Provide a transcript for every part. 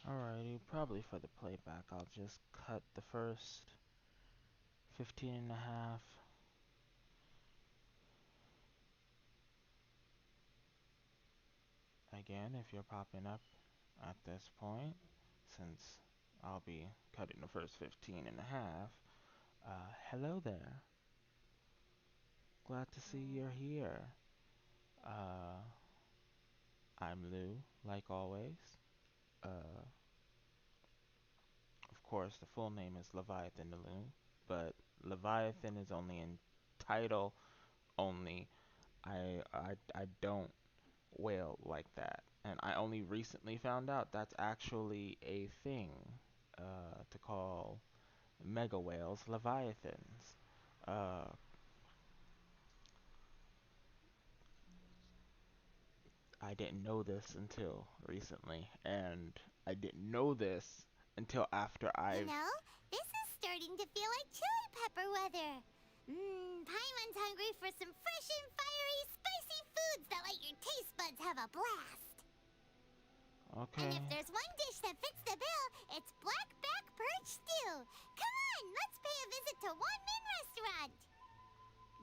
Alrighty, probably for the playback, I'll just cut the first 15 and a half. Again, if you're popping up at this point, since I'll be cutting the first 15 and a half, hello there. Glad to see you're here. Uh, I'm Lou, like always. Uh, of course, the full name is Leviathan Lou, but Leviathan is only in title only. I don't whale like that, and I only recently found out that's actually a thing, to call mega whales leviathans. Uh, I didn't know this until recently, and I didn't know this until after You I've... know, this is starting to feel like chili pepper weather. Paimon's hungry for some fresh and fiery, spicy foods that let your taste buds have a blast. Okay. And if there's one dish that fits the bill, it's blackback perch stew. Come on, let's pay a visit to One Min Restaurant.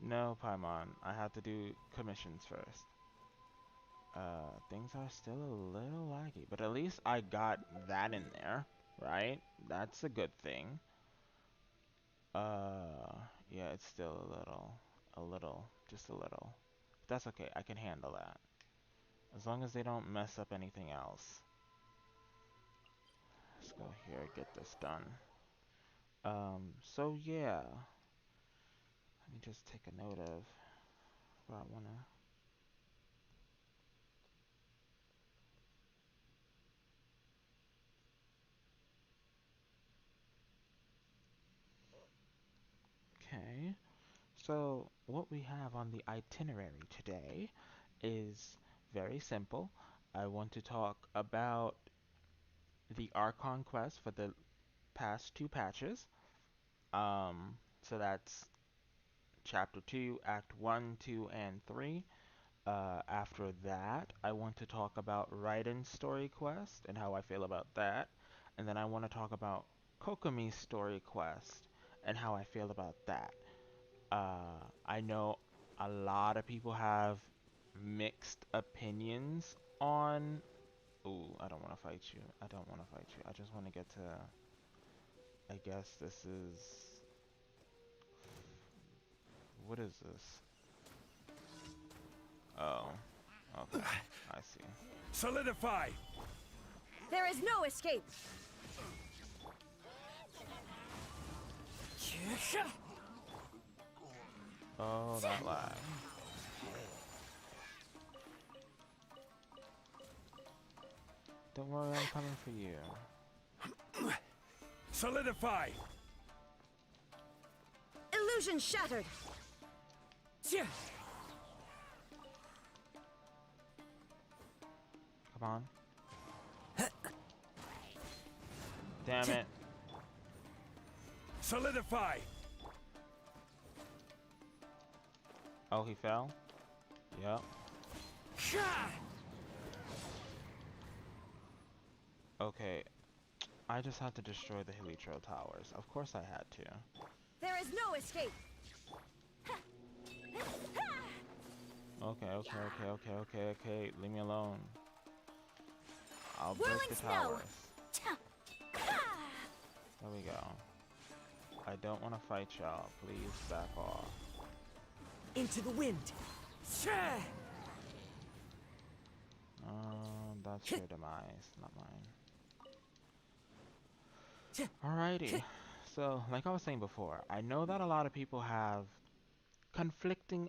No, Paimon, I have to do commissions first. Things are still a little laggy, but at least I got that in there, right? That's a good thing. Yeah, it's still just a little. But that's okay, I can handle that. As long as they don't mess up anything else. Let's go here, get this done. So yeah. Let me just take a note of where I wanna... Okay. So what we have on the itinerary today is very simple. I want to talk about the Archon quest for the past two patches. So that's Chapter 2, Act 1, 2, and 3. After that, I want to talk about Raiden's story quest and how I feel about that. And then I want to talk about Kokomi's story quest and how I feel about that. I know a lot of people have mixed opinions on... Ooh, I don't want to fight you. I don't want to fight you. I just want to get to... I guess this is... What is this? Oh, okay. I see. Solidify! There is no escape! Oh, that lag. Don't worry, I'm coming for you. Solidify! Illusion shattered! Come on. Damn it. Solidify! Oh, he fell? Yep. Okay. I just had to destroy the Helitro towers. Of course I had to. There is no escape! Okay. Leave me alone. I'll break Whirling the snow. towers. There we go. I don't want to fight y'all. Please back off. Into the wind! That's your demise, not mine. Alrighty. So, like I was saying before, I know that a lot of people have conflicting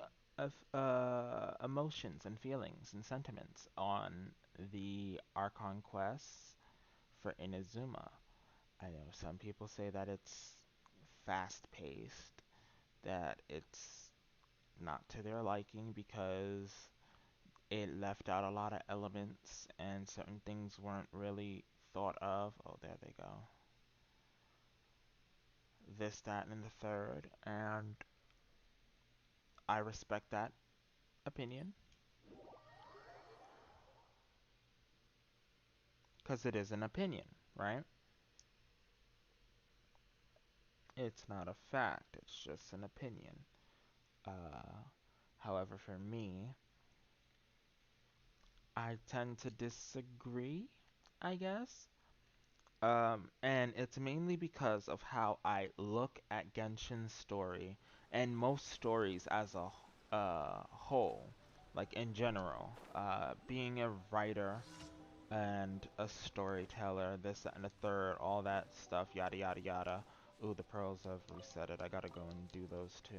emotions and feelings and sentiments on the Archon quests for Inazuma. I know some people say that it's fast-paced, that it's not to their liking because it left out a lot of elements and certain things weren't really thought of. Oh, there they go. This, that, and the third, and I respect that opinion because it is an opinion, right? It's not a fact, it's just an opinion. Uh, However, for me, I tend to disagree, I guess. And it's mainly because of how I look at Genshin's story and most stories as a whole, like in general. Being a writer and a storyteller, this, that, and the third, all that stuff, yada yada yada. Ooh, the pearls have reset it. I gotta go and do those too.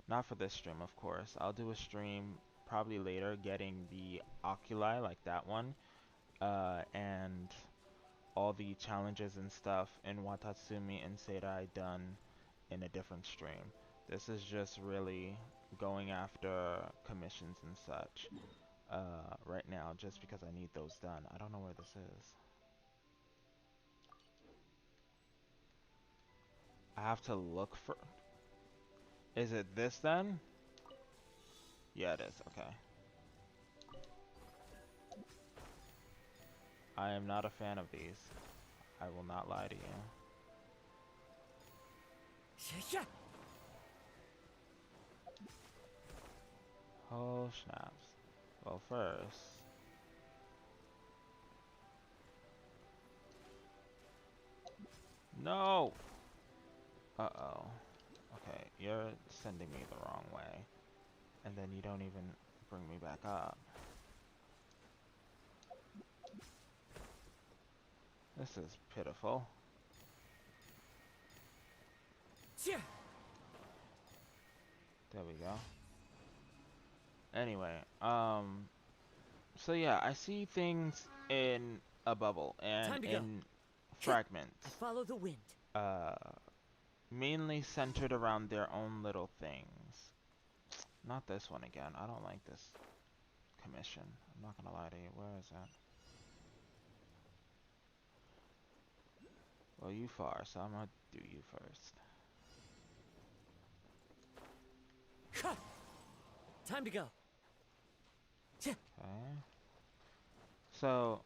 Not for this stream, of course. I'll do a stream probably later getting the oculi, like that one, and all the challenges and stuff in Watatsumi and Serai done in a different stream. This is just really going after commissions and such right now, just because I need those done. I don't know where this is. I have to look for... Is it this then? Yeah, it is. Okay. I am not a fan of these. I will not lie to you. Yeah. Oh, snaps. Well, first... No! Uh-oh. Okay, you're sending me the wrong way. And then you don't even bring me back up. This is pitiful. Yeah. There we go. Anyway, so yeah, I see things in a bubble and Time to go. in fragments. I follow the wind. Uh, Mainly centered around their own little things. Not this one again. I don't like this commission. I'm not gonna lie to you. Where is that? Well, you far, so I'm gonna do you first. Time to go. Okay. So,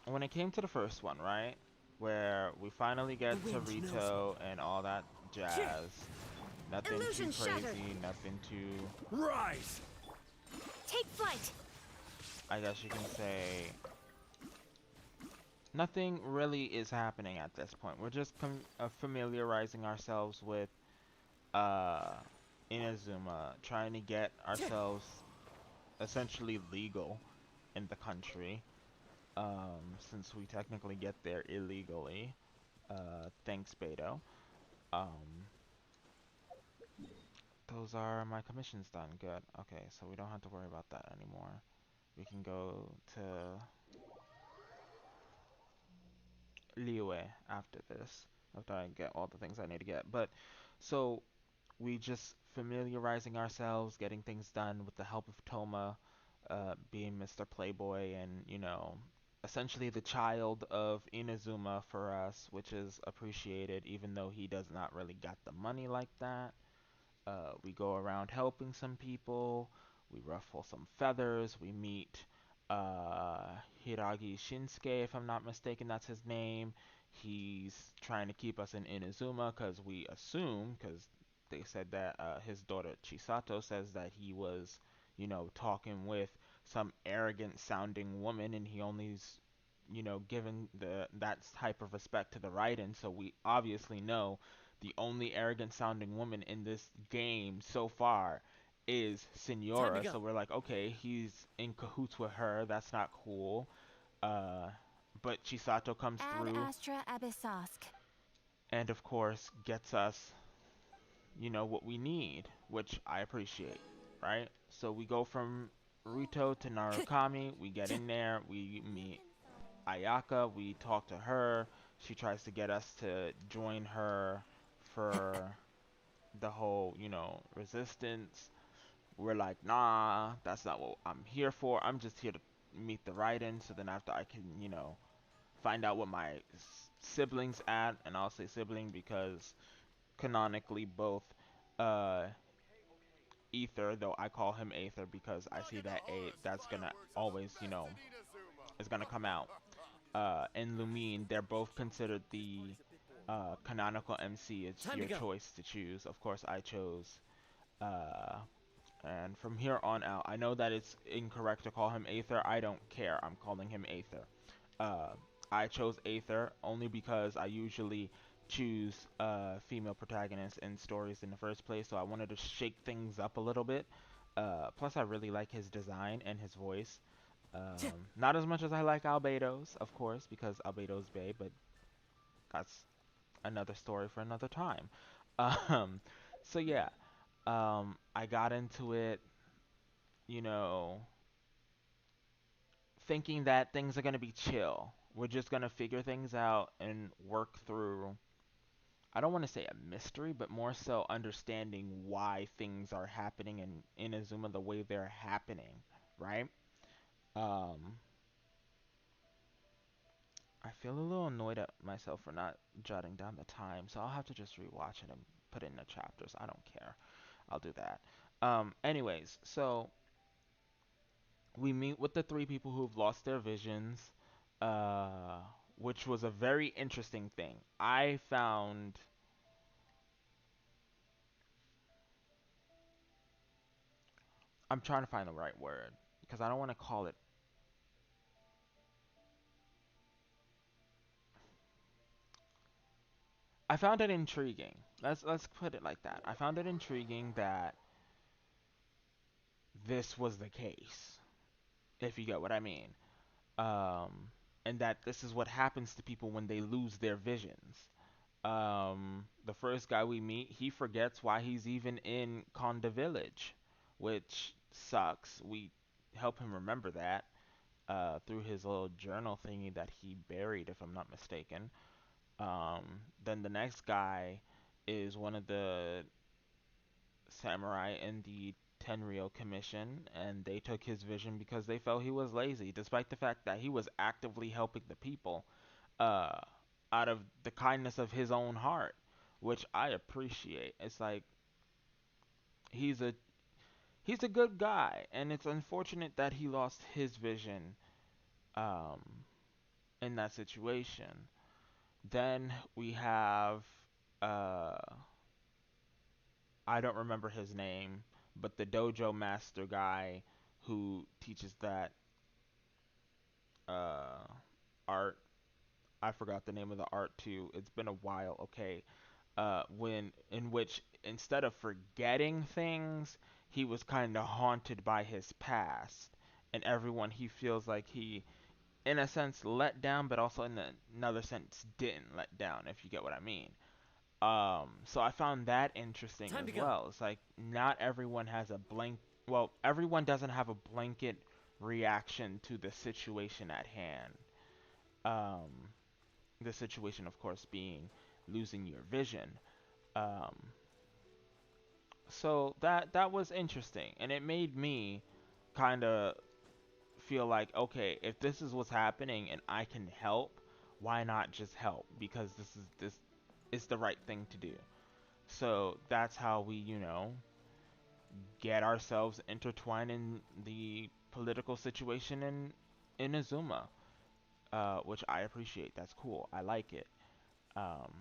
when it came to the first one, right? Where we finally get The to wind knows Rito and all that jazz. Nothing Illusion too crazy, shattered. nothing too... Rise! Take flight. I guess you can say... Nothing really is happening at this point. We're just familiarizing ourselves with Inazuma, trying to get ourselves essentially legal in the country, since we technically get there illegally. Thanks, Beto. Um, those are my commissions done. Good. Okay, so we don't have to worry about that anymore. We can go to Liyue after this, after I get all the things I need to get. But, so, we just familiarizing ourselves, getting things done with the help of Toma, being Mr. Playboy, and essentially the child of Inazuma for us, which is appreciated, even though he does not really got the money like that. We go around helping some people, we ruffle some feathers, we meet uh, Hiragi Shinsuke, if I'm not mistaken, that's his name. He's trying to keep us in Inazuma because we assume, because they said that his daughter Chisato says that he was, talking with some arrogant sounding woman, and he only's, given that type of respect to the Raiden, so we obviously know the only arrogant sounding woman in this game so far is Senora. So we're like, okay, he's in cahoots with her. That's not cool. Uh, but Chisato comes Ad through Astra Abyssosk. and, of course, gets us, what we need, which I appreciate, right? So we go from Rito to Narukami. We get in there. We meet Ayaka. We talk to her. She tries to get us to join her for the whole, resistance. We're like, nah, that's not what I'm here for. I'm just here to meet the Raiden, so then after I can, find out what my siblings at, and I'll say sibling because canonically both uh Ether, though I call him Aether because I see that that's gonna always, is gonna come out. and Lumine, they're both considered the canonical MC. It's Time to your go. choice to choose. Of course, I chose. Uh, and from here on out, I know that it's incorrect to call him Aether. I don't care. I'm calling him Aether. Uh, I chose Aether only because I usually choose female protagonists in stories in the first place, so I wanted to shake things up a little bit. Plus, I really like his design and his voice. Not as much as I like Albedo's, of course, because Albedo's bae, but that's another story for another time. Um, so yeah, I got into it, you know, thinking that things are gonna be chill. We're just gonna figure things out and work through. I don't want to say a mystery, but more so understanding why things are happening in Inazuma the way they're happening, right? Um, I feel a little annoyed at myself for not jotting down the time, so I'll have to just rewatch it and put it in the chapters. I don't care. I'll do that. Anyways, so we meet with the three people who've lost their visions, uh, which was a very interesting thing. I found. I'm trying to find the right word because I don't want to call it. I found it intriguing. Let's put it like that. I found it intriguing that this was the case, if you get what I mean. And that this is what happens to people when they lose their visions. The first guy we meet, he forgets why he's even in Konda Village, which sucks. We help him remember that through his little journal thingy that he buried, if I'm not mistaken. Then the next guy is one of the samurai in the Tenryou Commission, and they took his vision because they felt he was lazy, despite the fact that he was actively helping the people uh, out of the kindness of his own heart, which I appreciate. It's like he's a he's a good guy, and it's unfortunate that he lost his vision um, in that situation. Then we have uh, I don't remember his name, but the dojo master guy who teaches that uh, art. I forgot the name of the art too. It's been a while. Okay, when in which instead of forgetting things, he was kind of haunted by his past, and everyone he feels like he, in a sense, let down, but also in another sense didn't let down. If you get what I mean. So I found that interesting Time as to go. well. It's like not everyone has a blank. Well, everyone doesn't have a blanket reaction to the situation at hand. Um, the situation, of course, being losing your vision. Um, so that was interesting, and it made me kind of feel like, okay, if this is what's happening and I can help, why not just help? Because this is the right thing to do. So that's how we, get ourselves intertwined in the political situation in Inazuma, which I appreciate. That's cool. I like it. Um,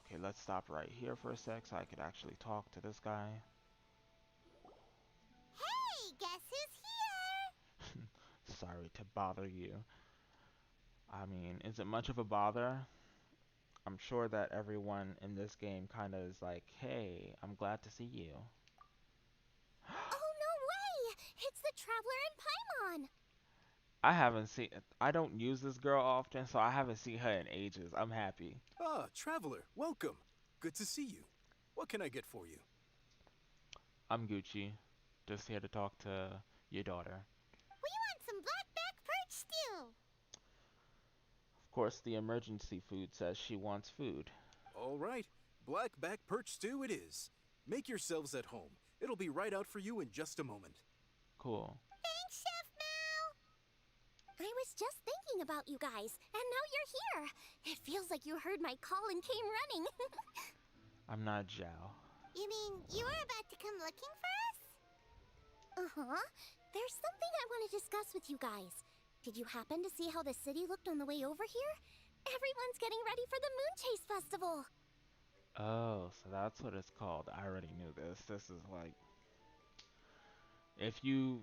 okay, let's stop right here for a sec so I could actually talk to this guy. Hey, guess who's here? Sorry to bother you. I mean, is it much of a bother? I'm sure that everyone in this game kind of is like, hey, I'm glad to see you. Oh, no way! It's the Traveler and Paimon! I haven't seen, I don't use this girl often, so I haven't seen her in ages. I'm happy. Ah, traveler, welcome. Good to see you. What can I get for you? I'm Gucci, just here to talk to your daughter. We want some blackback perch stew! Of course, the emergency food says she wants food. All right, black back perch stew it is. Make yourselves at home. It'll be right out for you in just a moment. Cool. Thanks, Chef Mao! I was just thinking about you guys, and now you're here. It feels like you heard my call and came running. I'm not Zhao. You mean you were about to come looking for us? Uh-huh. There's something I want to discuss with you guys. Did you happen to see how the city looked on the way over here? Everyone's getting ready for the Moonchase Festival. Oh, so that's what it's called. I already knew this. This is like, if you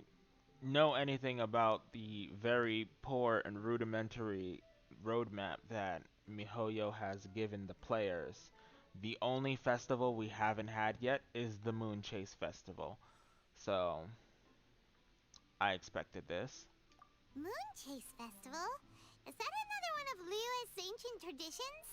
know anything about the very poor and rudimentary roadmap that MiHoYo has given the players, the only festival we haven't had yet is the Moonchase Festival. So, I expected this. Moonchase Festival? Is that another one of Liyue's ancient traditions?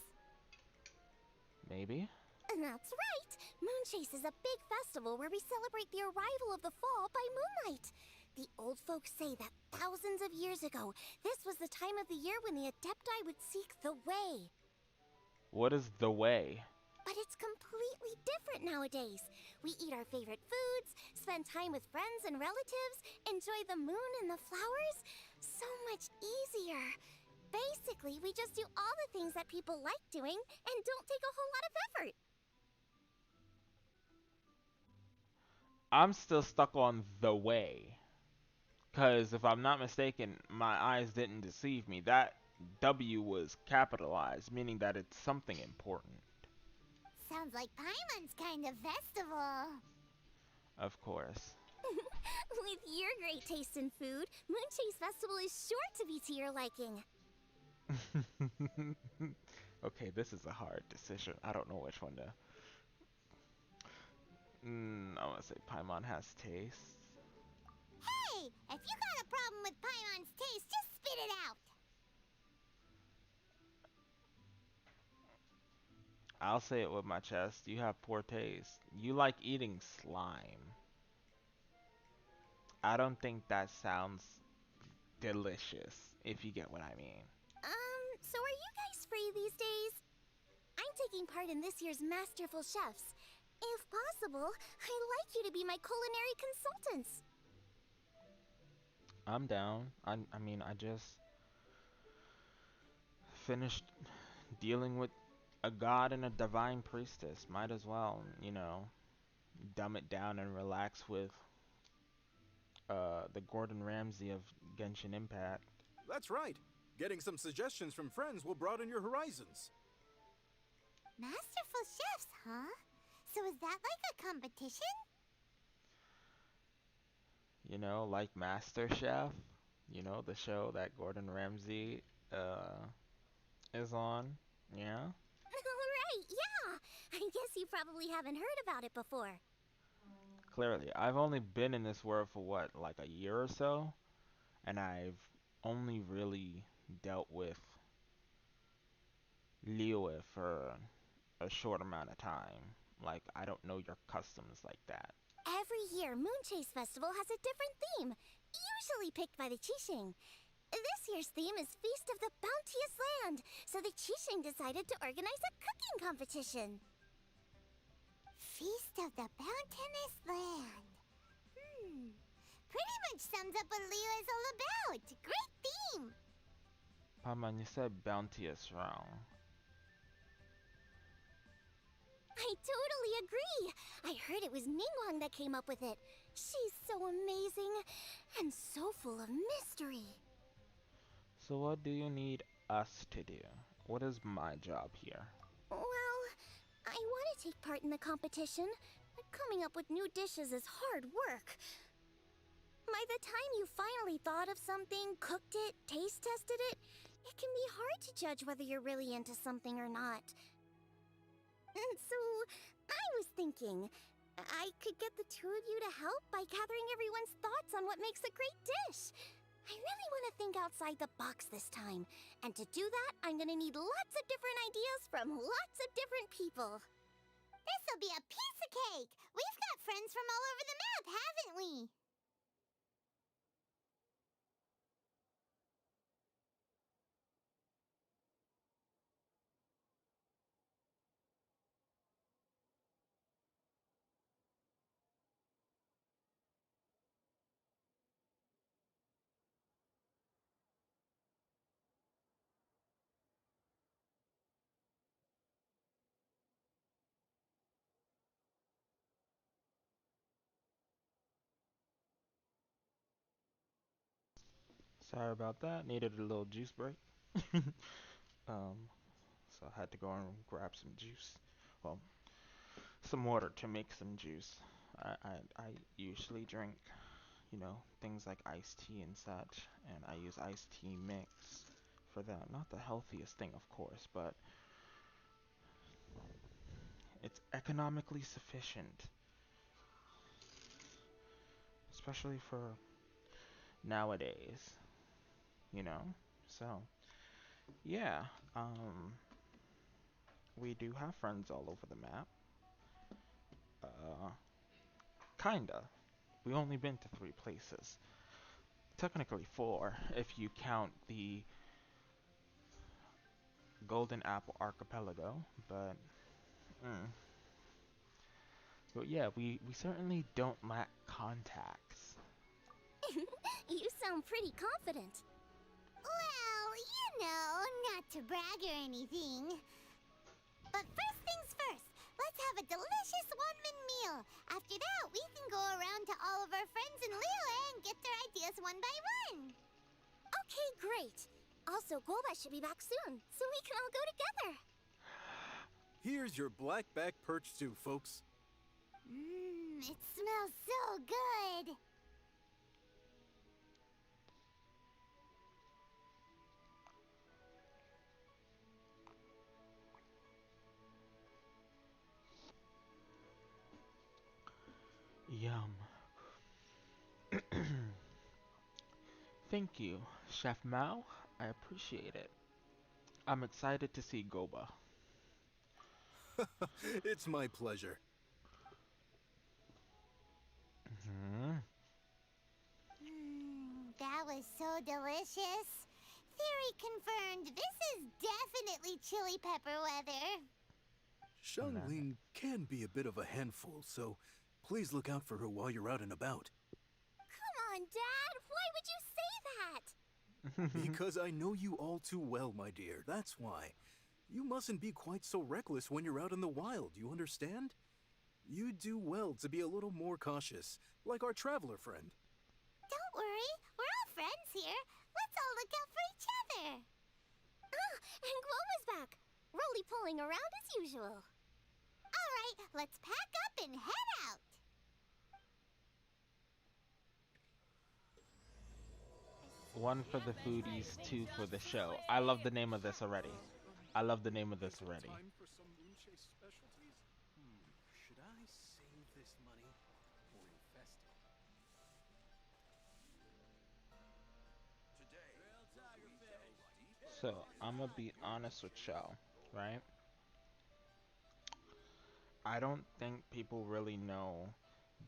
Maybe? And that's right! Moonchase is a big festival where we celebrate the arrival of the fall by moonlight. The old folks say that thousands of years ago, this was the time of the year when the Adepti would seek the way. What is the way? But it's completely different nowadays. We eat our favorite foods, spend time with friends and relatives, enjoy the moon and the flowers. So much easier. Basically, we just do all the things that people like doing and don't take a whole lot of effort. I'm still stuck on the way. Because if I'm not mistaken, my eyes didn't deceive me. That W was capitalized, meaning that it's something important. Sounds like Paimon's kind of festival. Of course. With your great taste in food, Moonchase Festival is sure to be to your liking. Okay, this is a hard decision. I don't know which one to. I want to say Paimon has taste. Hey, if you got a problem with Paimon's taste, just spit it out. I'll say it with my chest. You have poor taste. You like eating slime. I don't think that sounds delicious, if you get what I mean. So are you guys free these days? I'm taking part in this year's Masterful Chefs. If possible, I'd like you to be my culinary consultants. I'm down. I mean, I just finished dealing with a god and a divine priestess. Might as well, dumb it down and relax with the Gordon Ramsay of Genshin Impact. That's right. Getting some suggestions from friends will broaden your horizons. Masterful Chefs, huh? So is that like a competition? Like Master Chef, the show that Gordon Ramsay is on. Yeah? Right, yeah! I guess you probably haven't heard about it before. Clearly. I've only been in this world for what, like a year or so? And I've only really dealt with Liyue for a short amount of time. Like, I don't know your customs like that. Every year, Moonchase Festival has a different theme, usually picked by the Qixing. This year's theme is Feast of the Bounteous Land, so the Qixing decided to organize a cooking competition. Feast of the Bounteous Land. Pretty much sums up what Liyue is all about. Great theme! Paimon, you said bounteous wrong. I totally agree. I heard it was Ningguang that came up with it. She's so amazing and so full of mystery. So what do you need us to do? What is my job here? Well, I want to take part in the competition, but coming up with new dishes is hard work. By the time you finally thought of something, cooked it, taste tested it, it can be hard to judge whether you're really into something or not. And so, I was thinking, I could get the two of you to help by gathering everyone's thoughts on what makes a great dish. I really want to think outside the box this time. And to do that, I'm gonna need lots of different ideas from lots of different people. This'll be a piece of cake! We've got friends from all over the map, haven't we? Sorry about that. Needed a little juice break. Um, so I had to go and grab some juice. Well, some water to make some juice. I usually drink, things like iced tea and such, and I use iced tea mix for that. Not the healthiest thing, of course, but it's economically sufficient, especially for nowadays, you know? So, yeah, we do have friends all over the map. Uh, kinda. We only been to 3 places. Technically 4, if you count the Golden Apple Archipelago, mm, but yeah, we certainly don't lack contacts. You sound pretty confident. Well, not to brag or anything. But first things first, let's have a delicious one-man meal. After that, we can go around to all of our friends in Liyue and get their ideas one by one. Okay, great. Also, Golba should be back soon, so we can all go together. Here's your black-back perch stew, folks. It smells so good. Yum. Thank you, Chef Mao. I appreciate it. I'm excited to see Goba. It's my pleasure. Hmm. That was so delicious. Theory confirmed. This is definitely chili pepper weather. Xiangling can be a bit of a handful, so please look out for her while you're out and about. Come on, Dad. Why would you say that? Because I know you all too well, my dear. That's why. You mustn't be quite so reckless when you're out in the wild, you understand? You do well to be a little more cautious, like our traveler friend. Don't worry, we're all friends here. Let's all look out for each other. Ah, and Globa's back. Roly-poling around as usual. All right, let's pack up and head out. One for the foodies, 2 for the show. I love the name of this already. I love the name of this already. Time for some Moonchase specialties? Should I save this money or invest it? So, I'm gonna be honest with y'all, right? I don't think people really know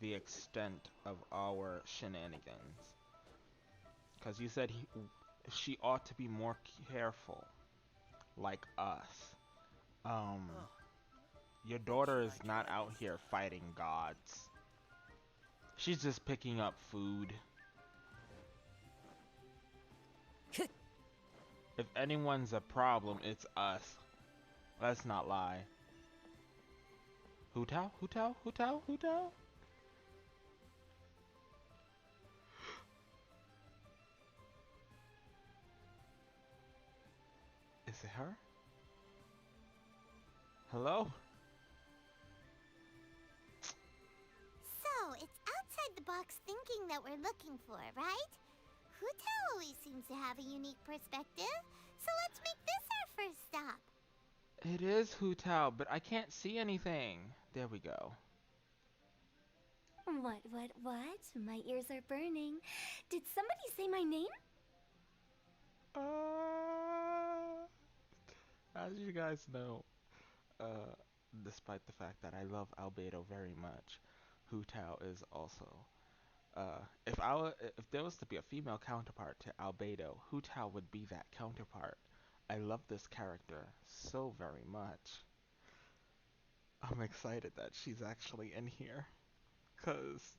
the extent of our shenanigans. Because you said she ought to be more careful, like us. Your daughter is not out here fighting gods. She's just picking up food. If anyone's a problem, it's us. Let's not lie. Hu Tao? Hu Tao? Hu Tao? Hu Tao? Is it her? Hello? So, it's outside the box thinking that we're looking for, right? Hutao always seems to have a unique perspective, so let's make this our first stop. It is Hu Tao, but I can't see anything. There we go. What? My ears are burning. Did somebody say my name? As you guys know, despite the fact that I love Albedo very much, Hu Tao is also. If there was to be a female counterpart to Albedo, Hu Tao would be that counterpart. I love this character so very much. I'm excited that she's actually in here, cause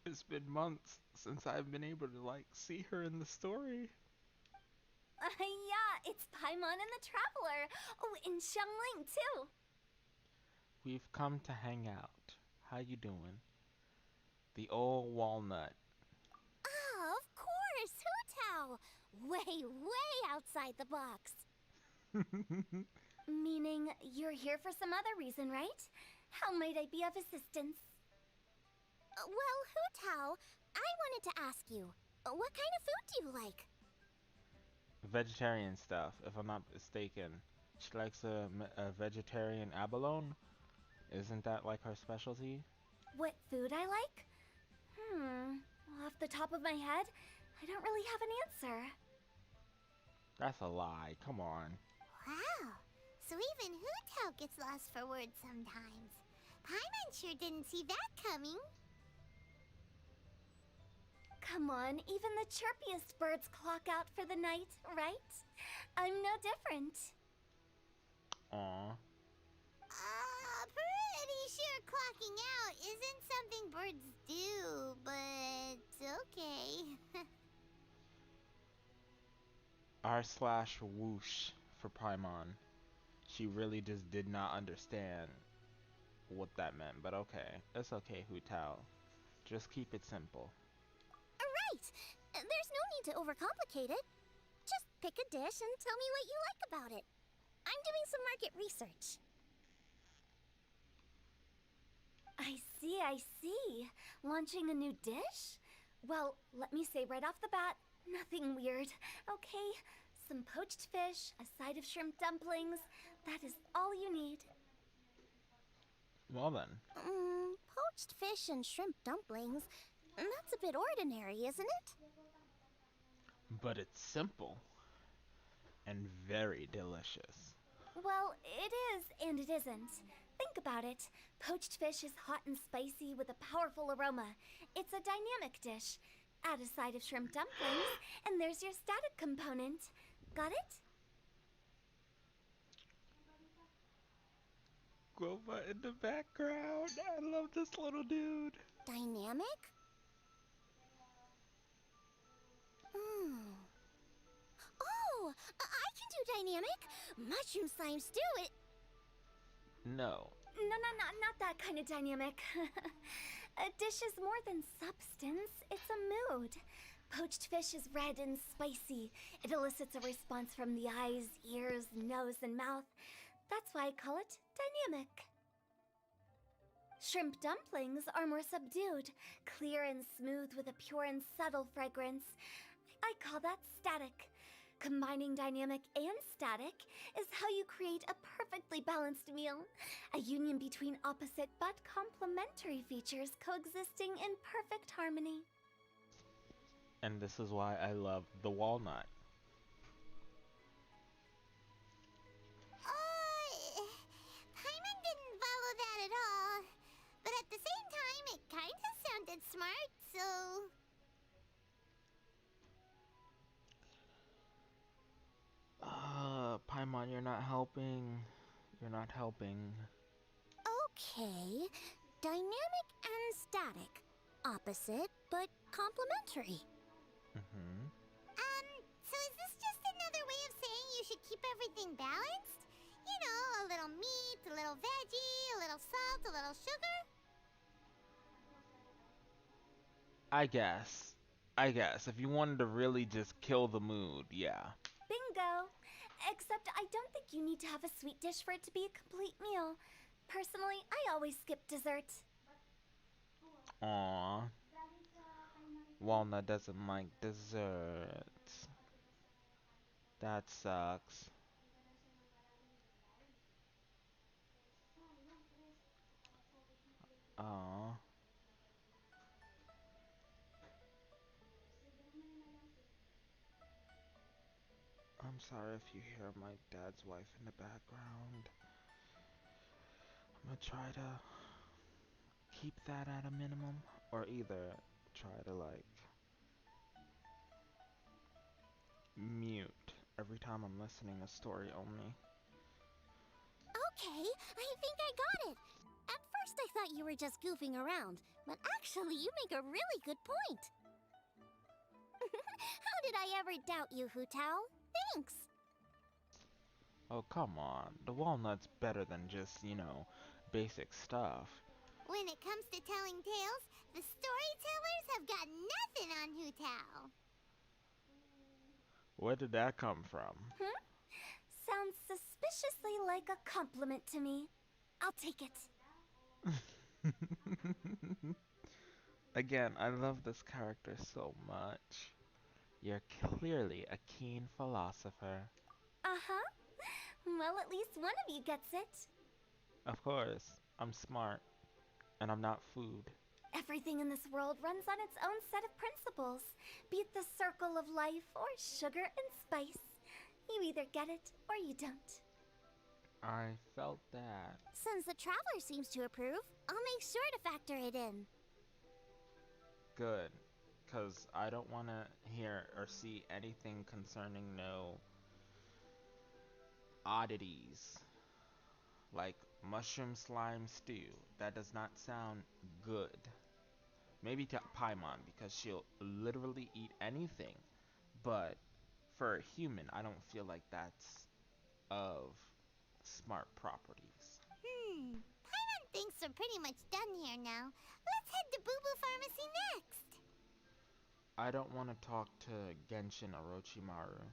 it's been months since I've been able to see her in the story. Yeah, it's Paimon and the Traveler. Oh, and Xiangling too. We've come to hang out. How you doing? The old walnut. Ah, of course, Hutao. way, way outside the box. Meaning you're here for some other reason, right? How might I be of assistance? Well, Hu Tao, I wanted to ask you, what kind of food do you like? Vegetarian stuff, if I'm not mistaken. She likes a vegetarian abalone. Isn't that like her specialty? What food I like? Off the top of my head, I don't really have an answer. That's a lie. Come on. Wow. So even Hu Tao gets lost for words sometimes. Paimon sure didn't see that coming. Come on, even the chirpiest birds clock out for the night, right? I'm no different. Aw. Pretty sure clocking out isn't something birds do, but okay. R/whoosh for Paimon. She really just did not understand what that meant, but okay. It's okay, Hu Tao. Just keep it simple. Right! There's no need to overcomplicate it. Just pick a dish and tell me what you like about it. I'm doing some market research. I see. Launching a new dish? Well, let me say right off the bat, nothing weird, okay? Some poached fish, a side of shrimp dumplings. That is all you need. Well then. Poached fish and shrimp dumplings? That's a bit ordinary, isn't it? But it's simple. And very delicious. Well, it is and it isn't. Think about it. Poached fish is hot and spicy with a powerful aroma. It's a dynamic dish. Add a side of shrimp dumplings, and there's your static component. Got it? Grova in the background. I love this little dude. Dynamic? Oh, I can do dynamic. Mushroom slime stew it. No. No, not that kind of dynamic. A dish is more than substance, it's a mood. Poached fish is red and spicy. It elicits a response from the eyes, ears, nose, and mouth. That's why I call it dynamic. Shrimp dumplings are more subdued, clear and smooth with a pure and subtle fragrance. I call that static. Combining dynamic and static is how you create a perfectly balanced meal. A union between opposite but complementary features coexisting in perfect harmony. And this is why I love the walnut. Paimon didn't follow that at all. But at the same time, it kinda sounded smart, so... Paimon, you're not helping. You're not helping. Okay, dynamic and static. Opposite but complementary. So is this just another way of saying you should keep everything balanced? You know, a little meat, a little veggie, a little salt, a little sugar? I guess. If you wanted to really just kill the mood, yeah. Bingo! Except I don't think you need to have a sweet dish for it to be a complete meal. Personally, I always skip dessert. Aww. Walnut doesn't like desserts. That sucks. Aww. I'm sorry if you hear my dad's wife in the background. I'm gonna try to keep that at a minimum, or either try to like mute every time I'm listening a story only. Okay, I think I got it. At first I thought you were just goofing around, but actually you make a really good point. How did I ever doubt you, Hu Tao? Thanks. Oh, come on. The walnut's better than just, basic stuff. When it comes to telling tales, the storytellers have got nothing on Hu Tao. Where did that come from? Sounds suspiciously like a compliment to me. I'll take it. Again, I love this character so much. You're clearly a keen philosopher. Uh-huh. Well, at least one of you gets it. Of course, I'm smart, and I'm not food. Everything in this world runs on its own set of principles. Be it the circle of life or sugar and spice. You either get it or you don't. I felt that. Since the Traveler seems to approve, I'll make sure to factor it in. Good, because I don't want to hear or see anything concerning no oddities. Like mushroom slime stew. That does not sound good. Maybe to Paimon because she'll literally eat anything. But for a human, I don't feel like that's of smart properties. Paimon thinks we're pretty much done here now. Let's head to Boo Boo Pharmacy next. I don't want to talk to Genshin Orochimaru,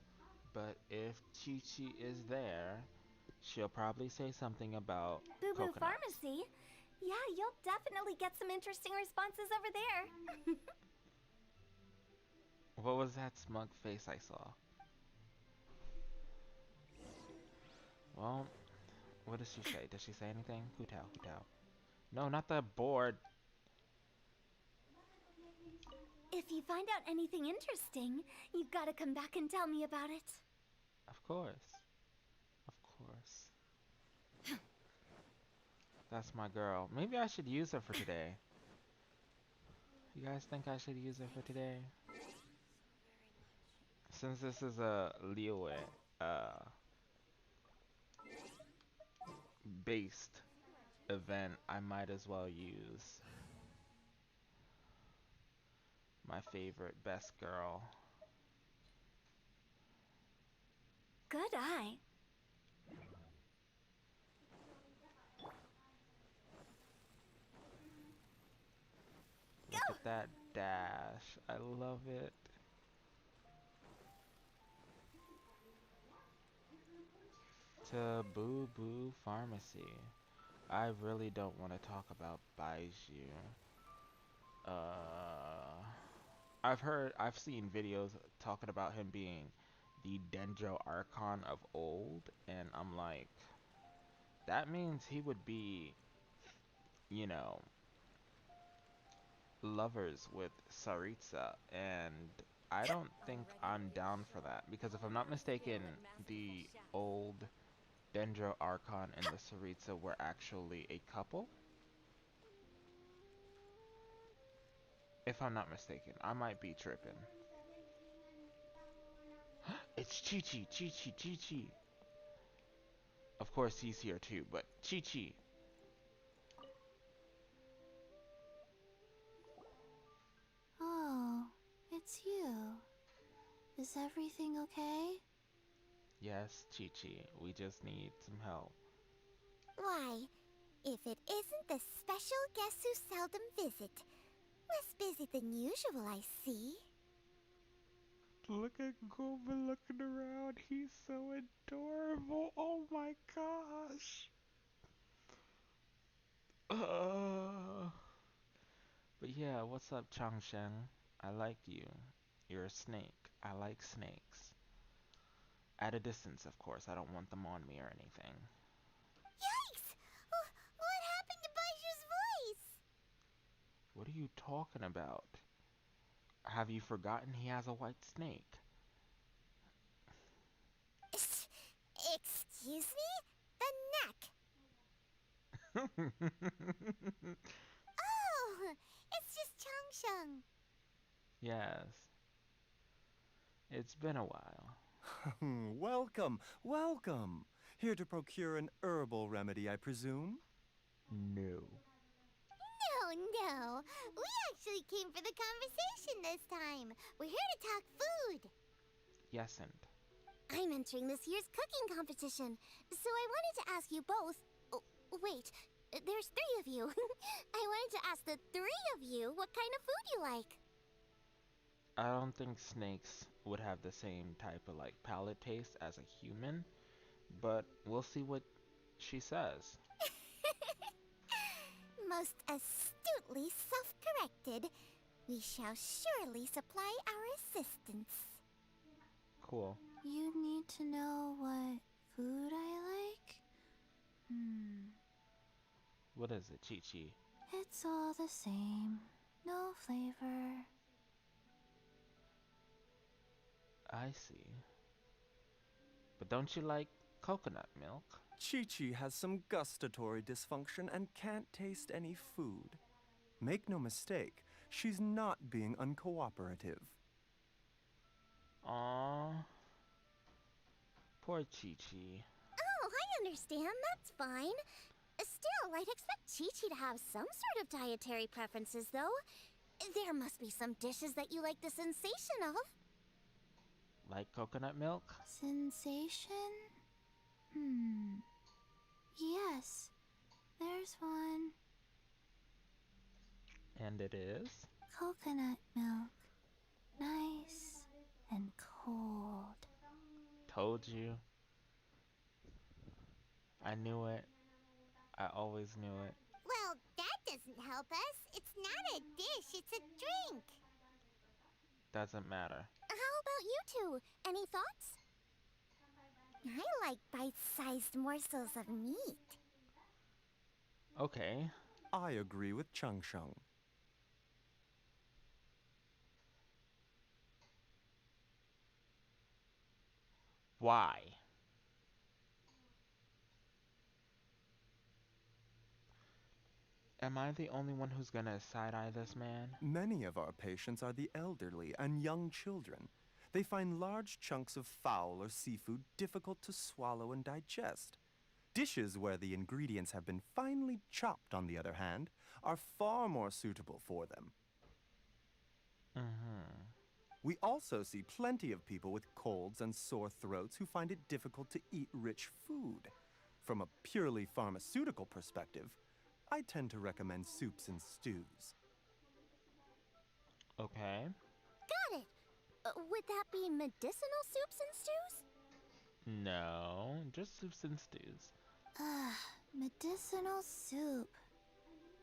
but if Chi-Chi is there, she'll probably say something about Boo Boo coconuts. Pharmacy? Yeah, you'll definitely get some interesting responses over there. What was that smug face I saw? Well, what does she say? Does she say anything? Hu Tao, Hu Tao. No, not the board. If you find out anything interesting, you've got to come back and tell me about it. Of course. Of course. That's my girl. Maybe I should use her for today. You guys think I should use her for today? Since this is a Liyue based event, I might as well use my favorite best girl. Good eye. Look at that dash. I love it. To Boo Boo Pharmacy. I really don't want to talk about Baiju. I've seen videos talking about him being the Dendro Archon of old, and I'm like, that means he would be, you know, lovers with Saritsa, and I don't think I'm down for that, because if I'm not mistaken, the old Dendro Archon and the Saritsa were actually a couple. If I'm not mistaken, I might be tripping. It's Chi-Chi, Chi-Chi, Chi-Chi. Of course he's here too, but Chi-Chi. Oh, it's you. Is everything okay? Yes, Chi-Chi, we just need some help. Why, if it isn't the special guests who seldom visit. Less busy than usual, I see. Look at Gova looking around, he's so adorable, oh my gosh. But yeah, what's up, Changsheng? I like you. You're a snake. I like snakes. At a distance, of course. I don't want them on me or anything. Yikes! What happened to Baiju's voice? What are you talking about? Have you forgotten he has a white snake? Excuse me? The neck. Oh, it's just Changsheng. Yes. It's been a while. Welcome, welcome. Here to procure an herbal remedy, I presume? No. No. We actually came for the conversation this time. We're here to talk food. Yesn't. I'm entering this year's cooking competition, so I wanted to ask you both. Oh, wait, there's 3 of you. I wanted to ask the 3 of you what kind of food you like. I don't think snakes would have the same type of like palate taste as a human, but we'll see what she says. Most astutely self-corrected. We shall surely supply our assistance. Cool. You need to know what food I like? What is it, Chi-Chi? It's all the same. No flavor. I see. But don't you like coconut milk? Chi-Chi has some gustatory dysfunction and can't taste any food. Make no mistake, she's not being uncooperative. Aww. Poor Chi-Chi. Oh, I understand. That's fine. Still, I'd expect Chi-Chi to have some sort of dietary preferences, though. There must be some dishes that you like the sensation of. Like coconut milk? Sensation? Yes. There's one. And it is? Coconut milk. Nice and cold. Told you. I knew it. I always knew it. Well, that doesn't help us. It's not a dish, it's a drink. Doesn't matter. How about you two? Any thoughts? I like bite-sized morsels of meat. Okay. I agree with Chung Shung. Why? Am I the only one who's gonna side-eye this man? Many of our patients are the elderly and young children. They find large chunks of fowl or seafood difficult to swallow and digest. Dishes where the ingredients have been finely chopped, on the other hand, are far more suitable for them. We also see plenty of people with colds and sore throats who find it difficult to eat rich food. From a purely pharmaceutical perspective, I tend to recommend soups and stews. Okay. Got it. Would that be medicinal soups and stews? No, just soups and stews. Medicinal soup.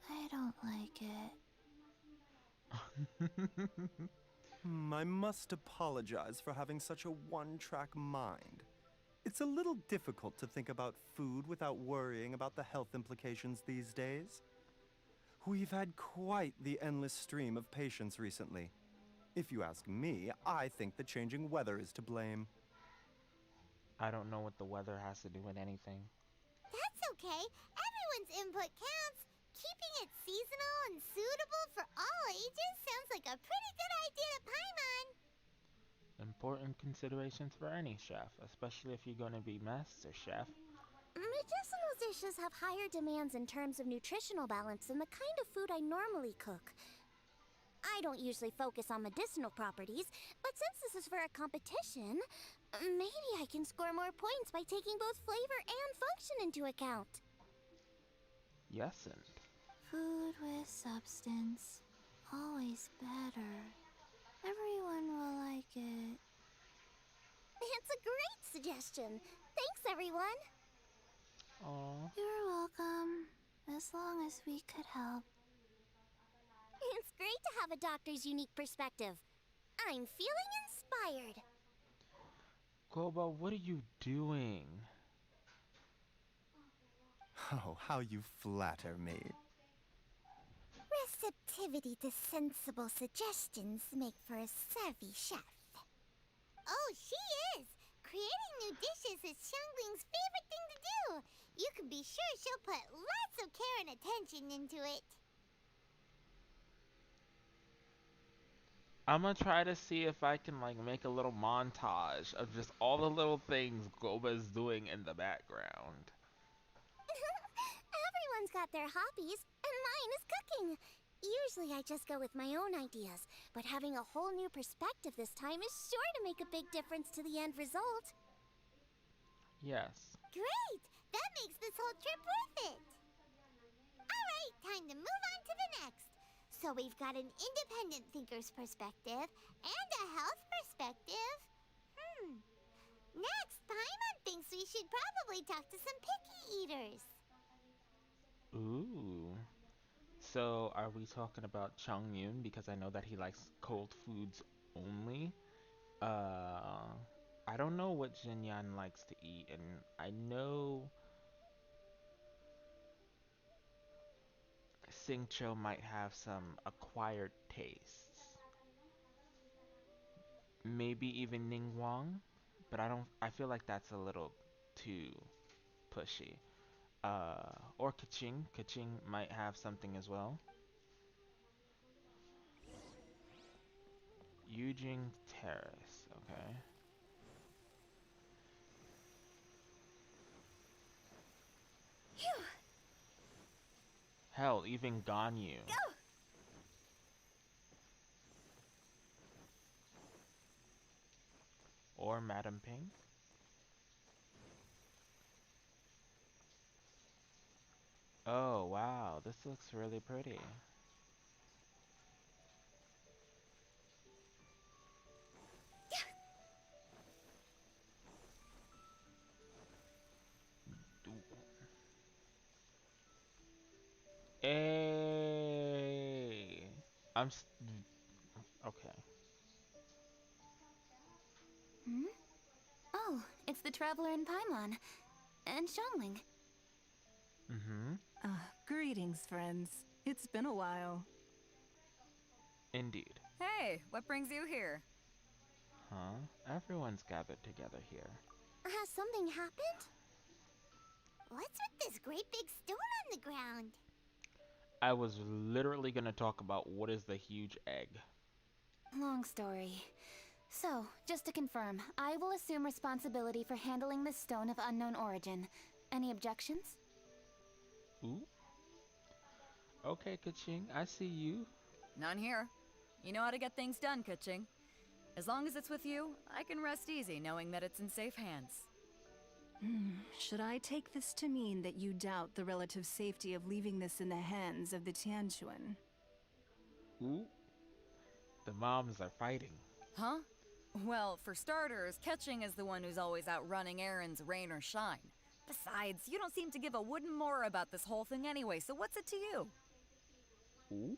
I don't like it. I must apologize for having such a one-track mind. It's a little difficult to think about food without worrying about the health implications these days. We've had quite the endless stream of patients recently. If you ask me, I think the changing weather is to blame. I don't know what the weather has to do with anything. That's okay. Everyone's input counts. Keeping it seasonal and suitable for all ages sounds like a pretty good idea to Paimon. Important considerations for any chef, especially if you're going to be master chef. Medicinal dishes have higher demands in terms of nutritional balance than the kind of food I normally cook. I don't usually focus on medicinal properties, but since this is for a competition, maybe I can score more points by taking both flavor and function into account. Yesn't. Food with substance. Always better. Everyone will like it. It's a great suggestion. Thanks, everyone. Aww. You're welcome. As long as we could help. It's great to have a doctor's unique perspective. I'm feeling inspired. Koba, what are you doing? Oh, how you flatter me. Receptivity to sensible suggestions make for a savvy chef. Oh, she is! Creating new dishes is Xiangling's favorite thing to do. You can be sure she'll put lots of care and attention into it. I'm gonna try to see if I can like make a little montage of just all the little things Koba's doing in the background. Everyone's got their hobbies, and mine is cooking. Usually I just go with my own ideas, but having a whole new perspective this time is sure to make a big difference to the end result. Yes. Great! That makes this whole trip worth it! Alright, time to move on to the next. So we've got an independent thinker's perspective and a health perspective. Next, Paimon thinks we should probably talk to some picky eaters. Ooh. So, are we talking about Changyun? Because I know that he likes cold foods only. I don't know what Jinyan likes to eat, and I know Xingqiu might have some acquired tastes. Maybe even Ningguang, but I feel like that's a little too pushy. Or Kaching. Kaching might have something as well. Yujing Terrace, okay. Phew! Hell, even Ganyu. Go! Or Madam Ping. Oh, wow, this looks really pretty. Hey, okay. Hmm? Oh, it's the Traveler in Paimon. And Xiangling. Mm-hmm. Greetings, friends. It's been a while. Indeed. Hey, what brings you here? Huh? Everyone's gathered together here. Has something happened? What's with this great big stone on the ground? I was literally gonna talk about what is the huge egg. Long story. So, just to confirm, I will assume responsibility for handling this stone of unknown origin. Any objections? Ooh. Okay, Kaching, I see you. None here. You know how to get things done, Kuching. As long as it's with you, I can rest easy knowing that it's in safe hands. Should I take this to mean that you doubt the relative safety of leaving this in the hands of the Tianquan? Ooh. The moms are fighting. Huh? Well, for starters, Ketching is the one who's always out running errands, rain or shine. Besides, you don't seem to give a wooden more about this whole thing anyway, so what's it to you? Ooh.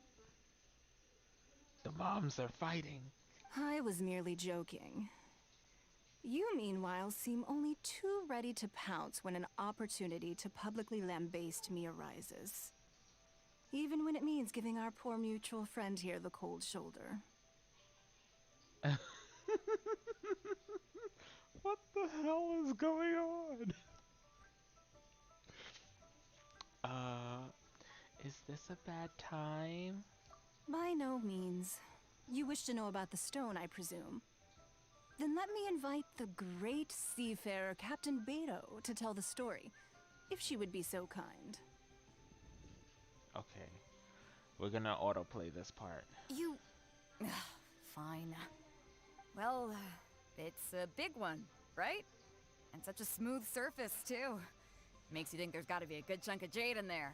The moms are fighting. I was merely joking. You, meanwhile, seem only too ready to pounce when an opportunity to publicly lambaste me arises. Even when it means giving our poor mutual friend here the cold shoulder. What the hell is going on? Is this a bad time? By no means. You wish to know about the stone, I presume. Then let me invite the great seafarer Captain Beto to tell the story, if she would be so kind. Okay. We're gonna autoplay this part. You... Fine. Well, it's a big one, right? And such a smooth surface, too. Makes you think there's gotta be a good chunk of jade in there.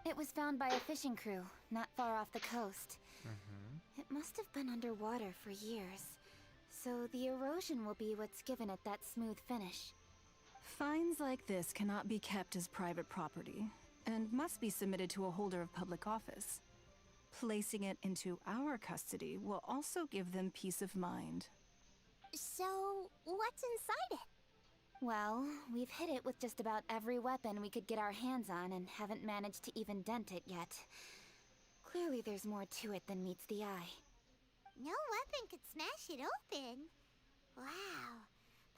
It was found by a fishing crew, not far off the coast. Mm-hmm. It must have been underwater for years. So the erosion will be what's given it that smooth finish. Finds like this cannot be kept as private property, and must be submitted to a holder of public office. Placing it into our custody will also give them peace of mind. So, what's inside it? Well, we've hit it with just about every weapon we could get our hands on and haven't managed to even dent it yet. Clearly there's more to it than meets the eye. No weapon could smash it open. Wow.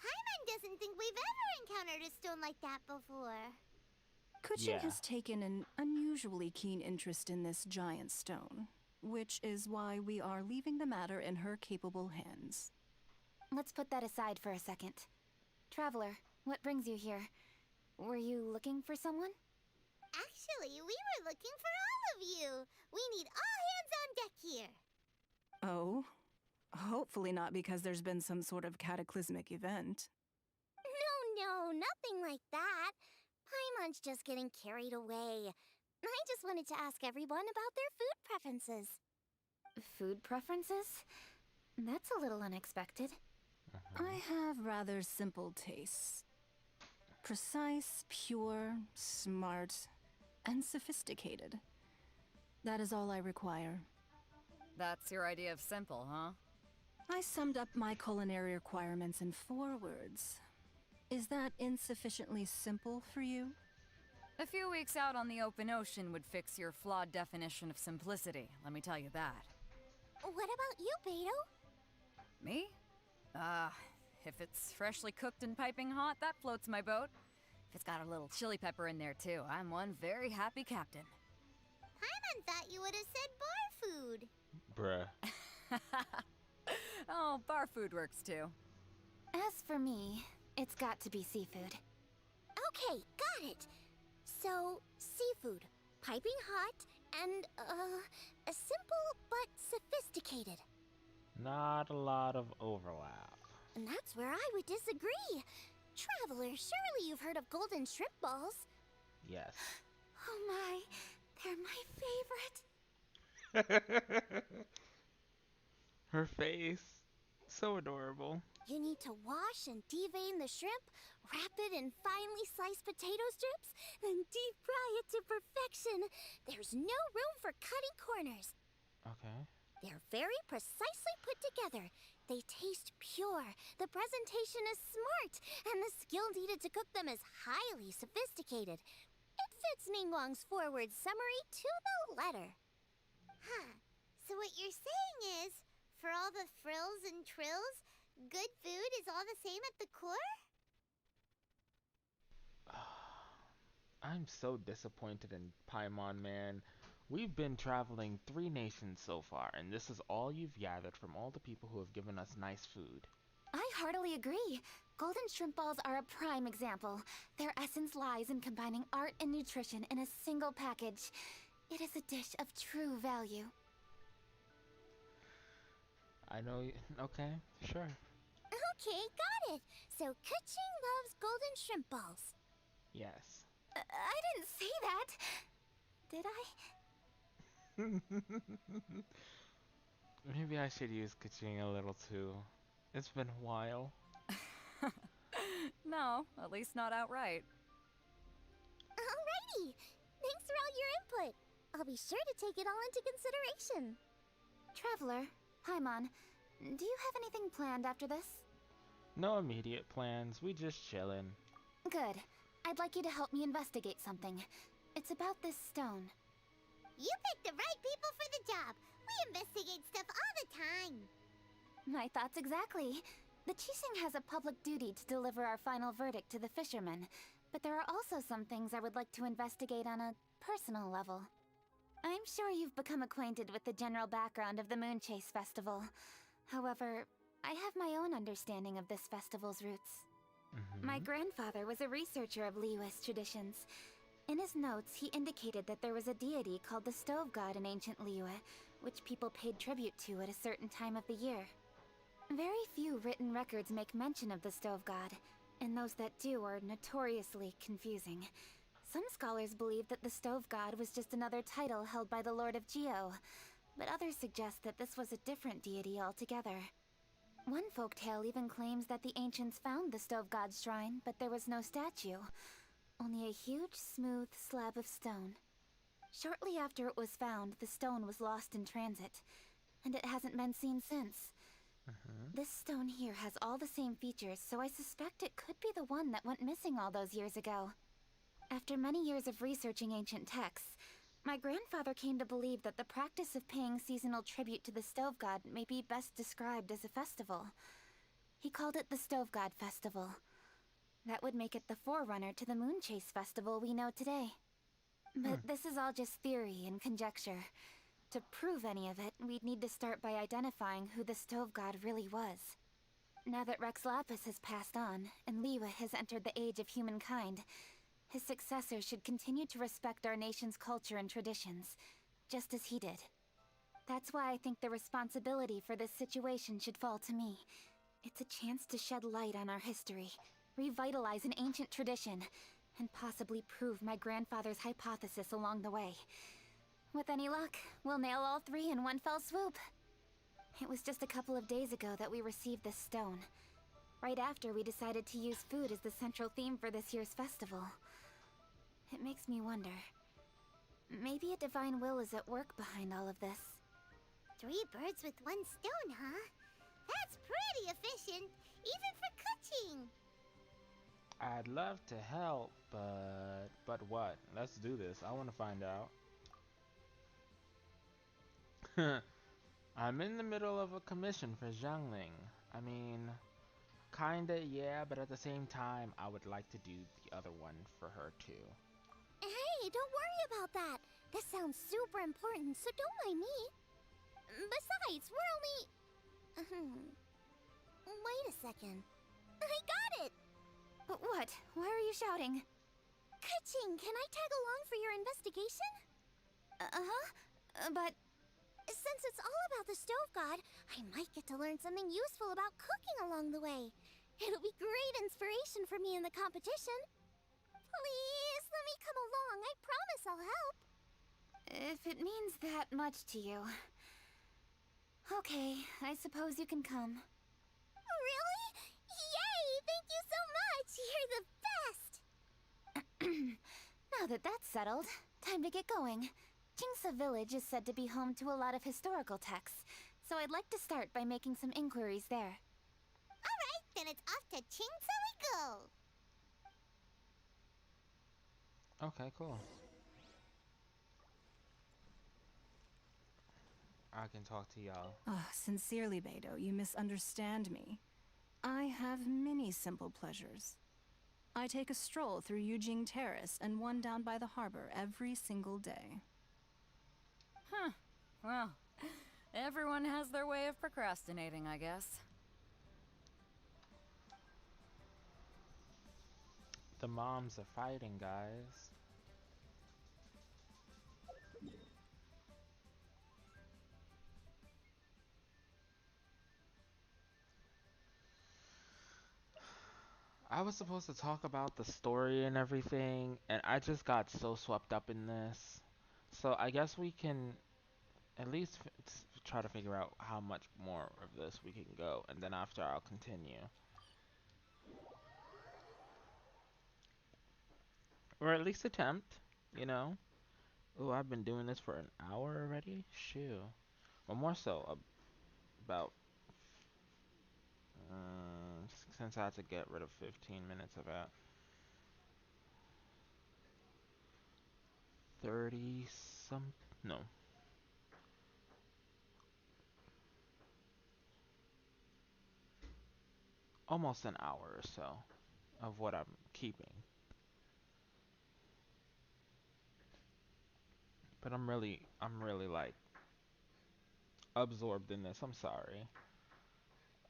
Paimon doesn't think we've ever encountered a stone like that before. Kuching Yeah. has taken an unusually keen interest in this giant stone, which is why we are leaving the matter in her capable hands. Let's put that aside for a second. Traveler, what brings you here? Were you looking for someone? Actually, we were looking for all of you. We need all hands on deck here. Oh? Hopefully not because there's been some sort of cataclysmic event. No, nothing like that. Paimon's just getting carried away. I just wanted to ask everyone about their food preferences. Food preferences? That's a little unexpected. I have rather simple tastes. Precise, pure, smart, and sophisticated. That is all I require. That's your idea of simple, huh? I summed up my culinary requirements in 4 words. Is that insufficiently simple for you? A few weeks out on the open ocean would fix your flawed definition of simplicity, let me tell you that. What about you, Beto? Me? If it's freshly cooked and piping hot, that floats my boat. If it's got a little chili pepper in there too, I'm one very happy captain. Paimon thought you would have said bar food. Bruh. Oh, bar food works too. As for me, it's got to be seafood. Okay, got it. So, seafood, piping hot, and, simple but sophisticated. Not a lot of overlap. And that's where I would disagree. Traveler, surely you've heard of golden shrimp balls. Yes. Oh my, they're my favorite. Her face. So adorable. You need to wash and devein the shrimp, wrap it in finely sliced potato strips, then deep fry it to perfection. There's no room for cutting corners. Okay. They're very precisely put together. They taste pure, the presentation is smart, and the skill needed to cook them is highly sophisticated. It fits Ningguang's forward summary to the letter. Huh. So what you're saying is, for all the frills and trills, good food is all the same at the core? I'm so disappointed in Paimon, man. We've been traveling 3 nations so far, and this is all you've gathered from all the people who have given us nice food. I heartily agree. Golden shrimp balls are a prime example. Their essence lies in combining art and nutrition in a single package. It is a dish of true value. I know you. Okay, sure. Okay, got it. So Kuching loves golden shrimp balls. Yes. I didn't say that. Did I? Maybe I should use Kaching a little too. It's been a while. No, at least not outright. Alrighty. Thanks for all your input. I'll be sure to take it all into consideration. Traveler, Paimon, do you have anything planned after this? No immediate plans. We just chillin'. Good. I'd like you to help me investigate something. It's about this stone. You picked the right people for the job. We investigate stuff all the time. My thoughts exactly. The Qixing has a public duty to deliver our final verdict to the fishermen, but there are also some things I would like to investigate on a personal level. I'm sure you've become acquainted with the general background of the Moonchase Festival. However, I have my own understanding of this festival's roots. My grandfather was a researcher of Liyue's traditions. In his notes, he indicated that there was a deity called the Stove God in ancient Liyue, which people paid tribute to at a certain time of the year. Very few written records make mention of the Stove God, and those that do are notoriously confusing. Some scholars believe that the Stove God was just another title held by the Lord of Geo, but others suggest that this was a different deity altogether. One folktale even claims that the ancients found the Stove God's shrine, but there was no statue. Only a huge, smooth slab of stone. Shortly after it was found, the stone was lost in transit, and it hasn't been seen since. This stone here has all the same features, so I suspect it could be the one that went missing all those years ago. After many years of researching ancient texts, my grandfather came to believe that the practice of paying seasonal tribute to the Stove God may be best described as a festival. He called it the Stove God Festival. That would make it the forerunner to the Moonchase Festival we know today. But this is all just theory and conjecture. To prove any of it, we'd need to start by identifying who the Stove God really was. Now that Rex Lapis has passed on, and Liyue has entered the age of humankind, his successors should continue to respect our nation's culture and traditions, just as he did. That's why I think the responsibility for this situation should fall to me. It's a chance to shed light on our history, revitalize an ancient tradition, and possibly prove my grandfather's hypothesis along the way. With any luck, we'll nail all 3 in one fell swoop. It was just a couple of days ago that we received this stone. Right after we decided to use food as the central theme for this year's festival. It makes me wonder. Maybe a divine will is at work behind all of this. 3 birds with 1 stone, huh? That's pretty efficient, even for cooking. I'd love to help, but what? Let's do this. I want to find out. I'm in the middle of a commission for Zhangling. I mean, kinda, yeah, but at the same time, I would like to do the other one for her too. Hey, don't worry about that. This sounds super important, so don't mind me. Besides, we're only... Wait a second. I got it! What? Why are you shouting? Ka-ching, can I tag along for your investigation? But... Since it's all about the stove god, I might get to learn something useful about cooking along the way. It'll be great inspiration for me in the competition. Please, let me come along. I promise I'll help. If it means that much to you. Okay, I suppose you can come. Really? Yay! Thank you so much! You're the best! Now that that's settled, time to get going. Jingsa Village is said to be home to a lot of historical texts, so I'd like to start by making some inquiries there. Alright, then it's off to Chingsa we go! Okay, cool. I can talk to y'all. Oh, sincerely, Beidou, you misunderstand me. I have many simple pleasures. I take a stroll through Yujing Terrace and one down by the harbor every single day. Huh. Well, everyone has their way of procrastinating, I guess. The moms are fighting, guys. I was supposed to talk about the story and everything, and I just got so swept up in this. So I guess we can at least try to figure out how much more of this we can go, and then after I'll continue. Or at least attempt, you know? Oh, I've been doing this for an hour already? Shoo. Or more so, about... since I had to get rid of 15 minutes of that. 30 some... No. Almost an hour or so of what I'm keeping. But I'm really like absorbed in this. I'm sorry.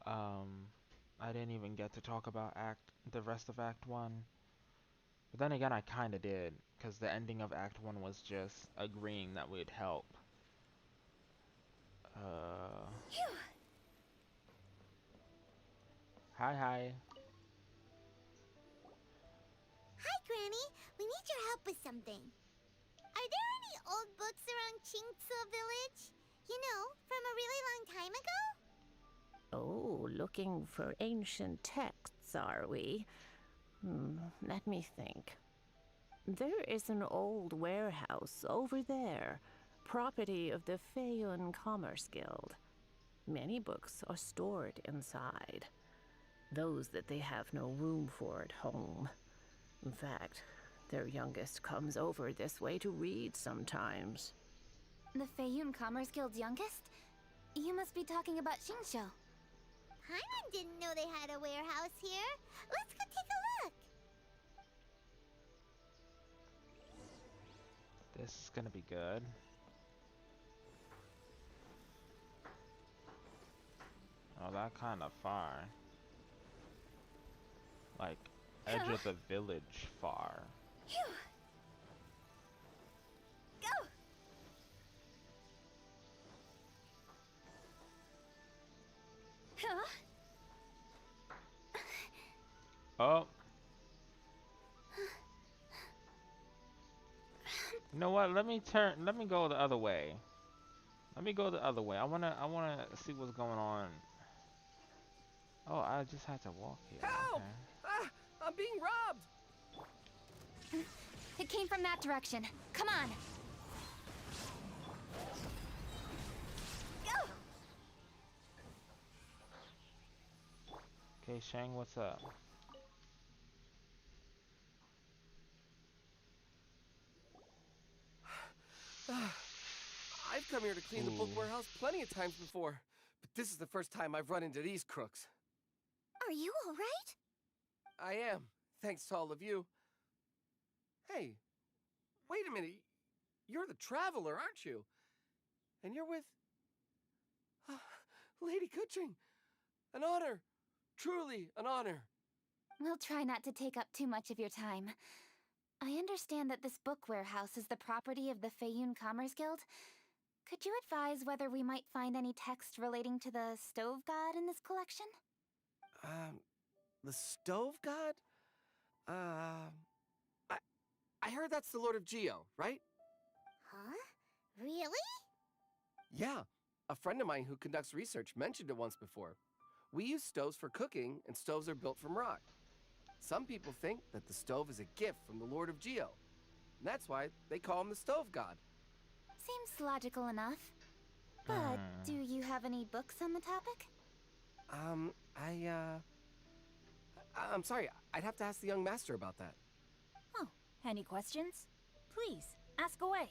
I didn't even get to talk about the rest of Act 1. But then again, I kinda did, because the ending of Act 1 was just agreeing that we'd help. Hi, hi. Hi, Granny. We need your help with something. Are there any old books around Chingsa Village? You know, from a really long time ago? Oh, looking for ancient texts, are we? Let me think. There is an old warehouse over there, property of the Feiyun Commerce Guild. Many books are stored inside. Those that they have no room for at home. In fact, their youngest comes over this way to read sometimes. The Feiyun Commerce Guild's youngest? You must be talking about Xingqiu. Paimon didn't know they had a warehouse here. Let's go take a look. This is gonna be good. Oh, that kind of far. Like, edge of the village far. Phew. Go! Huh? Oh. You know what? Let me go the other way. Let me go the other way. I wanna see what's going on. Oh, I just had to walk here. Help! Okay. Ah, I'm being robbed! It came from that direction. Come on. Go! Okay, Shang, what's up? I've come here to clean the book Ooh. warehouse plenty of times before, but this is the first time I've run into these crooks. Are you all right? I am, thanks to all of you. Hey, wait a minute. You're the traveler, aren't you? And you're with... Lady Kuching. An honor. Truly an honor. We'll try not to take up too much of your time. I understand that this book warehouse is the property of the Feiyun Commerce Guild. Could you advise whether we might find any text relating to the stove god in this collection? The stove god? I heard that's the Lord of Geo, right? Huh? Really? Yeah. A friend of mine who conducts research mentioned it once before. We use stoves for cooking, and stoves are built from rock. Some people think that the stove is a gift from the Lord of Geo. And that's why they call him the stove god. Seems logical enough. But do you have any books on the topic? I'm sorry. I'd have to ask the young master about that. Oh, any questions? Please, ask away.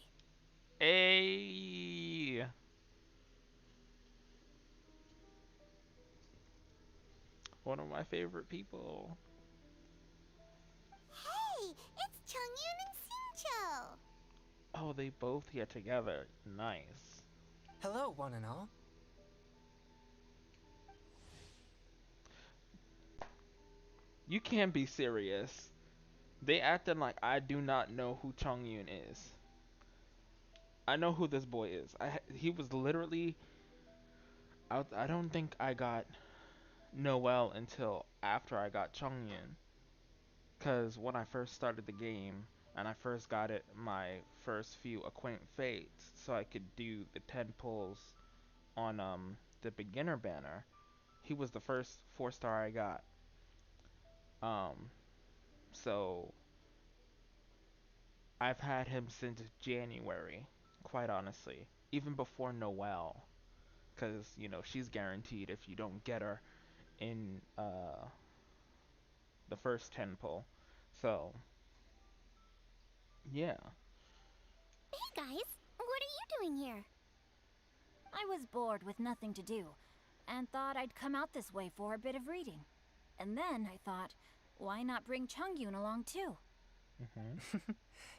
Hey. One of my favorite people. Hey, it's Chongyun and Xingqiu. Oh, they both here together. Nice. Hello, one and all. You can't be serious. They acting like I do not know who Chongyun is. I know who this boy is. He was literally I don't think I got Noelle until after I got Chongyun. Cause when I first started the game and I first got it my first few acquaint fates so I could do the 10 pulls on the beginner banner, he was the first 4-star I got. So I've had him since January, quite honestly. Even before Noelle. Because, you know, she's guaranteed if you don't get her in the first 10 pull. So, yeah. Hey guys, what are you doing here? I was bored with nothing to do, and thought I'd come out this way for a bit of reading. And then I thought, why not bring Chongyun along too?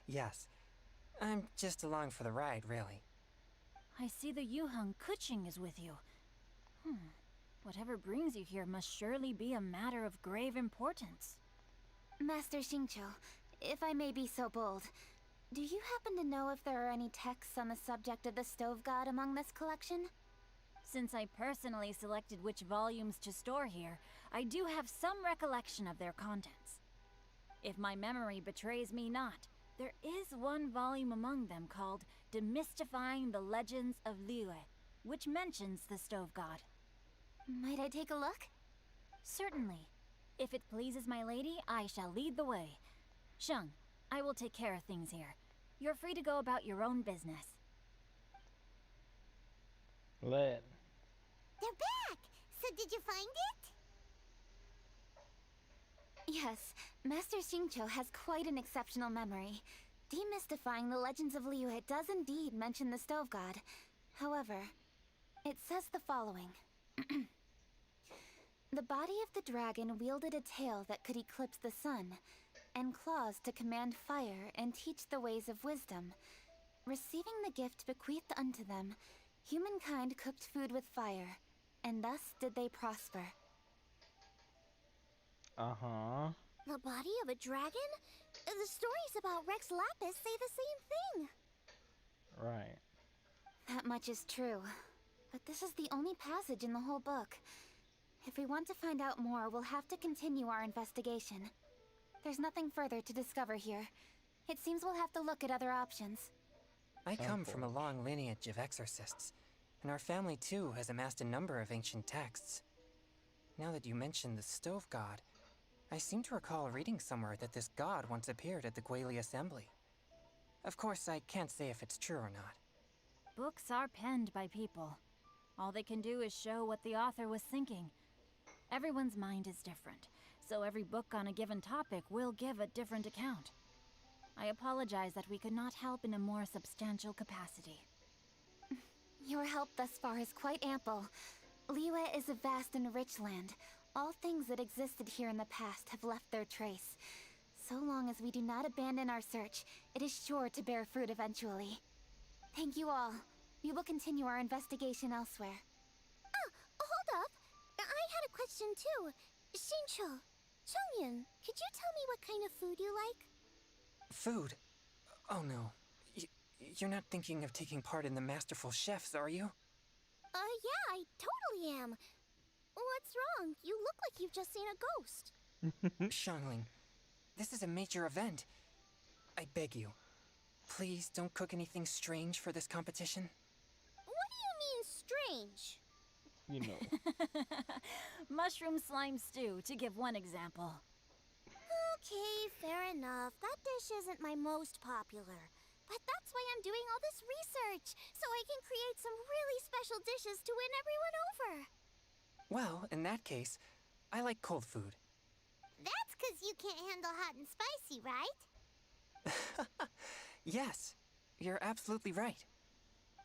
Yes. I'm just along for the ride, really. I see the Yuheng Kuching is with you. Whatever brings you here must surely be a matter of grave importance. Master Xingqiu, if I may be so bold, do you happen to know if there are any texts on the subject of the stove god among this collection? Since I personally selected which volumes to store here, I do have some recollection of their contents. If my memory betrays me not, there is one volume among them called Demystifying the Legends of Liyue, which mentions the stove god. Might I take a look? Certainly. If it pleases my lady, I shall lead the way. Sheng, I will take care of things here. You're free to go about your own business. Lit. They're back! So did you find it? Yes, Master Xingqiu has quite an exceptional memory. Demystifying the Legends of Liyue does indeed mention the stove god. However, it says the following. The body of the dragon wielded a tail that could eclipse the sun, and claws to command fire and teach the ways of wisdom. Receiving the gift bequeathed unto them, humankind cooked food with fire, and thus did they prosper. Uh-huh. The body of a dragon? The stories about Rex Lapis say the same thing. Right. That much is true. But this is the only passage in the whole book. If we want to find out more, we'll have to continue our investigation. There's nothing further to discover here. It seems we'll have to look at other options. I come from a long lineage of exorcists, and our family too has amassed a number of ancient texts. Now that you mention the stove god, I seem to recall reading somewhere that this god once appeared at the Guili Assembly. Of course, I can't say if it's true or not. Books are penned by people. All they can do is show what the author was thinking. Everyone's mind is different, so every book on a given topic will give a different account. I apologize that we could not help in a more substantial capacity. Your help thus far is quite ample. Liyue is a vast and rich land. All things that existed here in the past have left their trace. So long as we do not abandon our search, it is sure to bear fruit eventually. Thank you all. We will continue our investigation elsewhere. Ah, hold up! I had a question too. Shincho, Chongyun, could you tell me what kind of food you like? Food? Oh no. You're not thinking of taking part in the Masterful Chefs, are you? Yeah, I totally am. What's wrong? You look like you've just seen a ghost. Xiangling, this is a major event. I beg you, please don't cook anything strange for this competition. What do you mean, strange? You know. Mushroom slime stew, to give one example. Okay, fair enough. That dish isn't my most popular. But that's why I'm doing all this research, so I can create some really special dishes to win everyone over. Well, in that case, I like cold food. That's 'cause you can't handle hot and spicy, right? Yes, you're absolutely right.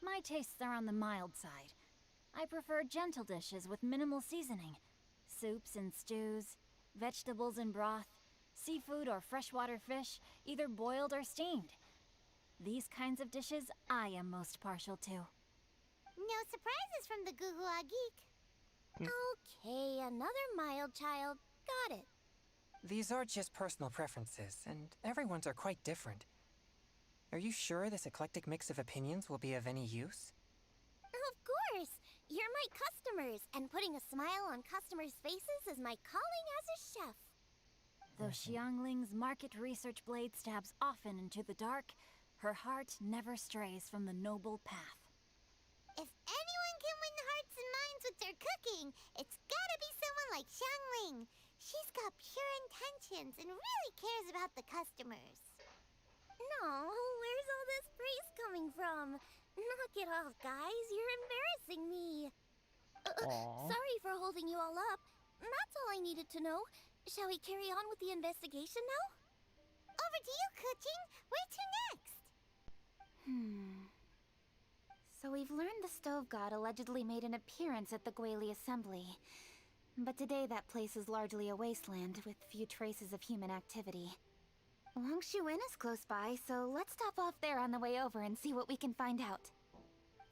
My tastes are on the mild side. I prefer gentle dishes with minimal seasoning. Soups and stews, vegetables and broth, seafood or freshwater fish, either boiled or steamed. These kinds of dishes I am most partial to. No surprises from the Gugua Geek. Okay, another mild child. Got it. These are just personal preferences, and everyone's are quite different. Are you sure this eclectic mix of opinions will be of any use? Of course! You're my customers, and putting a smile on customers' faces is my calling as a chef. Though Xiangling's market research blade stabs often into the dark, her heart never strays from the noble path. If anyone can win hearts and minds with their cooking, it's gotta be someone like Xiangling. She's got pure intentions and really cares about the customers. No, where's all this praise coming from? Knock it off, guys. You're embarrassing me. Sorry for holding you all up. That's all I needed to know. Shall we carry on with the investigation now? Over to you, Kuching. Where to next? So we've learned the Stove God allegedly made an appearance at the Guili Assembly. But today that place is largely a wasteland with few traces of human activity. Longshuin is close by, so let's stop off there on the way over and see what we can find out.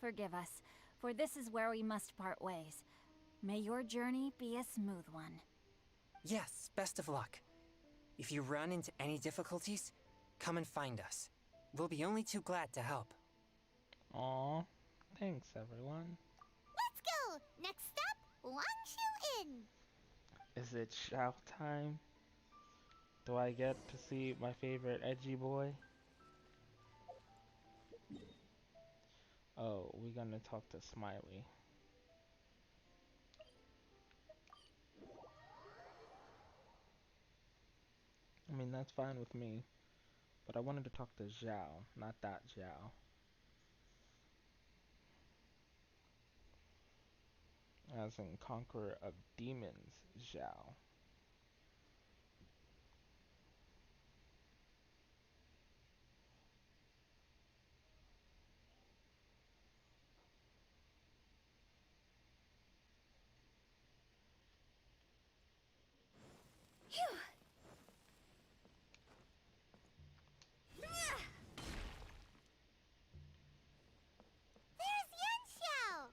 Forgive us, for this is where we must part ways. May your journey be a smooth one. Yes, best of luck. If you run into any difficulties, come and find us. We'll be only too glad to help. Aw, thanks everyone. Let's go! Next stop, Longshu Inn! Is it shout time? Do I get to see my favorite edgy boy? Oh, we're gonna talk to Smiley. I mean, that's fine with me. But I wanted to talk to Zhao, not that Zhao. As in Conqueror of Demons, Zhao. There's Yanxiao!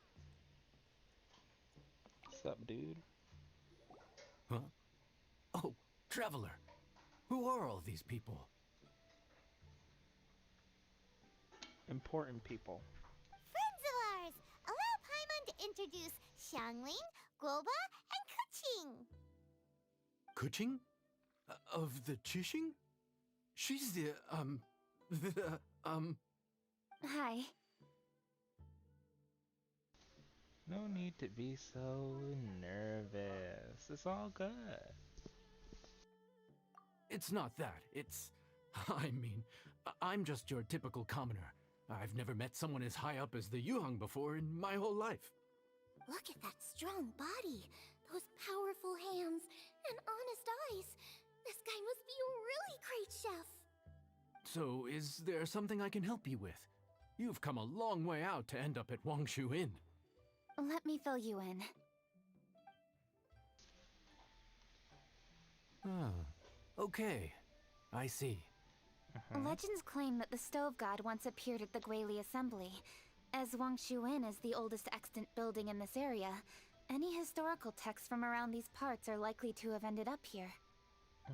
What's up, dude? Huh? Oh, Traveler. Who are all these people? Important people. Friends of ours! Allow Paimon to introduce Xiangling, Guoba, and Kuching. Kuching? Of the Chishing? She's the, Hi. No need to be so nervous. It's all good. It's not that. It's... I mean, I'm just your typical commoner. I've never met someone as high up as the Yuhang before in my whole life. Look at that strong body, those powerful hands, and honest eyes. This guy must be a really great chef. So, is there something I can help you with? You've come a long way out to end up at Wangshu Inn. Let me fill you in. Ah, okay. I see. Legends claim that the Stove God once appeared at the Guili Assembly. As Wangshu Inn is the oldest extant building in this area, any historical texts from around these parts are likely to have ended up here.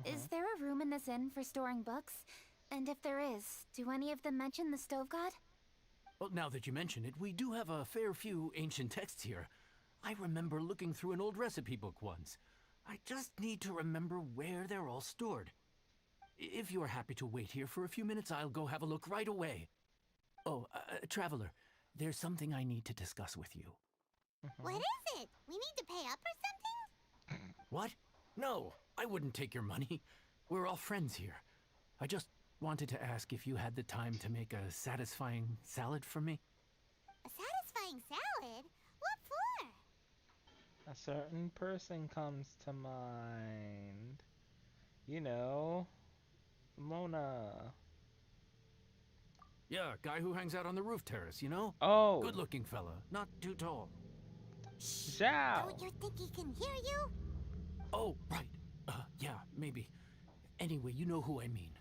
Is there a room in this inn for storing books? And if there is, do any of them mention the Stove God? Well, now that you mention it, we do have a fair few ancient texts here. I remember looking through an old recipe book once. I just need to remember where they're all stored. If you are happy to wait here for a few minutes, I'll go have a look right away. Oh, Traveler, there's something I need to discuss with you. What is it? We need to pay up or something? What? No, I wouldn't take your money. We're all friends here. I just wanted to ask if you had the time to make a satisfying salad for me. A satisfying salad? What for? A certain person comes to mind. You know, Mona. Yeah, guy who hangs out on the roof terrace, you know? Oh. Good-looking fella, not too tall. Zhao. Don't you think he can hear you? Oh, right. Yeah, maybe. Anyway, you know who I mean.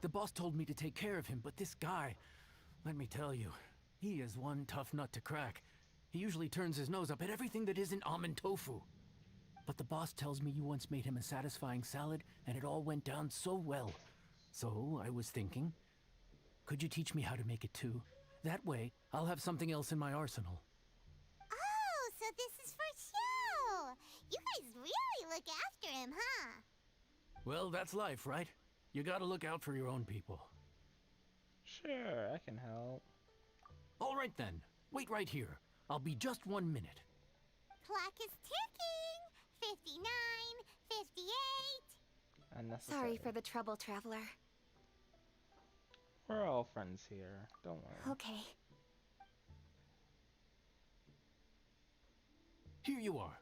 The boss told me to take care of him, but this guy, let me tell you, he is one tough nut to crack. He usually turns his nose up at everything that isn't almond tofu. But the boss tells me you once made him a satisfying salad, and it all went down so well. So, I was thinking, could you teach me how to make it too? That way, I'll have something else in my arsenal. Oh, so this is for show! You guys really look after him, huh? Well, that's life, right? You gotta look out for your own people. Sure, I can help. All right then. Wait right here. I'll be just 1 minute. Clock is ticking! 59, 58... Unnecessary. Sorry for the trouble, Traveler. We're all friends here. Don't worry. Okay. Here you are.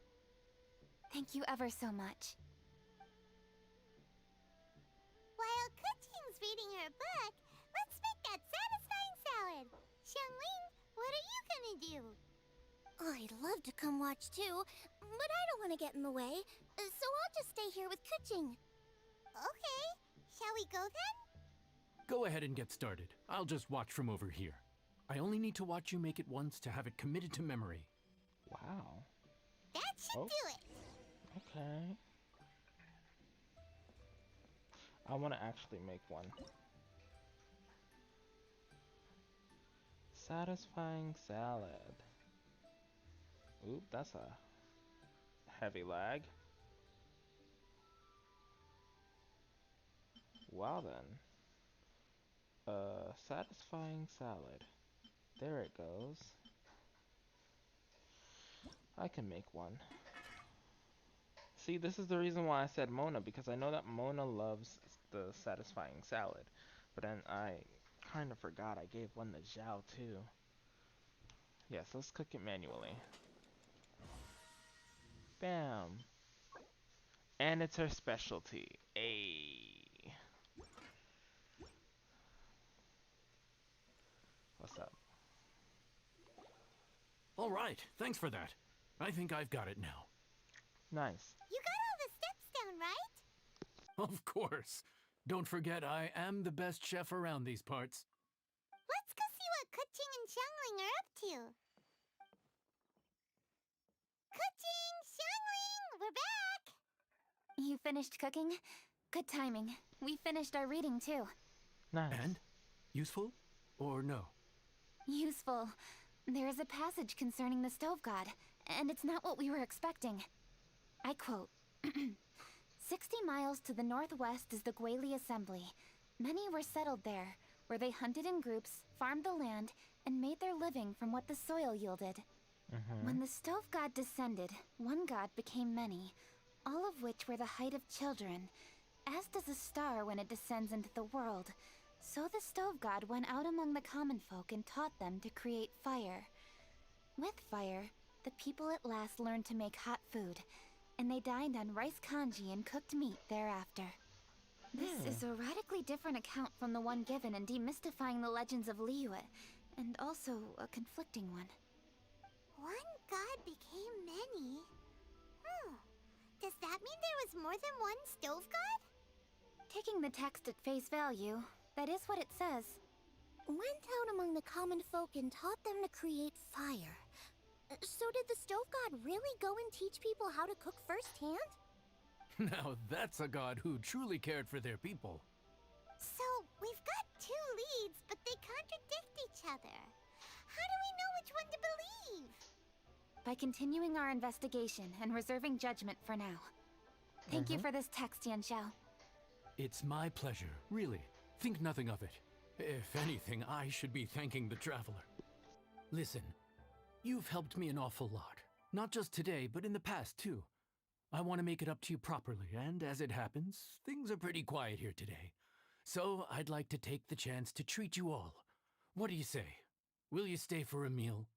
Thank you ever so much. While Kuching's reading her book, let's make that satisfying salad. Xiangling, what are you gonna do? I'd love to come watch too, but I don't want to get in the way, so I'll just stay here with Kuching. Okay, shall we go then? Go ahead and get started. I'll just watch from over here. I only need to watch you make it once to have it committed to memory. Wow. That should do it. Okay. I want to actually make one. Satisfying salad. Oop, that's a heavy lag. Wow then. Satisfying salad. There it goes. I can make one. See, this is the reason why I said Mona, because I know that Mona loves the satisfying salad. But then I kind of forgot I gave one to Zhao too. Yes, let's cook it manually. Bam. And it's her specialty. Ayy. What's up? All right, thanks for that. I think I've got it now. Nice. You got all the steps down, right? Of course. Don't forget, I am the best chef around these parts. Let's go see what Kuching and Xiangling are up to. Kuching, Xiangling, we're back! You finished cooking? Good timing. We finished our reading too. Nice. And? Useful? Or no? Useful. There is a passage concerning the Stove God, and it's not what we were expecting. I quote, 60 miles to the northwest is the Guili Assembly. Many were settled there, where they hunted in groups, farmed the land, and made their living from what the soil yielded. When the stove god descended, one god became many, all of which were the height of children. As does a star when it descends into the world, so the stove god went out among the common folk and taught them to create fire. With fire, the people at last learned to make hot food, and they dined on rice kanji and cooked meat thereafter. This is a radically different account from the one given in Demystifying the Legends of Liyue, and also a conflicting one. One god became many. Does that mean there was more than one stove god? Taking the text at face value, that is what it says. Went out among the common folk and taught them to create fire. So did the stove god really go and teach people how to cook firsthand? Now that's a god who truly cared for their people. So, we've got two leads, but they contradict each other. How do we know which one to believe? By continuing our investigation and reserving judgment for now. Thank you for this text, Yanxiao. It's my pleasure, really. Think nothing of it. If anything, I should be thanking the traveler. Listen, you've helped me an awful lot. Not just today, but in the past, too. I want to make it up to you properly, and as it happens, things are pretty quiet here today. So I'd like to take the chance to treat you all. What do you say? Will you stay for a meal?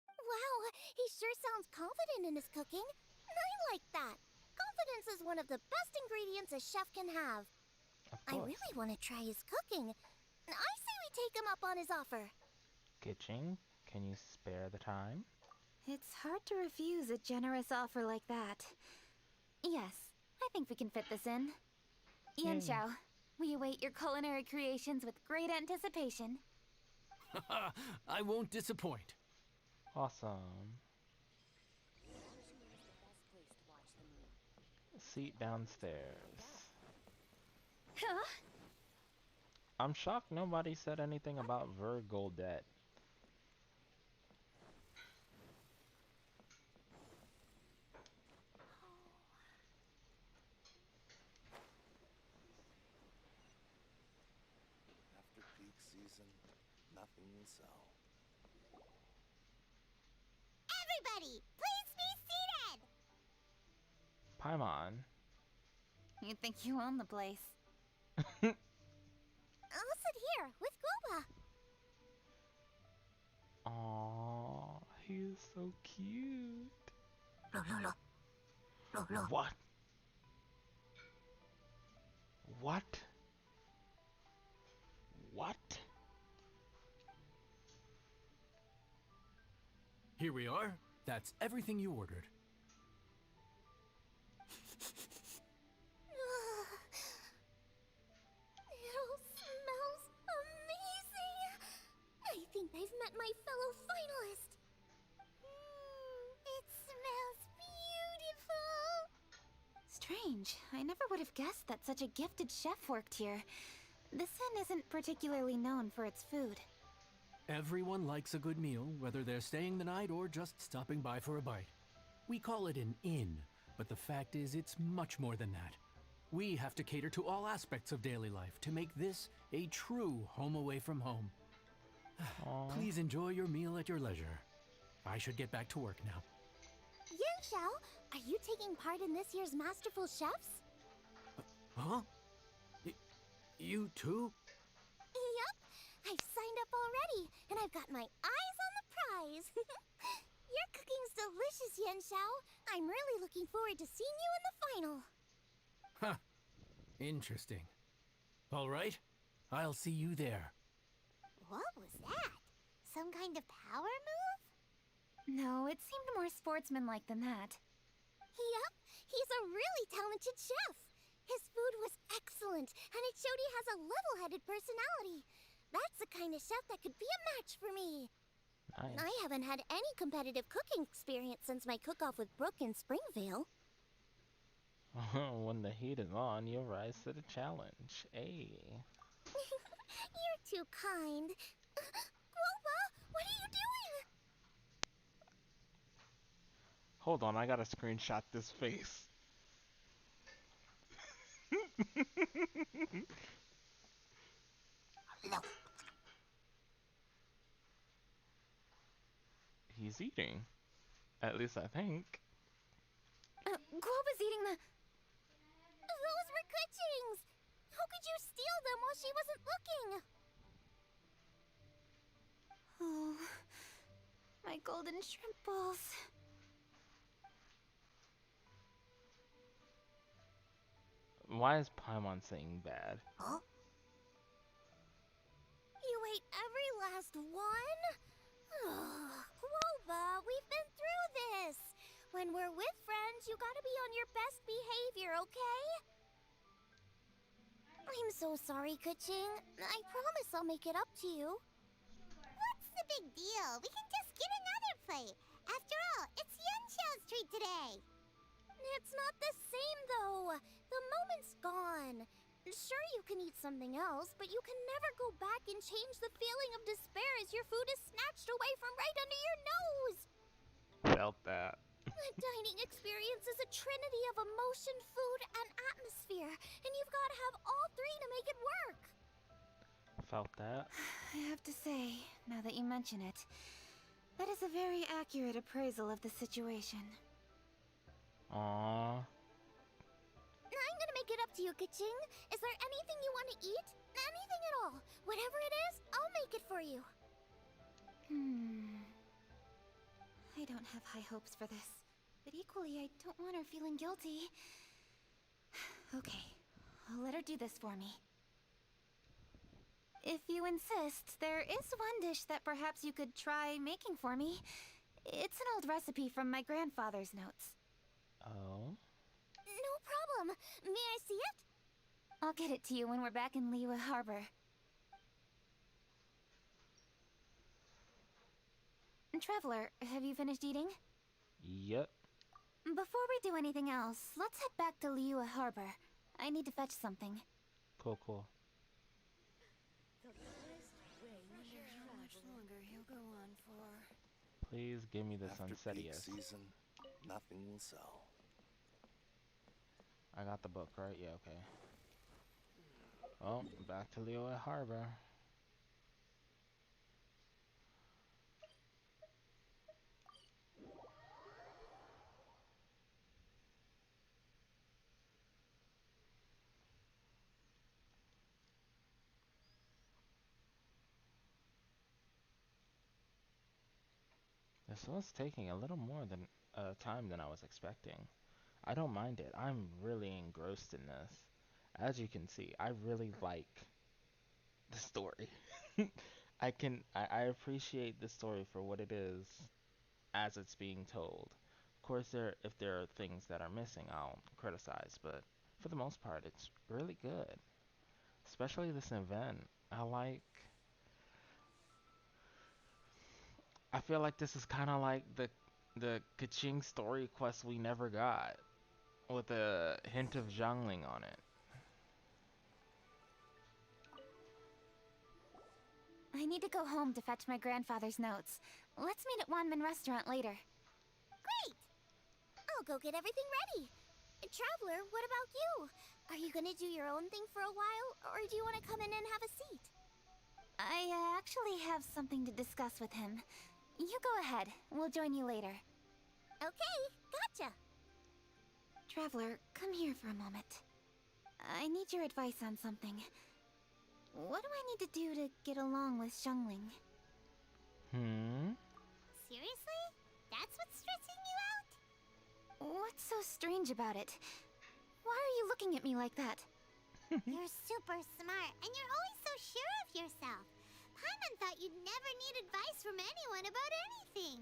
Wow, he sure sounds confident in his cooking. I like that. Confidence is one of the best ingredients a chef can have. I really want to try his cooking. I say we take him up on his offer. Gitching, can you spare the time? It's hard to refuse a generous offer like that. Yes, I think we can fit this in. Yanxiao, we await your culinary creations with great anticipation. I won't disappoint. Awesome. Seat downstairs. Huh? I'm shocked nobody said anything about Vergoldet. After peak season, nothing will sell. Everybody, please be seated! Paimon. You think you own the place. I'll sit here with Guoba. Aww, he is so cute. What? What? What? Here we are. That's everything you ordered. It all smells amazing. I think I've met my fellow finalist. It smells beautiful. Strange. I never would have guessed that such a gifted chef worked here. This inn isn't particularly known for its food. Everyone likes a good meal, whether they're staying the night or just stopping by for a bite. We call it an inn, but the fact is it's much more than that. We have to cater to all aspects of daily life to make this a true home away from home. Please enjoy your meal at your leisure. I should get back to work now. Yanxiao, are you taking part in this year's Masterful Chefs? Huh? You too? Yep, I've signed up already, and I've got my eyes on the prize. Your cooking's delicious, Yanxiao. I'm really looking forward to seeing you in the final. Huh. Interesting. All right, I'll see you there. What was that? Some kind of power move? No, it seemed more sportsmanlike than that. Yep, he's a really talented chef. His food was excellent, and it showed he has a level-headed personality. That's the kind of chef that could be a match for me. Nice. I haven't had any competitive cooking experience since my cook-off with Brooke in Springvale. When the heat is on, you'll rise to the challenge. Hey. You're too kind. Guoba, what are you doing? Hold on, I gotta screenshot this face. was eating. At least I think. Guoba's eating the... Those were Kuching's! How could you steal them while she wasn't looking? Oh, my golden shrimp balls. Why is Paimon saying bad? Huh? You ate every last one? Guoba, we've been through this. When we're with friends, you gotta be on your best behavior, okay? I'm so sorry, Kuching. I promise I'll make it up to you. What's the big deal? We can just get another plate. After all, it's Yunshao's treat today. It's not the same, though. The moment's gone. Sure, you can eat something else, but you can never go back and change the feeling of despair as your food is snatched away from right under your nose. Felt that. The dining experience is a trinity of emotion, food, and atmosphere, and you've got to have all three to make it work. Felt that. I have to say, now that you mention it, that is a very accurate appraisal of the situation. Aww. I'm gonna make it up to you, Kuching. Is there anything you want to eat? Anything at all. Whatever it is, I'll make it for you. I don't have high hopes for this. But equally, I don't want her feeling guilty. Okay, I'll let her do this for me. If you insist, there is one dish that perhaps you could try making for me. It's an old recipe from my grandfather's notes. Oh? No problem. May I see it? I'll get it to you when we're back in Liyue Harbor. Traveler, have you finished eating? Yep. Before we do anything else, let's head back to Liyue Harbor. I need to fetch something. Cool, cool. Please give me the After peak Sunsetius. season, nothing will sell. I got the book, right? Yeah, okay. Well, back to Liyue Harbor. This was taking a little more than time than I was expecting. I don't mind it. I'm really engrossed in this. As you can see, I really like the story. I appreciate the story for what it is as it's being told. Of course, if there are things that are missing, I'll criticize, but for the most part, it's really good. Especially this event. I feel like this is kind of like the Kaching story quest we never got, with a hint of Zhangling on it. I need to go home to fetch my grandfather's notes. Let's meet at Wanmin Restaurant later. Great! I'll go get everything ready. Traveler, what about you? Are you gonna do your own thing for a while, or do you want to come in and have a seat? I actually have something to discuss with him. You go ahead. We'll join you later. Okay, gotcha. Traveler, come here for a moment. I need your advice on something. What do I need to do to get along with Zhangling? Seriously? That's what's stressing you out? What's so strange about it? Why are you looking at me like that? You're super smart, and you're always so sure of yourself. Paimon thought you'd never need advice from anyone about anything.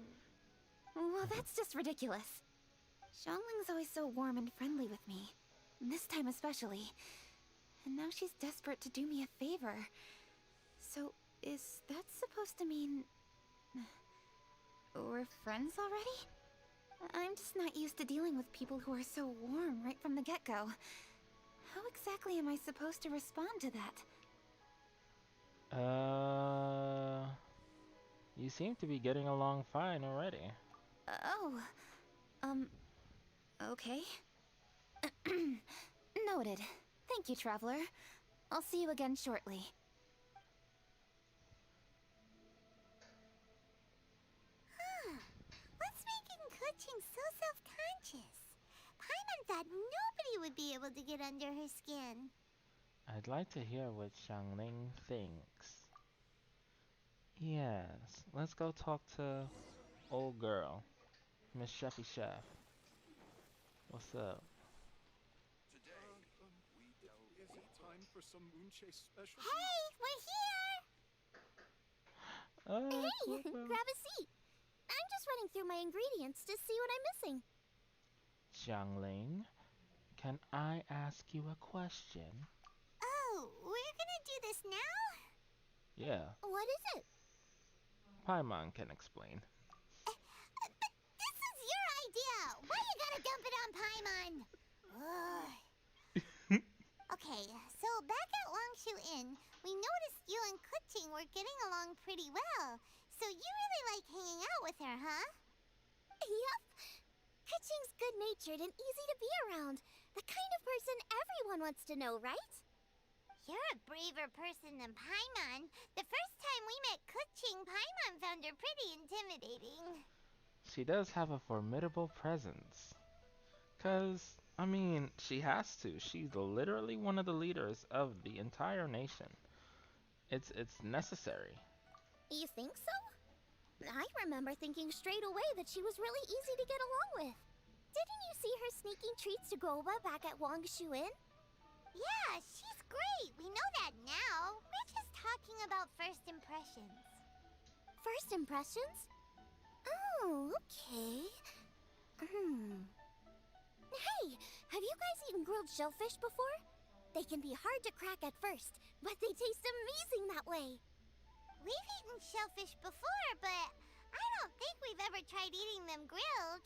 Well, that's just ridiculous. Zhangling's always so warm and friendly with me. This time especially. And now she's desperate to do me a favor. So, is that supposed to mean... we're friends already? I'm just not used to dealing with people who are so warm right from the get-go. How exactly am I supposed to respond to that? You seem to be getting along fine already. Okay. Noted. Thank you, Traveler. I'll see you again shortly. that nobody would be able to get under her skin. I'd like to hear what Xiangling thinks. Yes, let's go talk to old girl, Miss Chefy Chef. What's up? Is it time for some Moonchase special? Hey, we're here! Hey, Cool. grab a seat. I'm just running through my ingredients to see what I'm missing. Xiangling, can I ask you a question? Oh, we're gonna do this now? Yeah, What is it? Paimon can explain. But this is your idea! Why you gotta dump it on Paimon? Ugh. Okay, so back at Longshu Inn, we noticed you and Kuching were getting along pretty well. So you really like hanging out with her, huh? Yup. Kuching's good-natured and easy to be around. The kind of person everyone wants to know, right? You're a braver person than Paimon. The first time we met Kuching, Paimon found her pretty intimidating. She does have a formidable presence. 'Cause, I mean, she has to. She's literally one of the leaders of the entire nation. It's necessary. You think so? I remember thinking straight away that she was really easy to get along with. Didn't you see her sneaking treats to Goba back at Longshu Inn? Yeah, she's great. We know that now. We're just talking about first impressions. First impressions? Oh, okay. Hey, have you guys eaten grilled shellfish before? They can be hard to crack at first, but they taste amazing that way. We've eaten shellfish before, but I don't think we've ever tried eating them grilled.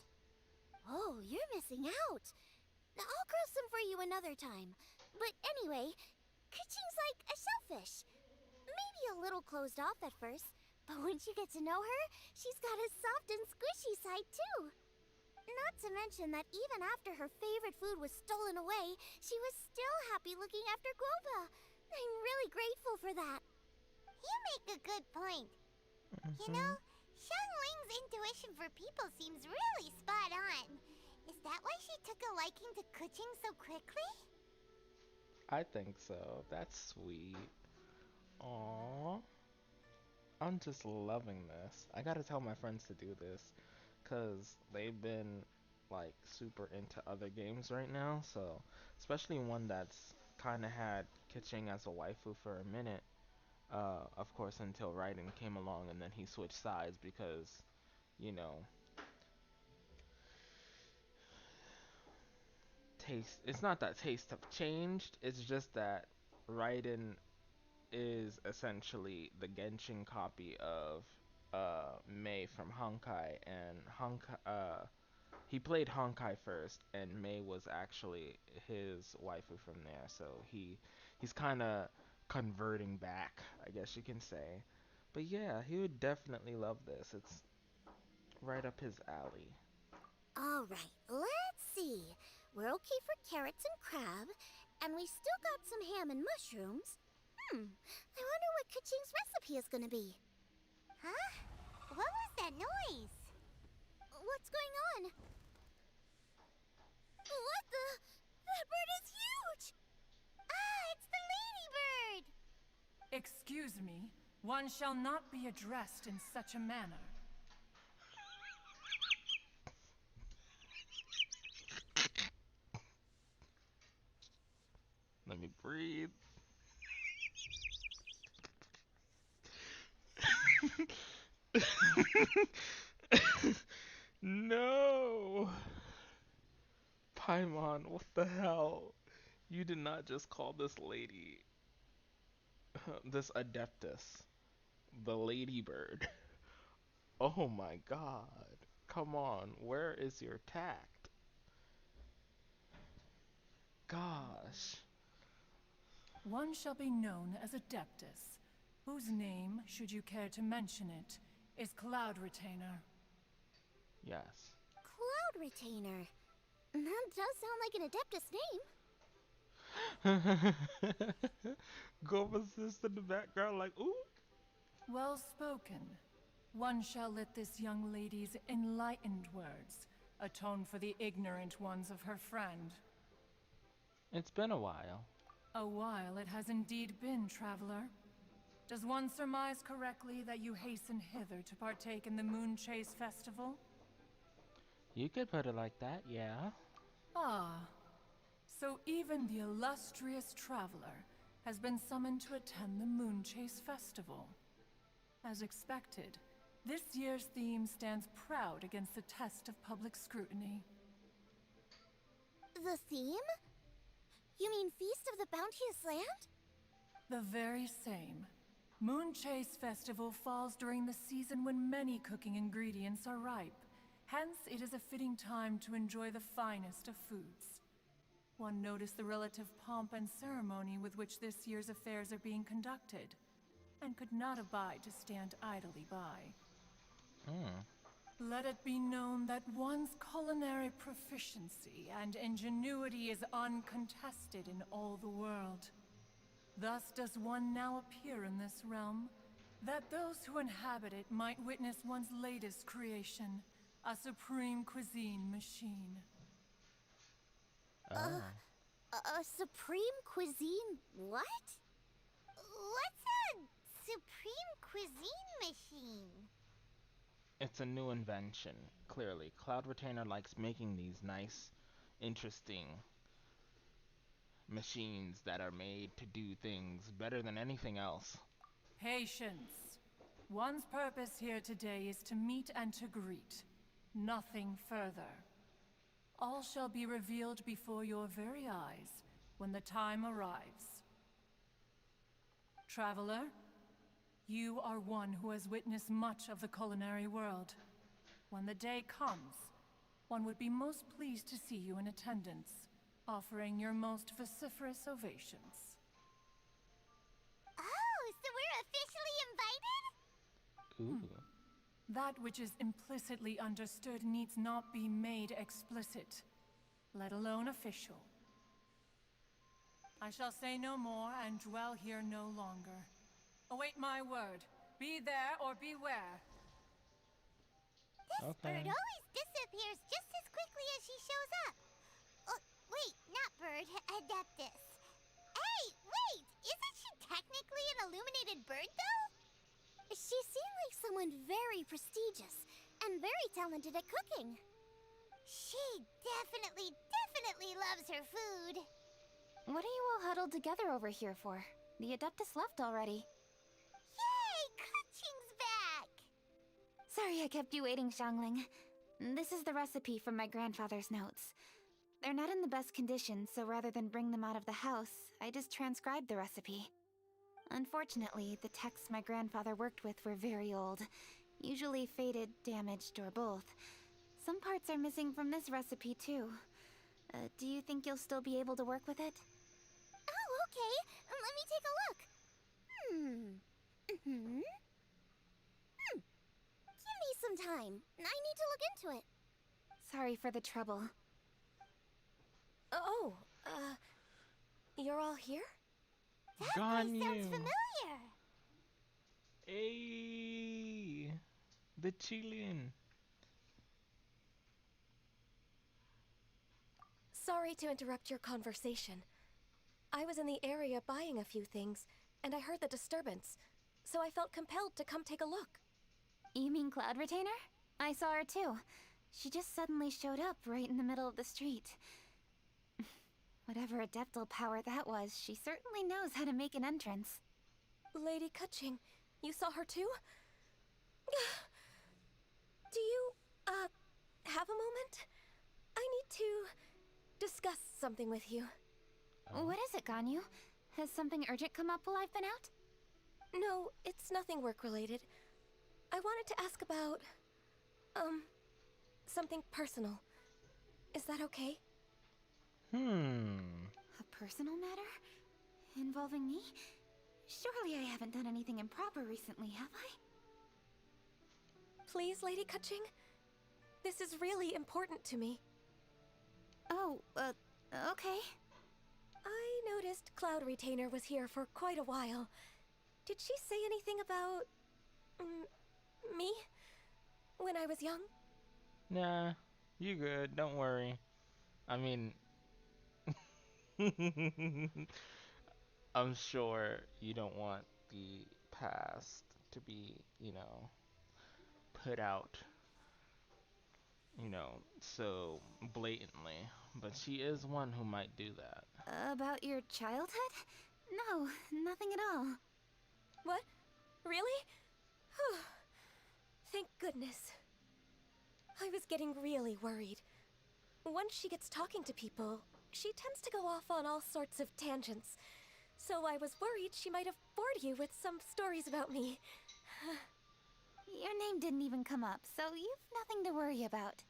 Oh, you're missing out. I'll grill some for you another time. But anyway, Kuching's like a shellfish. Maybe a little closed off at first, but once you get to know her, she's got a soft and squishy side too. Not to mention that even after her favorite food was stolen away, she was still happy looking after Guoba. I'm really grateful for that. You make a good point. You know, Xiangling's intuition for people seems really spot on. Is that why she took a liking to Kuching so quickly? I think so. That's sweet. Aww. I'm just loving this. I gotta tell my friends to do this. 'Cause they've been, like, super into other games right now. So, especially one that's kinda had Kuching as a waifu for a minute. Of course, until Raiden came along and then he switched sides because, you know, it's not that tastes have changed, it's just that Raiden is essentially the Genshin copy of Mei from Honkai, and he played Honkai first, and Mei was actually his waifu from there, so he's kind of converting back, I guess you can say. But yeah, he would definitely love this. It's right up his alley. All right, let's see. We're okay for carrots and crab, and we still got some ham and mushrooms. I wonder what Kuching's recipe is gonna be. Huh? What was that noise? What's going on? What the? That bird is huge! Ah, it's the ladybird! Excuse me, one shall not be addressed in such a manner. Let me breathe. No! Paimon, what the hell? You did not just call this lady, this Adeptus, the ladybird. Oh my god. Come on, where is your tact? Gosh. One shall be known as Adeptus, whose name, should you care to mention it, is Cloud Retainer. Yes. Cloud Retainer. That does sound like an Adeptus name. Gova's just in the background like, ooh. Well spoken. One shall let this young lady's enlightened words atone for the ignorant ones of her friend. It's been a while. A while it has indeed been, traveler. Does one surmise correctly that you hasten hither to partake in the Moonchase Festival? You could put it like that, yeah. Ah, so even the illustrious traveler has been summoned to attend the Moonchase Festival. As expected, this year's theme stands proud against the test of public scrutiny. The theme? You mean Feast of the Bounteous Land? The very same. Moonchase Festival falls during the season when many cooking ingredients are ripe. Hence, it is a fitting time to enjoy the finest of foods. One noticed the relative pomp and ceremony with which this year's affairs are being conducted, and could not abide to stand idly by. Let it be known that one's culinary proficiency and ingenuity is uncontested in all the world. Thus does one now appear in this realm, that those who inhabit it might witness one's latest creation, a supreme cuisine machine. A supreme cuisine what? What's a supreme cuisine machine? It's a new invention. Clearly, Cloud Retainer likes making these nice, interesting machines that are made to do things better than anything else. Patience. One's purpose here today is to meet and to greet. Nothing further. All shall be revealed before your very eyes when the time arrives. Traveler, you are one who has witnessed much of the culinary world. When the day comes, one would be most pleased to see you in attendance, offering your most vociferous ovations. Oh, so we're officially invited? Ooh. That which is implicitly understood needs not be made explicit, let alone official. I shall say no more and dwell here no longer. Await my word. Be there or beware. This bird always disappears just as quickly as she shows up. Oh, wait, not bird, Adeptus. Hey, wait! Isn't she technically an illuminated bird, though? She seemed like someone very prestigious and very talented at cooking. She definitely loves her food. What are you all huddled together over here for? The Adeptus left already. Yay! Kuching's back! Sorry I kept you waiting, Xiangling. This is the recipe from my grandfather's notes. They're not in the best condition, so rather than bring them out of the house, I just transcribed the recipe. Unfortunately, the texts my grandfather worked with were very old, usually faded, damaged, or both. Some parts are missing from this recipe, too. Do you think you'll still be able to work with it? Oh, okay. Let me take a look. Give me some time. I need to look into it. Sorry for the trouble. Oh, you're all here? That place sounds familiar. Hey, the Chilean. Sorry to interrupt your conversation. I was in the area buying a few things, and I heard the disturbance, so I felt compelled to come take a look. You mean Cloud Retainer? I saw her too. She just suddenly showed up right in the middle of the street. Whatever adeptal power that was, she certainly knows how to make an entrance. Lady Kuching, you saw her too? Do you, have a moment? I need to discuss something with you. What is it, Ganyu? Has something urgent come up while I've been out? No, it's nothing work-related. I wanted to ask about, something personal. Is that okay? A personal matter? Involving me? Surely I haven't done anything improper recently, have I? Please, Lady Kuching? This is really important to me. Oh, okay. I noticed Cloud Retainer was here for quite a while. Did she say anything about... me? When I was young? Nah, You good, don't worry. I mean, I'm sure you don't want the past to be, put out, so blatantly. But she is one who might do that. About your childhood? No, nothing at all. What? Really? Whew. Thank goodness. I was getting really worried. Once she gets talking to people, she tends to go off on all sorts of tangents. So I was worried she might have bored you with some stories about me. Your name didn't even come up, so you've nothing to worry about.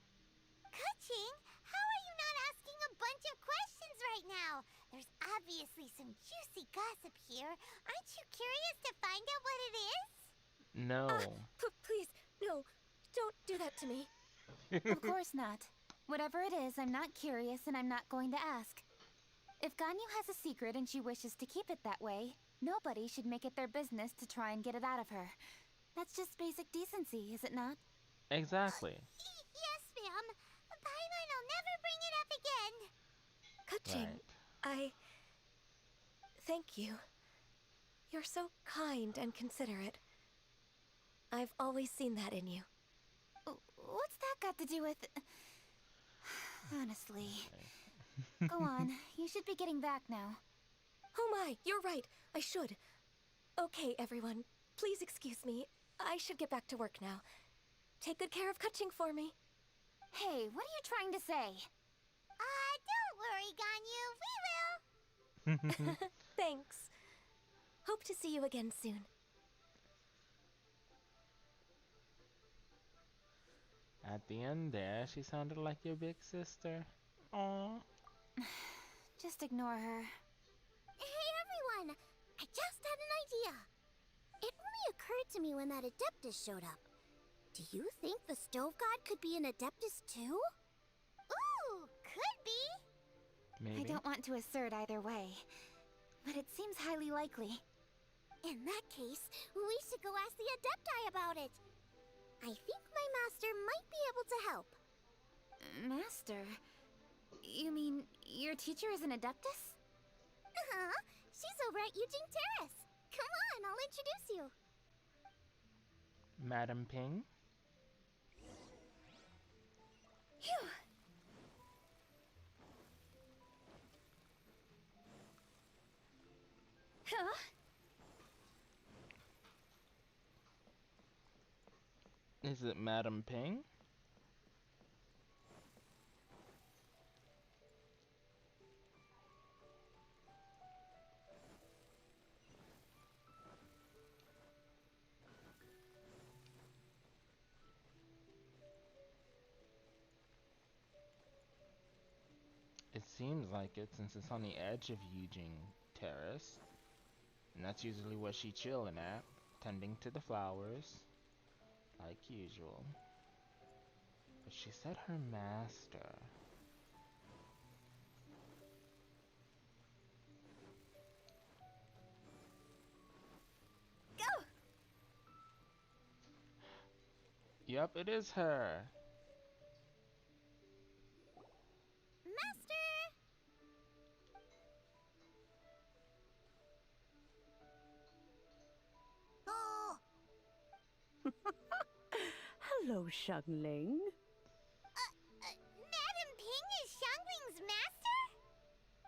Kuching, how are you not asking a bunch of questions right now? There's obviously some juicy gossip here. Aren't you curious to find out what it is? No. Please, no, don't do that to me. Of course not. Whatever it is, I'm not curious and I'm not going to ask. If Ganyu has a secret and she wishes to keep it that way, nobody should make it their business to try and get it out of her. That's just basic decency, is it not? Exactly. Yes, ma'am. Paimon will never bring it up again. Kuching, Right. Thank you. You're so kind and considerate. I've always seen that in you. What's that got to do with... Honestly. Go on, you should be getting back now. Oh my, you're right. I should. Okay, everyone. Please excuse me. I should get back to work now. Take good care of Kuching for me. Hey, what are you trying to say? Don't worry, Ganyu. We will. Thanks. Hope to see you again soon. At the end there, she sounded like your big sister. Aww. Just ignore her. Hey everyone! I just had an idea. It only occurred to me when that Adeptus showed up. Do you think the Stove God could be an Adeptus too? Ooh, could be. Maybe. I don't want to assert either way, but it seems highly likely. In that case, we should go ask the Adepti about it. I think my master might be able to help. Master? You mean your teacher is an Adeptus? Uh-huh. She's over at Yujing Terrace. Come on, I'll introduce you. Madam Ping? Phew. Huh? Is it Madam Ping? It seems like it since it's on the edge of Yujing Terrace. And that's usually where she chillin' at, tending to the flowers, like usual. But she said her master. Go! Yup, it is her. Master! Oh! Hello, Xiangling. Madam Ping is Xiangling's master?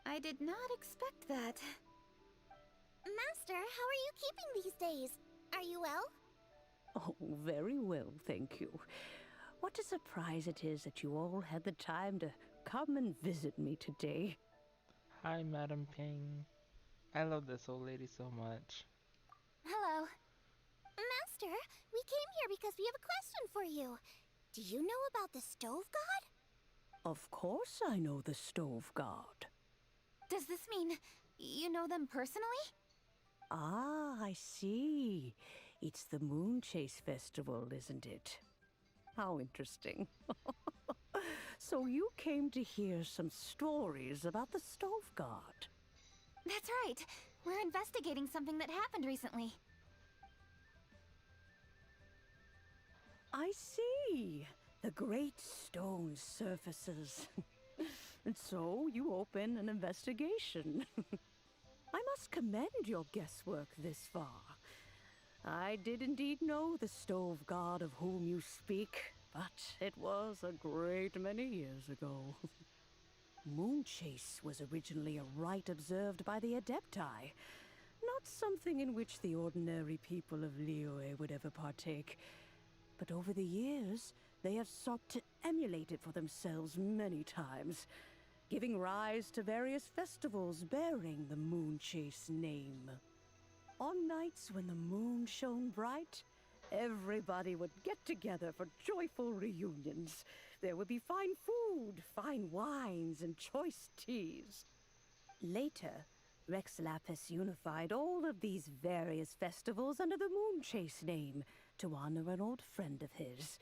I did not expect that. Master, how are you keeping these days? Are you well? Oh, very well, thank you. What a surprise it is that you all had the time to come and visit me today. Hi, Madam Ping. I love this old lady so much. Hello. Master, we came here because we have a question for you. Do you know about the Stove God? Of course I know the Stove God. Does this mean you know them personally? Ah, I see. It's the Moonchase Festival, isn't it? How interesting. So you came to hear some stories about the Stove God. That's right. We're investigating something that happened recently. I see. The great stone surfaces. And so you open an investigation. I must commend your guesswork this far. I did indeed know the stove god of whom you speak, but it was a great many years ago. Moonchase was originally a rite observed by the Adepti, not something in which the ordinary people of Liyue would ever partake. But over the years, they have sought to emulate it for themselves many times, giving rise to various festivals bearing the Moonchase name. On nights when the moon shone bright, everybody would get together for joyful reunions. There would be fine food, fine wines, and choice teas. Later, Rex Lapis unified all of these various festivals under the Moonchase name to honor an old friend of his.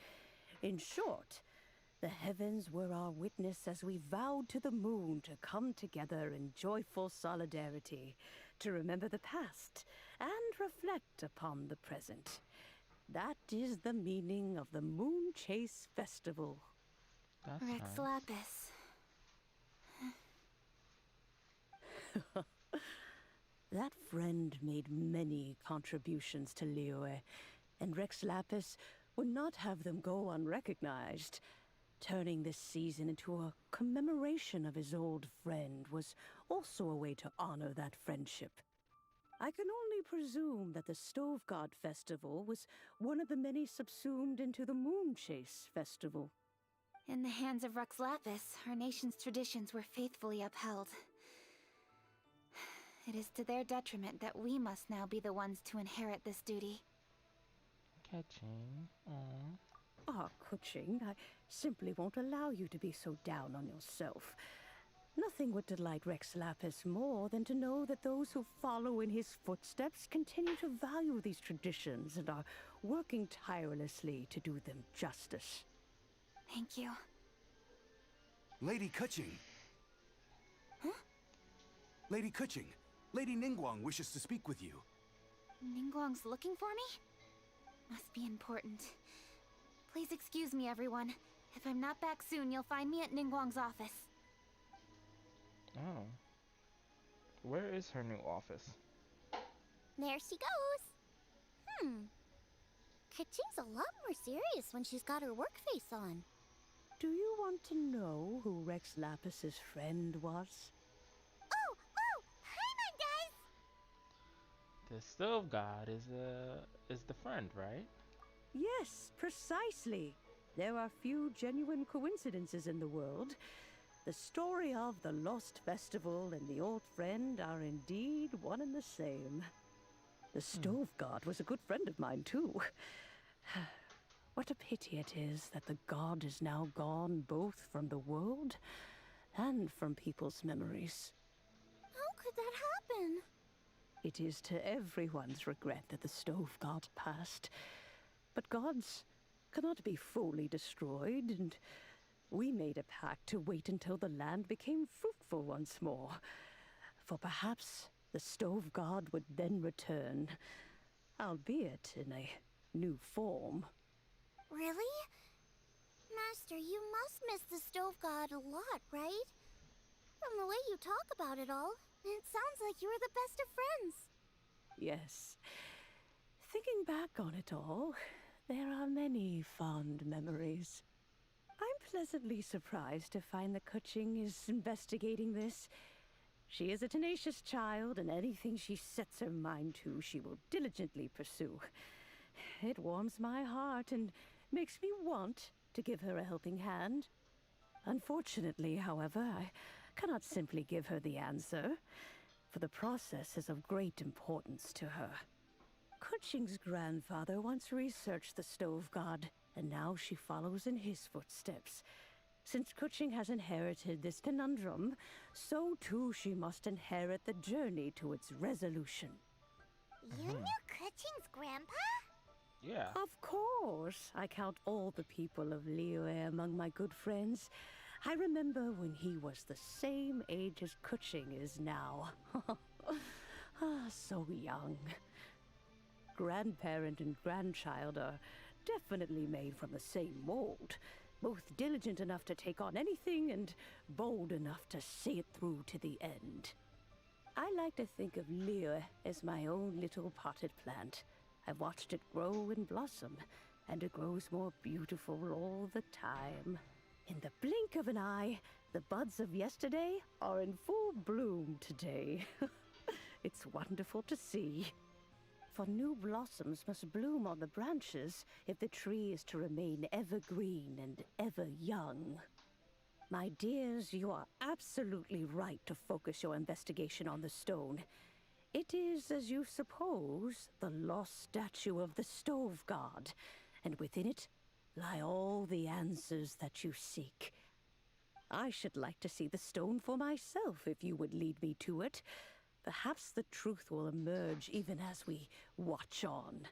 In short, the heavens were our witness as we vowed to the moon to come together in joyful solidarity, to remember the past and reflect upon the present. That is the meaning of the Moonchase Festival. That's Rex nice. Lapis. That friend made many contributions to Liyue, and Rex Lapis would not have them go unrecognized. Turning this season into a commemoration of his old friend was also a way to honor that friendship. I can only presume that the Stove God Festival was one of the many subsumed into the Moonchase Festival. In the hands of Rex Lapis, our nation's traditions were faithfully upheld. It is to their detriment that we must now be the ones to inherit this duty. Catching. Aww. Ah, Kuching, I simply won't allow you to be so down on yourself. Nothing would delight Rex Lapis more than to know that those who follow in his footsteps continue to value these traditions and are working tirelessly to do them justice. Thank you. Lady Kuching. Huh? Lady Kuching, Lady Ningguang wishes to speak with you. Ningguang's looking for me? Must be important. Please excuse me, everyone. If I'm not back soon, you'll find me at Ningguang's office. Oh. Where is her new office? There she goes. Kaching's a lot more serious when she's got her work face on. Do you want to know who Rex Lapis's friend was? Oh! Hi, my guys! The Stove God is the friend, right? Yes, precisely. There are few genuine coincidences in the world. The story of the Lost Festival and the old friend are indeed one and the same. The Stove God was a good friend of mine, too. What a pity it is that the god is now gone both from the world and from people's memories. How could that happen? It is to everyone's regret that the Stove God passed. But gods cannot be fully destroyed, and we made a pact to wait until the land became fruitful once more. For perhaps the Stove God would then return, albeit in a new form. Really? Master, you must miss the Stove God a lot, right? From the way you talk about it all, it sounds like you were the best of friends. Yes. Thinking back on it all, there are many fond memories. I'm pleasantly surprised to find that Kuching is investigating this. She is a tenacious child, and anything she sets her mind to, she will diligently pursue. It warms my heart and makes me want to give her a helping hand. Unfortunately, however, I cannot simply give her the answer, for the process is of great importance to her. Kuching's grandfather once researched the Stove God, and now she follows in his footsteps. Since Kuching has inherited this conundrum, so too she must inherit the journey to its resolution. You knew Kuching's grandpa? Yeah. Of course. I count all the people of Liyue among my good friends. I remember when he was the same age as Kuching is now. So young. Grandparent and grandchild are definitely made from the same mold. both diligent enough to take on anything and bold enough to see it through to the end. I like to think of Liyue as my own little potted plant. I've watched it grow and blossom, and it grows more beautiful all the time. In the blink of an eye, the buds of yesterday are in full bloom today. It's wonderful to see. For new blossoms must bloom on the branches if the tree is to remain evergreen and ever young. My dears, you are absolutely right to focus your investigation on the stone. It is, as you suppose, the lost statue of the Stove God, and within it lie all the answers that you seek. I should like to see the stone for myself if you would lead me to it. Perhaps the truth will emerge even as we watch on.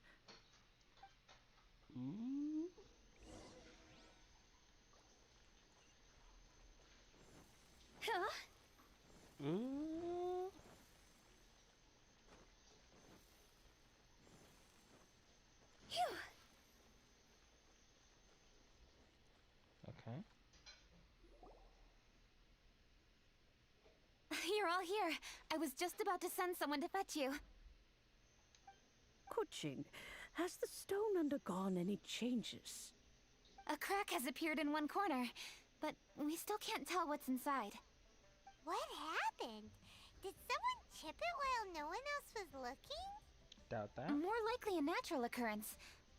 Huh? Phew. Okay. You're all here. I was just about to send someone to fetch you. Kuching, has the stone undergone any changes? A crack has appeared in one corner, but we still can't tell what's inside. What happened? Did someone chip it while no one else was looking? Doubt that. More likely a natural occurrence.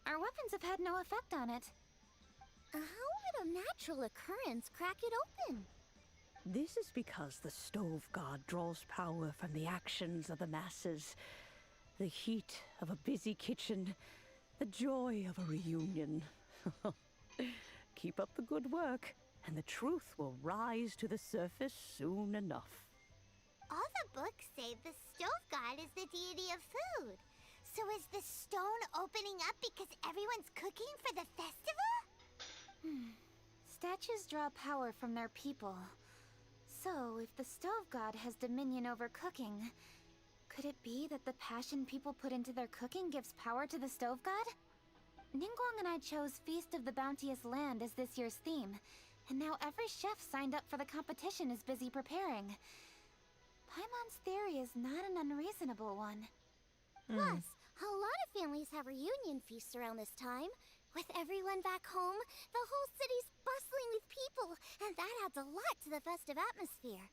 Our weapons have had no effect on it. How would a natural occurrence crack it open? This is because the Stove God draws power from the actions of the masses. The heat of a busy kitchen, the joy of a reunion. Keep up the good work, and the truth will rise to the surface soon enough. All the books say the Stove God is the deity of food. So is the stone opening up because everyone's cooking for the festival? Statues draw power from their people. So, if the Stove God has dominion over cooking, could it be that the passion people put into their cooking gives power to the Stove God? Ningguang and I chose Feast of the Bounteous Land as this year's theme, and now every chef signed up for the competition is busy preparing. Paimon's theory is not an unreasonable one. Plus, a lot of families have reunion feasts around this time. With everyone back home, the whole city's bustling with people, and that adds a lot to the festive atmosphere.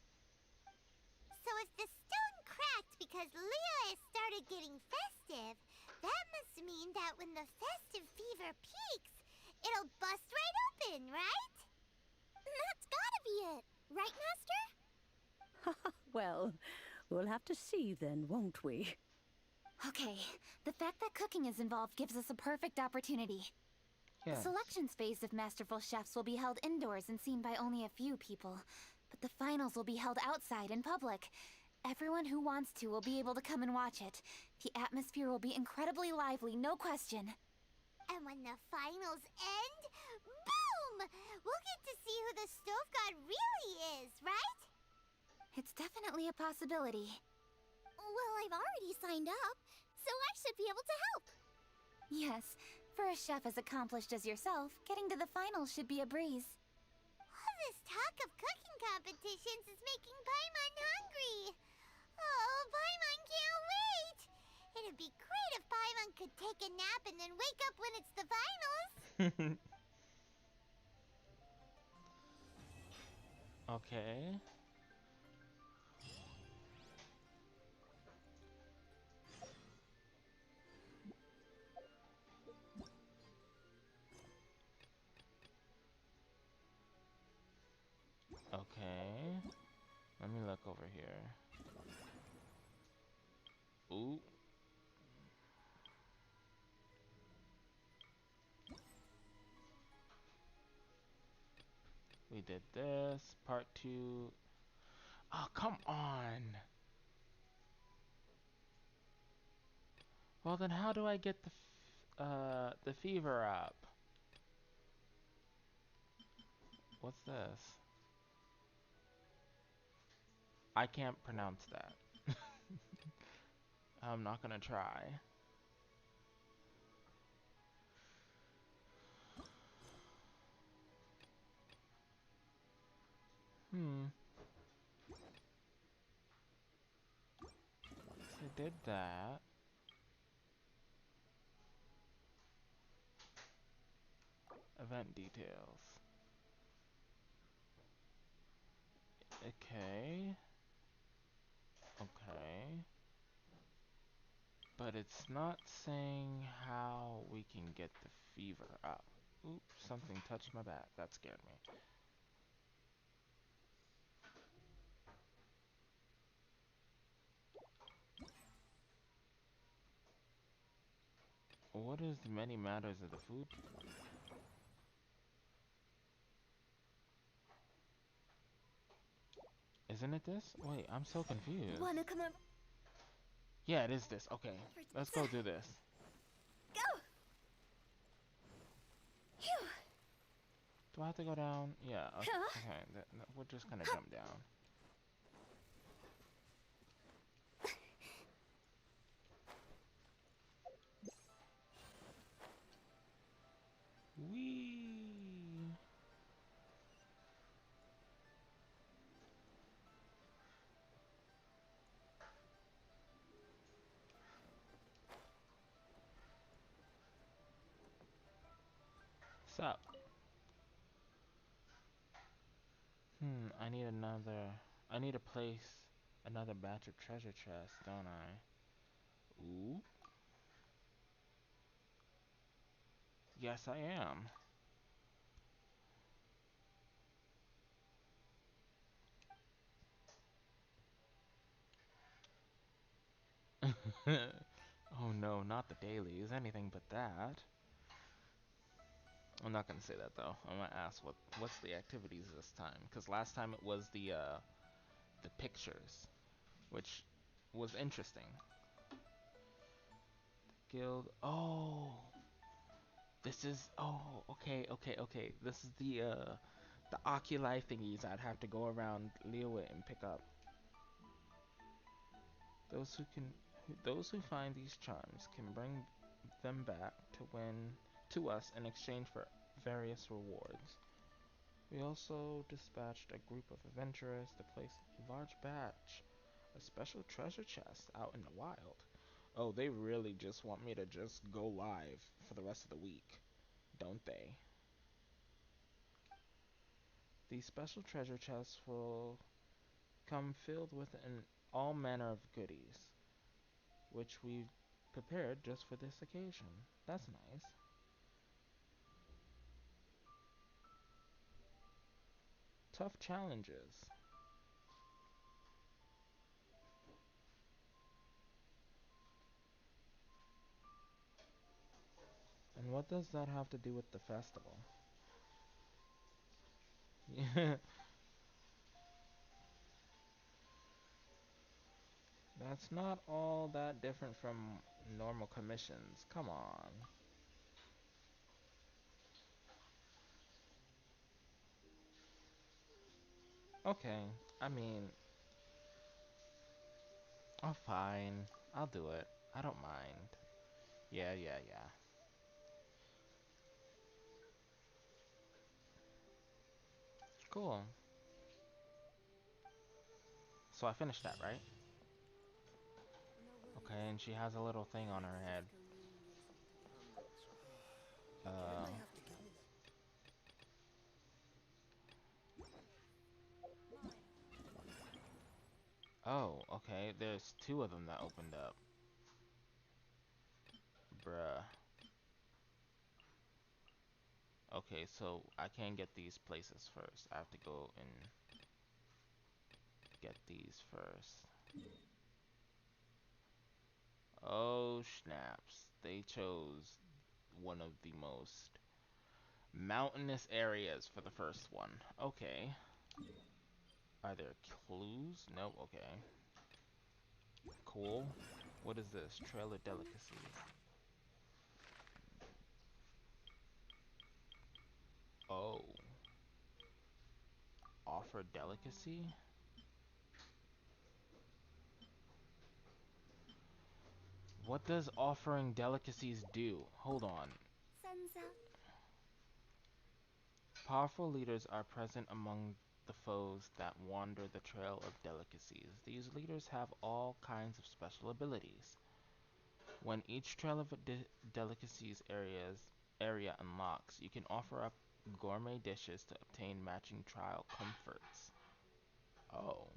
So if the stone cracked because Liyue started getting festive, that must mean that when the festive fever peaks, it'll bust right open, right? That's gotta be it. Right, Master? Well, we'll have to see then, won't we? Okay, the fact that cooking is involved gives us a perfect opportunity. Yeah. The selections phase of Masterful Chefs will be held indoors and seen by only a few people, but the finals will be held outside in public. Everyone who wants to will be able to come and watch it. The atmosphere will be incredibly lively, no question. And when the finals end, boom! We'll get to see who the Stove God really is, right? It's definitely a possibility. Well, I've already signed up, so I should be able to help. Yes, for a chef as accomplished as yourself, getting to the finals should be a breeze. All this talk of cooking competitions is making Paimon hungry. Oh, Paimon can't wait! It'd be great if Paimon could take a nap and then wake up when it's the finals. Okay. Okay. Let me look over here. Ooh. We did this. Part 2. Oh, come on. Well, then how do I get the fever up? What's this? I can't pronounce that. I'm not gonna try. Hmm. So did that. Event details. Okay. Okay. But it's not saying how we can get the fever up. Oops, something touched my back. That scared me. What is the many matters of the food? Isn't it this? Wait, I'm so confused. Wanna come up? Yeah, it is this. Okay, let's go do this. Go! Phew! Do I have to go down? Yeah, okay. Huh? We're just gonna jump down. Whee! Sup? I need another... I need to place another batch of treasure chests, don't I? Ooh. Yes, I am. Oh no, not the dailies, anything but that. I'm not gonna say that though. I'm gonna ask what's the activities this time, because last time it was the pictures, which was interesting. Guild. Oh, this is. Oh, okay. This is the oculi thingies I'd have to go around Liyue and pick up. Those who find these charms can bring them back to us in exchange for various rewards. We also dispatched a group of adventurers to place a large batch of special treasure chests out in the wild. Oh, they really just want me to just go live for the rest of the week, don't they? These special treasure chests will come filled with all manner of goodies, which we've prepared just for this occasion. That's nice. Tough challenges. And what does that have to do with the festival? Yeah, that's not all that different from normal commissions. Come on. Okay, I mean, oh fine. I'll do it. I don't mind. Yeah. Cool. So I finished that, right? Okay, and she has a little thing on her head. Uh, oh, okay. There's two of them that opened up. Bruh. Okay, so I can't get these places first. I have to go and get these first. Oh, snaps. They chose one of the most mountainous areas for the first one. Okay. Are there clues? Nope, okay. Cool. What is this? Trail of Delicacy. Oh. Offer delicacy? What does offering delicacies do? Hold on. Sun's out. Powerful leaders are present among the foes that wander the Trail of Delicacies. These leaders have all kinds of special abilities. When each Trail of Delicacies area unlocks, you can offer up gourmet dishes to obtain matching trial comforts. Oh.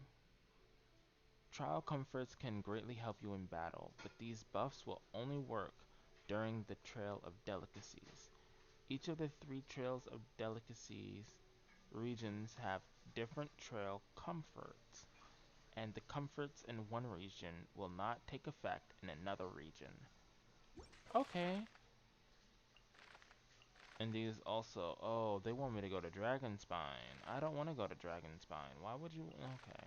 Trial comforts can greatly help you in battle, but these buffs will only work during the Trail of Delicacies. Each of the 3 Trails of Delicacies regions have different trail comforts, and the comforts in one region will not take effect in another region. Okay. And these also, oh, they want me to go to Dragonspine. I don't want to go to Dragonspine. Why would you? Okay.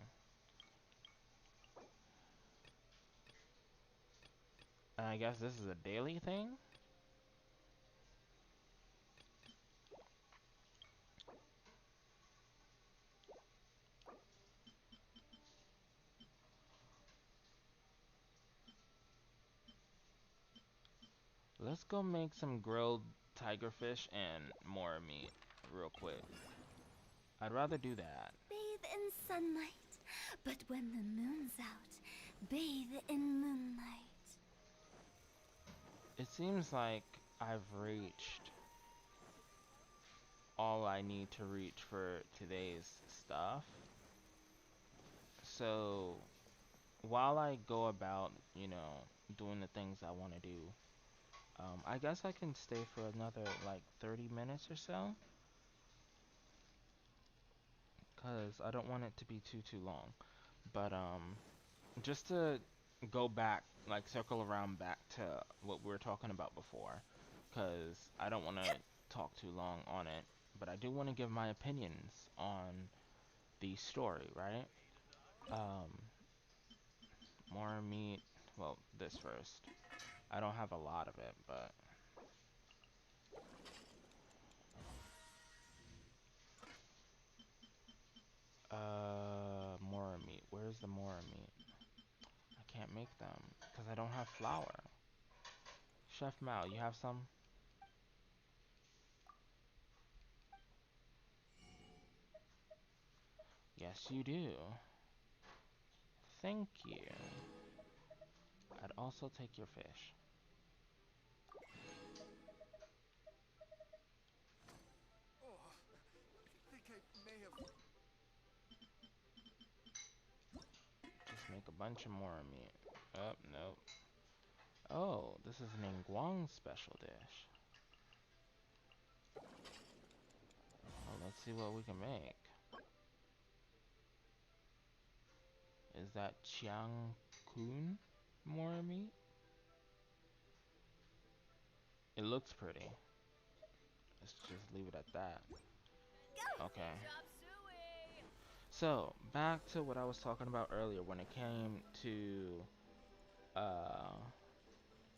And I guess this is a daily thing? Let's go make some grilled tigerfish and more meat real quick. I'd rather do that. Bathe in sunlight, but when the moon's out, bathe in moonlight. It seems like I've reached all I need to reach for today's stuff. So, while I go about, doing the things I want to do, I guess I can stay for another, like, 30 minutes or so. Because I don't want it to be too long. But, just to go back, like, circle around back to what we were talking about before. Because I don't want to talk too long on it. But I do want to give my opinions on the story, right? More meat. Well, this first. I don't have a lot of it, but more meat. Where's the more meat? I can't make them because I don't have flour. Chef Mal, you have some? Yes, you do. Thank you. I'd also take your fish. Oh, I think I may have. Just make a bunch of more meat. Oh, nope. Oh, this is an Ingguang special dish. Well, let's see what we can make. Is that Chiang Kun more meat? It looks pretty. Let's just leave it at that. Okay. So, back to what I was talking about earlier when it came to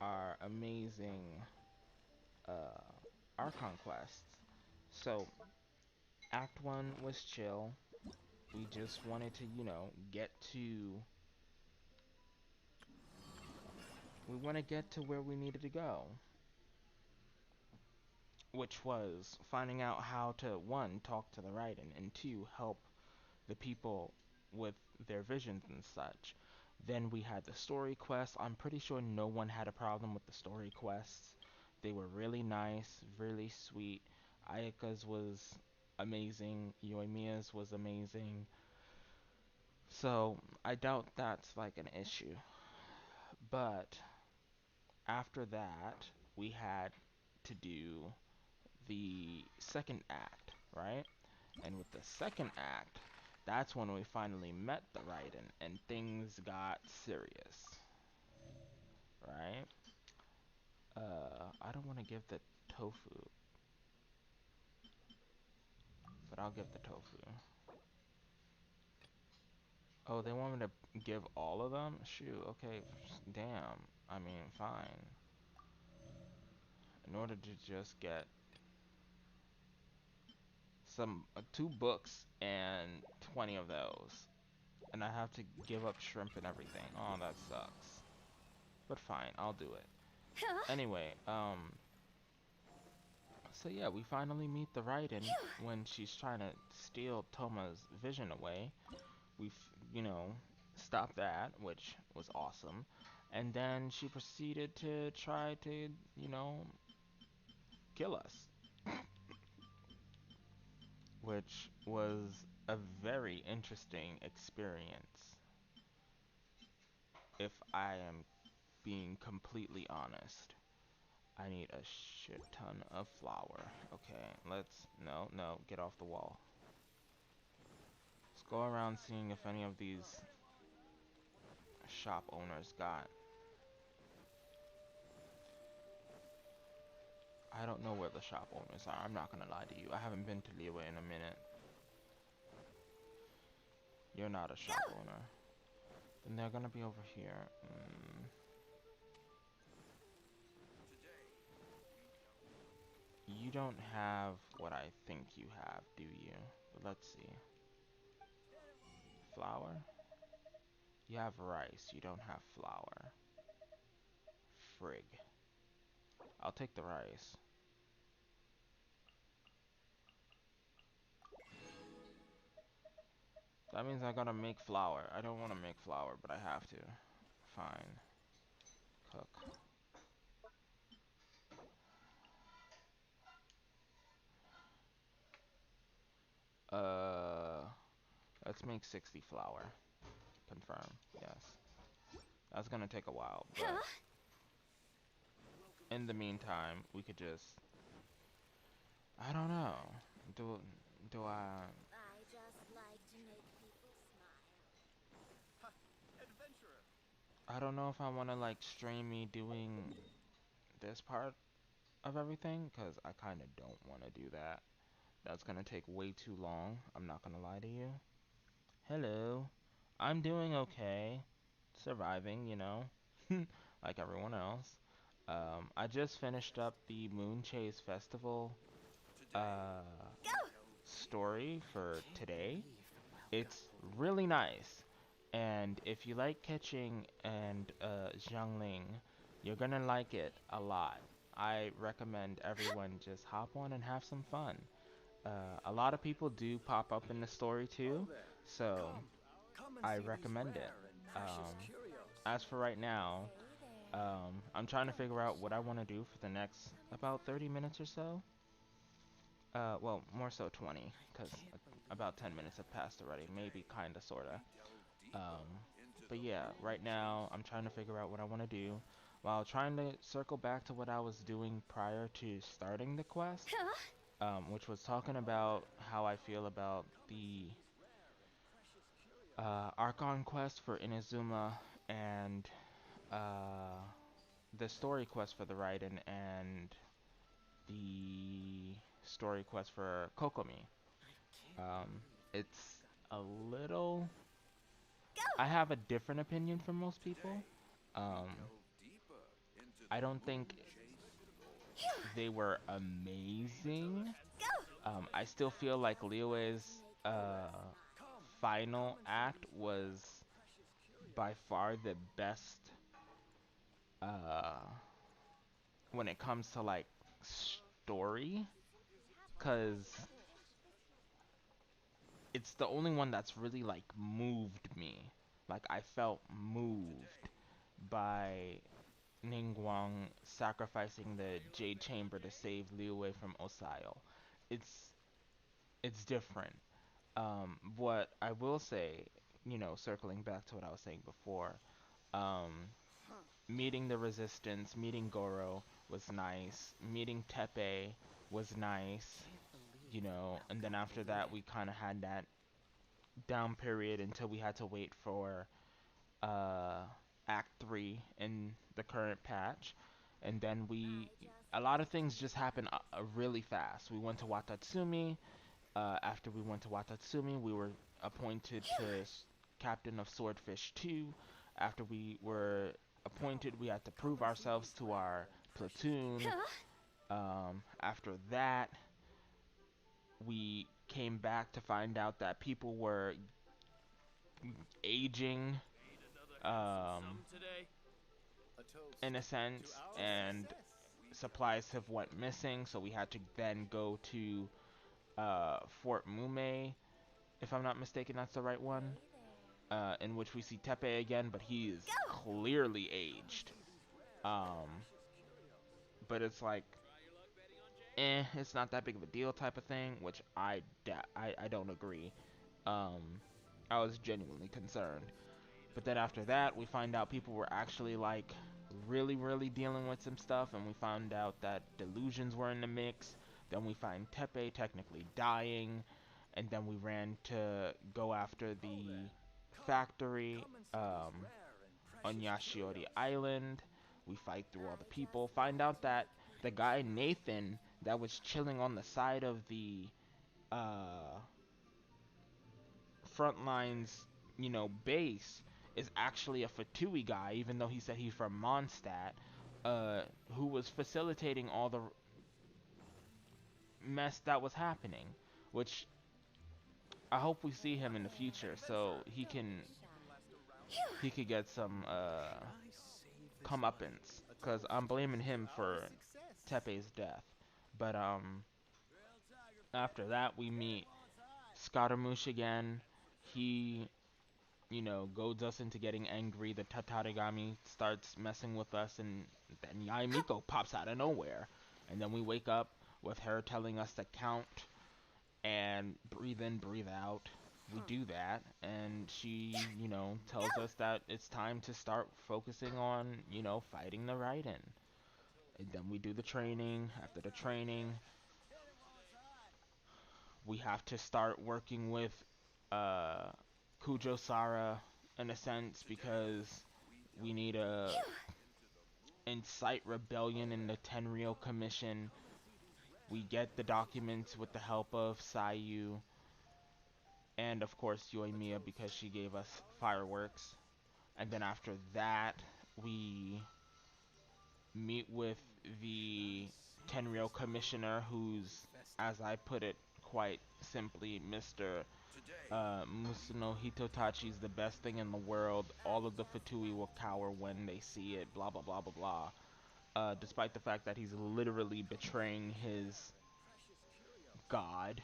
our amazing Archon quests. So, Act 1 was chill. We just wanted to, get to... We want to get to where we needed to go. Which was finding out how to, 1, talk to the Raiden, and 2, help the people with their visions and such. Then we had the story quests. I'm pretty sure no one had a problem with the story quests. They were really nice, really sweet. Ayaka's was amazing. Yoimiya's was amazing. So I doubt that's like an issue. But after that, we had to do the second act, right? And with the second act, that's when we finally met the Raiden and things got serious, right? I don't want to give the tofu, but I'll give the tofu. Oh, they want me to give all of them? Shoot, okay, damn. I mean, fine. In order to just get some 2 books and 20 of those, and I have to give up shrimp and everything. Oh, that sucks. But fine, I'll do it. Anyway, So yeah, we finally meet the Raiden when she's trying to steal Toma's vision away. You know, stopped that, which was awesome. And then she proceeded to try to, you know, kill us, which was a very interesting experience, if I am being completely honest. I need a shit ton of flour. Okay, no, get off the wall. Let's go around seeing if any of these shop owners got. I don't know where the shop owners are. I'm not gonna lie to you. I haven't been to Liyue in a minute. You're not a shop owner. Then they're gonna be over here. You don't have what I think you have, do you? But let's see. Flour? You have rice. You don't have flour. Frig. I'll take the rice. That means I gotta make flour. I don't want to make flour, but I have to. Fine. Cook. Let's make 60 flour. Confirm. Yes. That's gonna take a while, but in the meantime, we could just, I don't know. Do I just like to make people smile. Adventurer. I don't know if I want to like stream me doing this part of everything, cuz I kind of don't want to do that. That's gonna take way too long. I'm not gonna lie to you. Hello. I'm doing okay. Surviving, you know. Like everyone else. I just finished up the Moonchase Festival story for today. It's really nice. And if you like catching and Xiangling, you're gonna like it a lot. I recommend everyone just hop on and have some fun. A lot of people do pop up in the story too, so I recommend it. As for right now, I'm trying to figure out what I want to do for the next about 30 minutes or so. Well, more so 20, because about 10 minutes have passed already, maybe, kinda, sorta. But yeah, right now, I'm trying to figure out what I want to do, while trying to circle back to what I was doing prior to starting the quest, which was talking about how I feel about the Archon quest for Inazuma, and the story quest for the Raiden, and the story quest for Kokomi. It's a little. I have a different opinion from most people. I don't think they were amazing. I still feel like Liyue's final act was by far the best when it comes to like story, cause it's the only one that's really like moved me. Like I felt moved by Ningguang sacrificing the Jade Chamber to save Liyue from Osayo. It's it's different. What I will say, you know, circling back to what I was saying before, um, meeting the Resistance, meeting Goro was nice. Meeting Tepe was nice, you know, and then after that we kind of had that down period until we had to wait for uh, Act 3 in the current patch. And then a lot of things just happened really fast. We went to Watatsumi. After we went to Watatsumi, we were appointed to Captain of Swordfish 2. After we were appointed, we had to prove ourselves to our platoon. After that, we came back to find out that people were aging in a sense, and supplies have went missing, so we had to then go to Fort Mume, if I'm not mistaken, that's the right one. In which we see Tepe again, but he is clearly aged. But it's like, it's not that big of a deal type of thing, which I don't agree. I was genuinely concerned. But then after that, we find out people were actually like really dealing with some stuff, and we found out that delusions were in the mix. Then we find Tepe technically dying, and then we ran to go after the factory on Yashiori Island. We fight through all the people, find out that the guy Nathan that was chilling on the side of the uh, front lines, base is actually a Fatui guy, even though he said he's from Mondstadt, who was facilitating all the mess that was happening, which I hope we see him in the future so he could get some comeuppance, because I'm blaming him for Tepe's death. But after that we meet Scaramouche again. He goads us into getting angry. The Tatarigami starts messing with us, and then Yaimiko pops out of nowhere. And then we wake up with her telling us to count and breathe in, breathe out. We do that, and she, tells us that it's time to start focusing on, fighting the Raiden. And then we do the training. After the training, we have to start working with Kujo Sara in a sense, because we need to incite rebellion in the Tenryou Commission. We get the documents with the help of Sayu and of course Yoimiya, because she gave us fireworks. And then after that, we meet with the Tenryou Commissioner, who's, as I put it quite simply, Mr. Musuno Hitotachi's the best thing in the world. All of the Fatui will cower when they see it, blah blah blah blah blah. Despite the fact that he's literally betraying his god,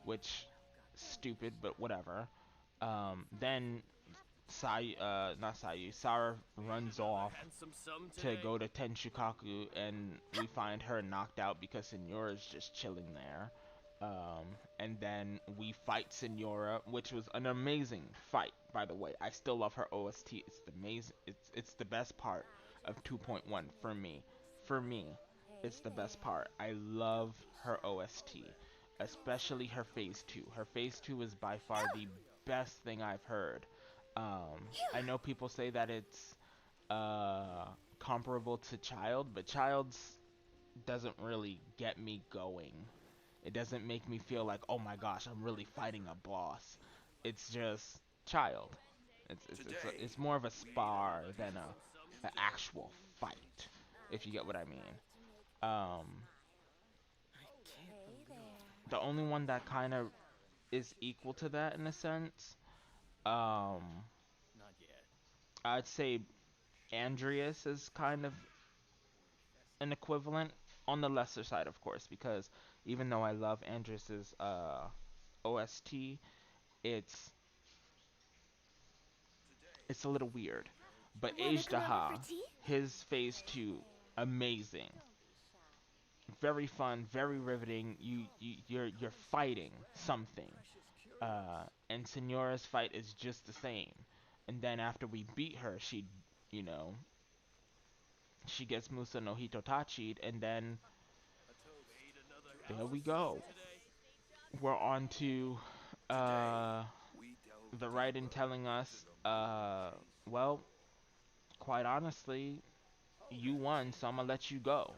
which, stupid, but whatever. Then not Sayu, Sara runs off to go to Tenshukaku, and we find her knocked out because Senora's just chilling there. And then we fight Senora, which was an amazing fight, by the way. I still love her OST. It's amazing. It's the best part of 2.1 for me. For me, it's the best part. I love her OST, especially her Phase 2. Her Phase 2 is by far the best thing I've heard. I know people say that it's comparable to Child, but Child's doesn't really get me going. It doesn't make me feel like, oh my gosh, I'm really fighting a boss. It's just Child. It's more of a spar than an actual fight, if you get what I mean. The only one that kind of is equal to that in a sense, I'd say Andreas is kind of an equivalent, on the lesser side, of course, because even though I love Andreas's OST, it's a little weird. But Ajdaha, his Phase 2, amazing. Very fun, very riveting. You're fighting something. And Senora's fight is just the same. And then after we beat her, she gets Musa no Hitotachi'd, and then there we go. We're on to the Raiden telling us, well, quite honestly, you won, so I'm gonna let you go.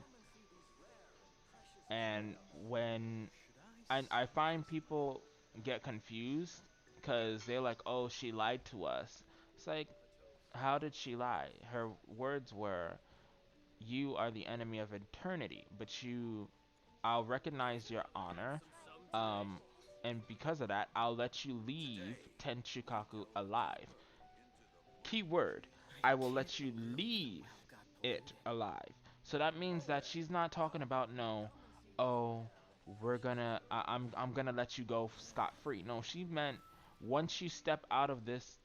And when I find people get confused, because they're like, oh, she lied to us. It's like, how did she lie? Her words were, you are the enemy of eternity, but I'll recognize your honor, and because of that, I'll let you leave Tenchikaku alive. Key word, I will let you leave it alive. So that means that she's not talking about no, oh, I'm gonna let you go scot free. No, she meant once you step out of this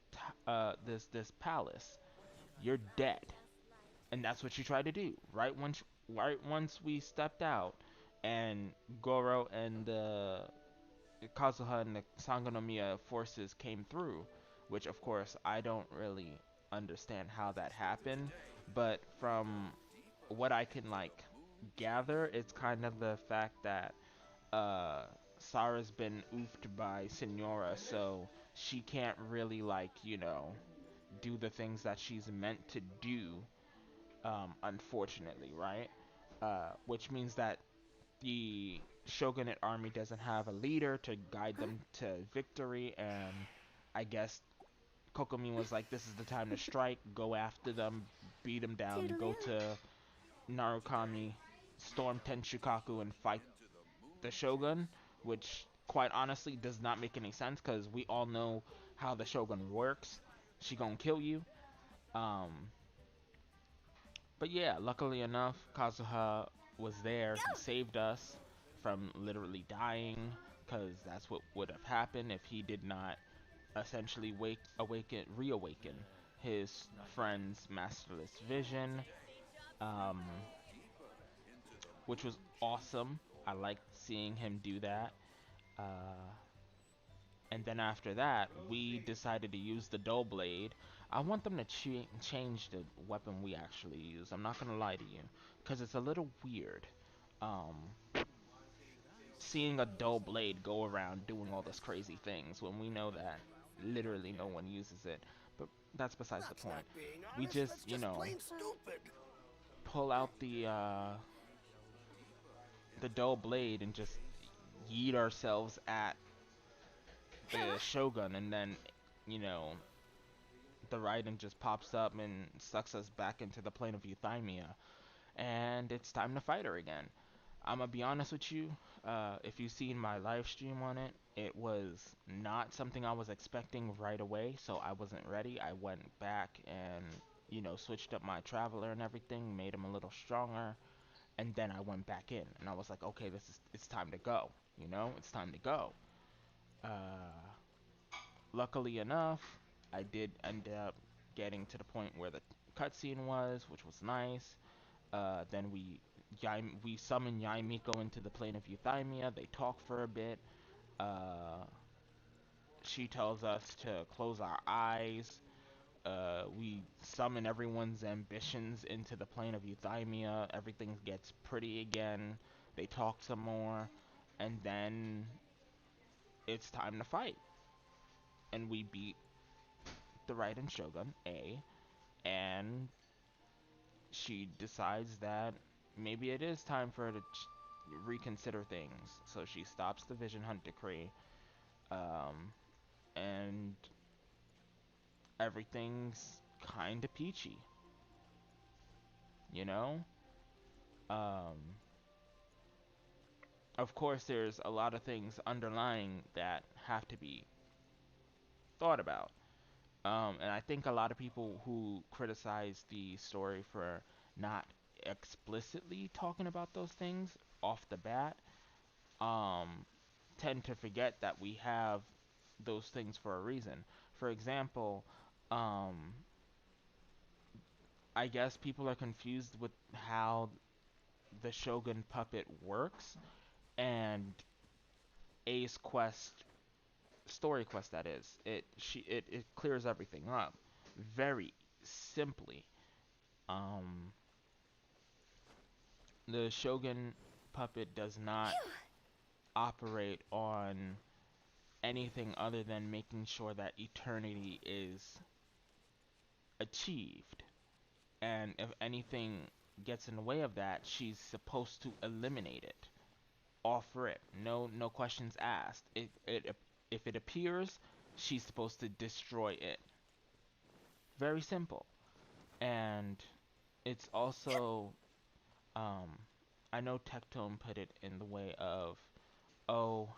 palace, you're dead. And that's what she tried to do. Right once we stepped out, and Goro and the Kazuha and the Sangonomiya forces came through, which of course I don't really understand how that happened, but from what I can like gather, it's kind of the fact that uh Sara's been oofed by Signora, so she can't really like, do the things that she's meant to do, unfortunately, right? Which means that the shogunate army doesn't have a leader to guide them to victory, and I guess Kokomi was like, this is the time to strike, go after them, beat them down, go Toodaloo. to Narukami, storm Tenshukaku, and fight the shogun, which quite honestly does not make any sense because we all know how the shogun works. She gonna kill you. Um, but yeah, luckily enough, Kazuha was there. He saved us from literally dying, because that's what would have happened if he did not essentially reawaken his friend's masterless vision, um, which was awesome. I liked seeing him do that. Uh, and then after that, we decided to use the dull blade. I want them to change the weapon we actually use. I'm not gonna lie to you, because it's a little weird. Um, Seeing a dull blade go around doing all those crazy things when we know that literally no one uses it. But that's besides the point. We just, pull out the dull blade and just yeet ourselves at the Shogun, and then, you know, the Raiden just pops up and sucks us back into the plane of Euthymia, and it's time to fight her again. I'm gonna be honest with you. If you've seen my live stream on it, it was not something I was expecting right away, so I wasn't ready. I went back and, switched up my traveler and everything, made him a little stronger, and then I went back in, and I was like, okay, it's time to go. It's time to go. Uh, Luckily enough, I did end up getting to the point where the cutscene was, which was nice. Then we summon Yaimiko into the plane of Euthymia. They talk for a bit. Uh, she tells us to close our eyes. We summon everyone's ambitions into the plane of Euthymia. Everything gets pretty again. They talk some more, and then it's time to fight. And we beat the Raiden Shogun, and she decides that maybe it is time for her to reconsider things. So she stops the Vision Hunt decree, um, and everything's kind of peachy, you know? Um, of course, there's a lot of things underlying that have to be thought about. And I think a lot of people who criticize the story for not explicitly talking about those things off the bat, um, tend to forget that we have those things for a reason. For example, um, I guess people are confused with how the Shogun puppet works, and A's quest, story quest that is, it clears everything up very simply. Um, the Shogun puppet does not operate on anything other than making sure that eternity is achieved. And if anything gets in the way of that, she's supposed to eliminate it. Off rip. No questions asked. If it appears, she's supposed to destroy it. Very simple. And it's also, um I know Tectone put it in the way of, oh,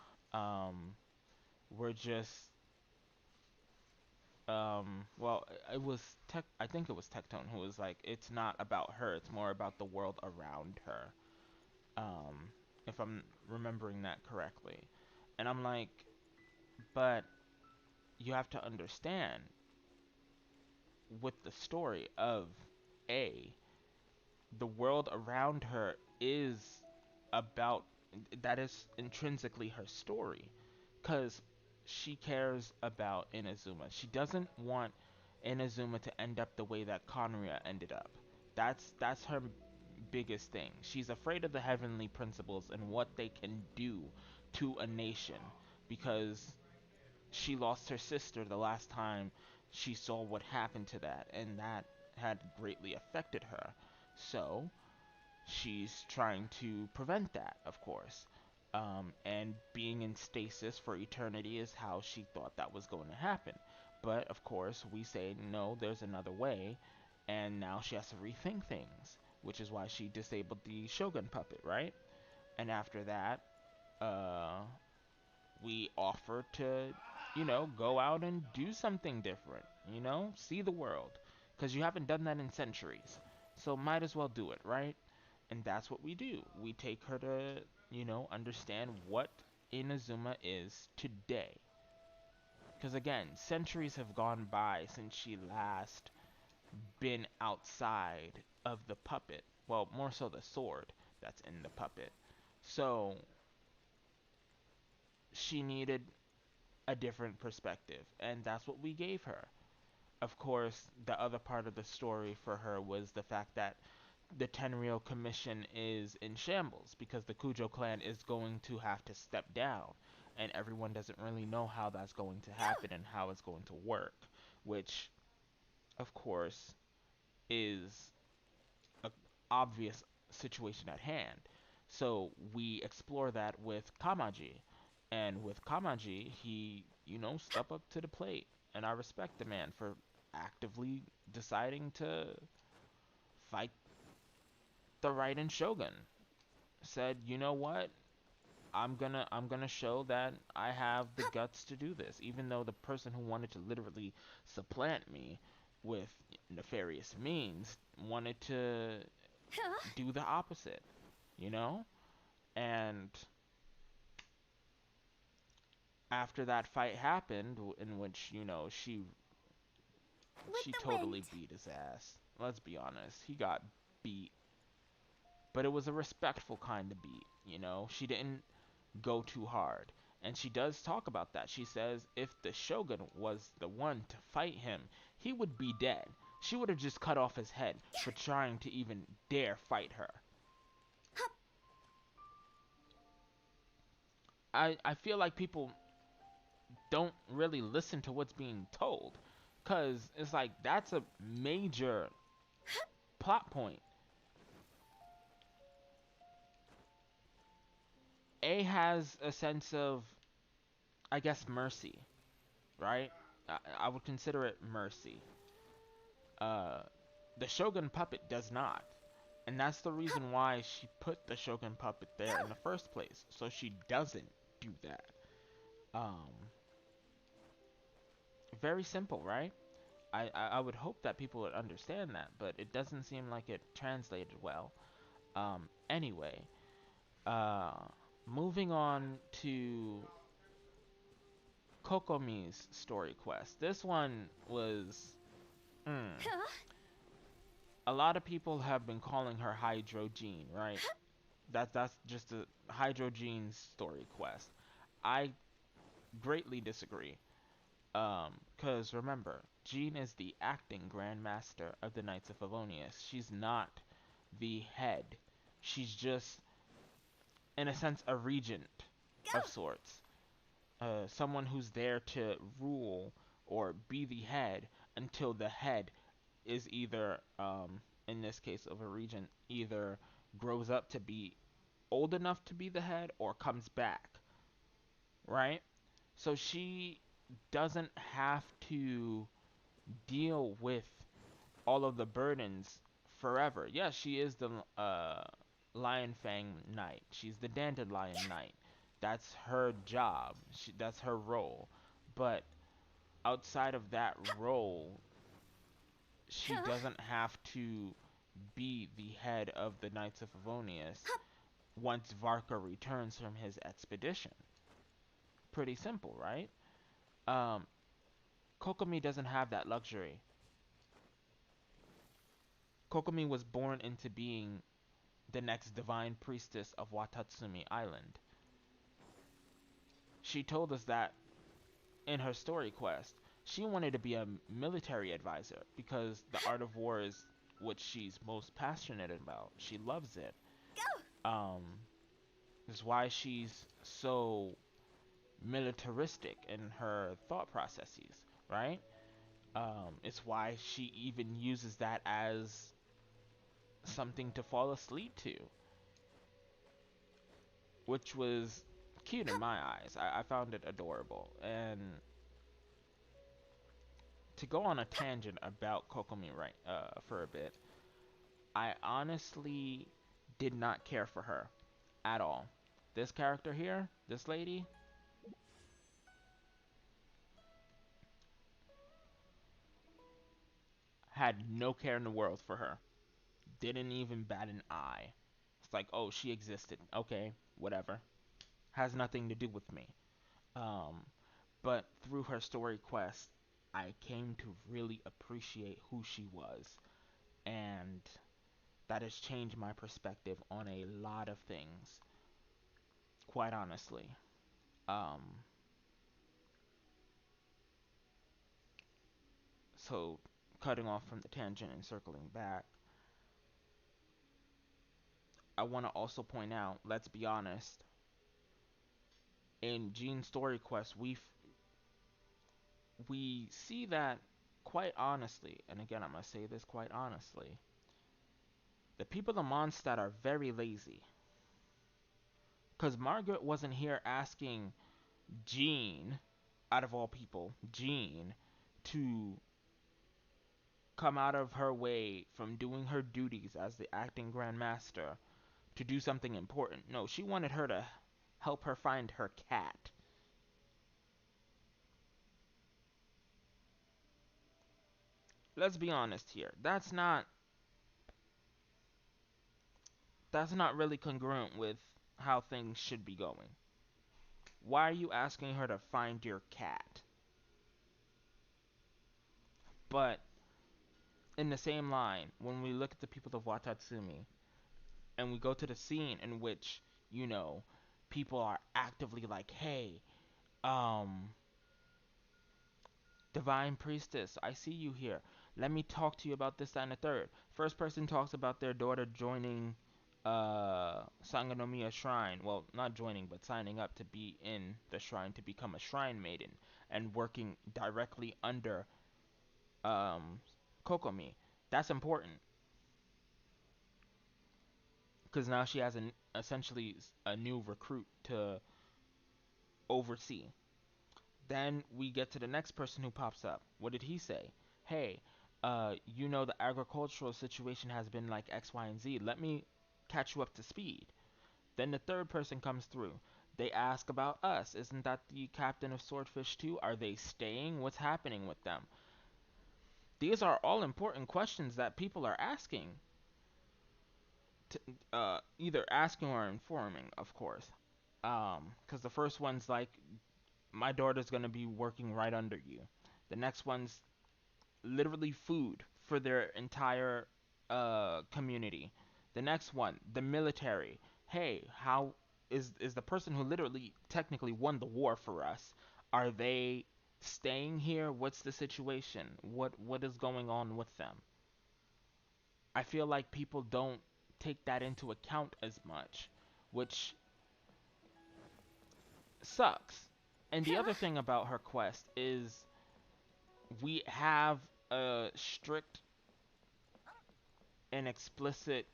we're just Well, it was I think it was Tectone who was like, it's not about her, it's more about the world around her. Um, if I'm remembering that correctly. And I'm like, but you have to understand with the story of A, the world around her is about that is intrinsically her story because she cares about Inazuma. She doesn't want Inazuma to end up the way that Conria ended up. That's her biggest thing. She's afraid of the heavenly principles and what they can do to a nation because she lost her sister the last time she saw what happened to that, and that had greatly affected her. So, she's trying to prevent that, of course. And being in stasis for eternity is how she thought that was going to happen. But, of course, we say, no, there's another way, and now she has to rethink things, which is why she disabled the Shogun puppet, right? And after that, uh, we offer to, go out and do something different, see the world. Because you haven't done that in centuries. So might as well do it, right? And that's what we do. We take her to, understand what Inazuma is today. Because again, centuries have gone by since she last been outside of the puppet. Well, more so the sword that's in the puppet. So she needed a different perspective, and that's what we gave her. Of course, the other part of the story for her was the fact that the Tenryou Commission is in shambles because the Kujo clan is going to have to step down, and everyone doesn't really know how that's going to happen and how it's going to work, which, of course, is a obvious situation at hand. So we explore that with Kamaji. And with Kamaji, he, step up to the plate. And I respect the man for actively deciding to fight the Raiden Shogun. Said, you know what? I'm gonna show that I have the guts to do this, even though the person who wanted to literally supplant me with nefarious means wanted to do the opposite, you know? And after that fight happened, in which, she totally beat his ass. Let's be honest. He got beat. But it was a respectful kind of beat, She didn't go too hard. And she does talk about that. She says if the Shogun was the one to fight him, he would be dead. She would have just cut off his head for trying to even dare fight her. I feel like people don't really listen to what's being told. Because it's like, that's a major plot point. A has a sense of, I guess, mercy, right? I would consider it mercy. Uh, the Shogun puppet does not. And that's the reason why she put the Shogun puppet there in the first place. So she doesn't do that. Very simple, right? I would hope that people would understand that, but it doesn't seem like it translated well. Anyway, uh, moving on to Kokomi's story quest. This one was... A lot of people have been calling her Hydrogene, right? That's just a Hydrogene's story quest. I greatly disagree. Because remember, Jean is the acting Grandmaster of the Knights of Favonius. She's not the head. She's just, in a sense, a regent of sorts. Someone who's there to rule or be the head until the head is either, in this case of a regent, either grows up to be old enough to be the head or comes back, right? So she doesn't have to deal with all of the burdens forever. Yes, she is the Lion Fang Knight. She's the Dandelion Knight. That's her job. That's her role. But outside of that role, she doesn't have to be the head of the Knights of Favonius once Varka returns from his expedition. Pretty simple, right? Um, Kokomi doesn't have that luxury. Kokomi was born into being the next divine priestess of Watatsumi Island. She told us that in her story quest. She wanted to be a military advisor because the art of war is what she's most passionate about. She loves it. That's why she's so militaristic in her thought processes, right? It's why she even uses that as something to fall asleep to, which was cute in my eyes. I found it adorable. And to go on a tangent about Kokomi for a bit, I honestly did not care for her at all. This character here, this lady, had no care in the world for her. Didn't even bat an eye. It's like, oh, she existed. Okay, whatever. Has nothing to do with me. Um, but through her story quest, I came to really appreciate who she was. And that has changed my perspective on a lot of things, quite honestly. Um, so, cutting off from the tangent and circling back, I want to also point out, let's be honest, in Gene's story quest, we see that quite honestly, and again, I'm going to say this quite honestly, the people of Mondstadt are very lazy. Because Margaret wasn't here asking Jean, out of all people, Jean, to come out of her way from doing her duties as the acting Grand Master to do something important. No, she wanted her to help her find her cat. Let's be honest here. That's not really congruent with how things should be going. Why are you asking her to find your cat? But in the same line, when we look at the people of Watatsumi and we go to the scene in which, people are actively like, hey, Divine Priestess, I see you here. Let me talk to you about this, that, and the third. First person talks about their daughter joining Sangonomiya Shrine. Well, not joining, but signing up to be in the shrine to become a shrine maiden and working directly under Kokomi. That's important because now she has essentially a new recruit to oversee. Then we get to the next person who pops up. What did he say? Hey, the agricultural situation has been like X, Y, and Z. Let me catch you up to speed. Then the third person comes through. They ask about us. Isn't that the captain of Swordfish too? Are they staying? What's happening with them? These are all important questions that people are asking. Either asking or informing, of course. Because the first one's like, my daughter's going to be working right under you. The next one's literally food for their entire community. The next one, the military. Hey, how is the person who literally technically won the war for us? Are they staying here? What's the situation? What is going on with them? I feel like people don't take that into account as much, which sucks. And the other thing about her quest is we have a strict and explicit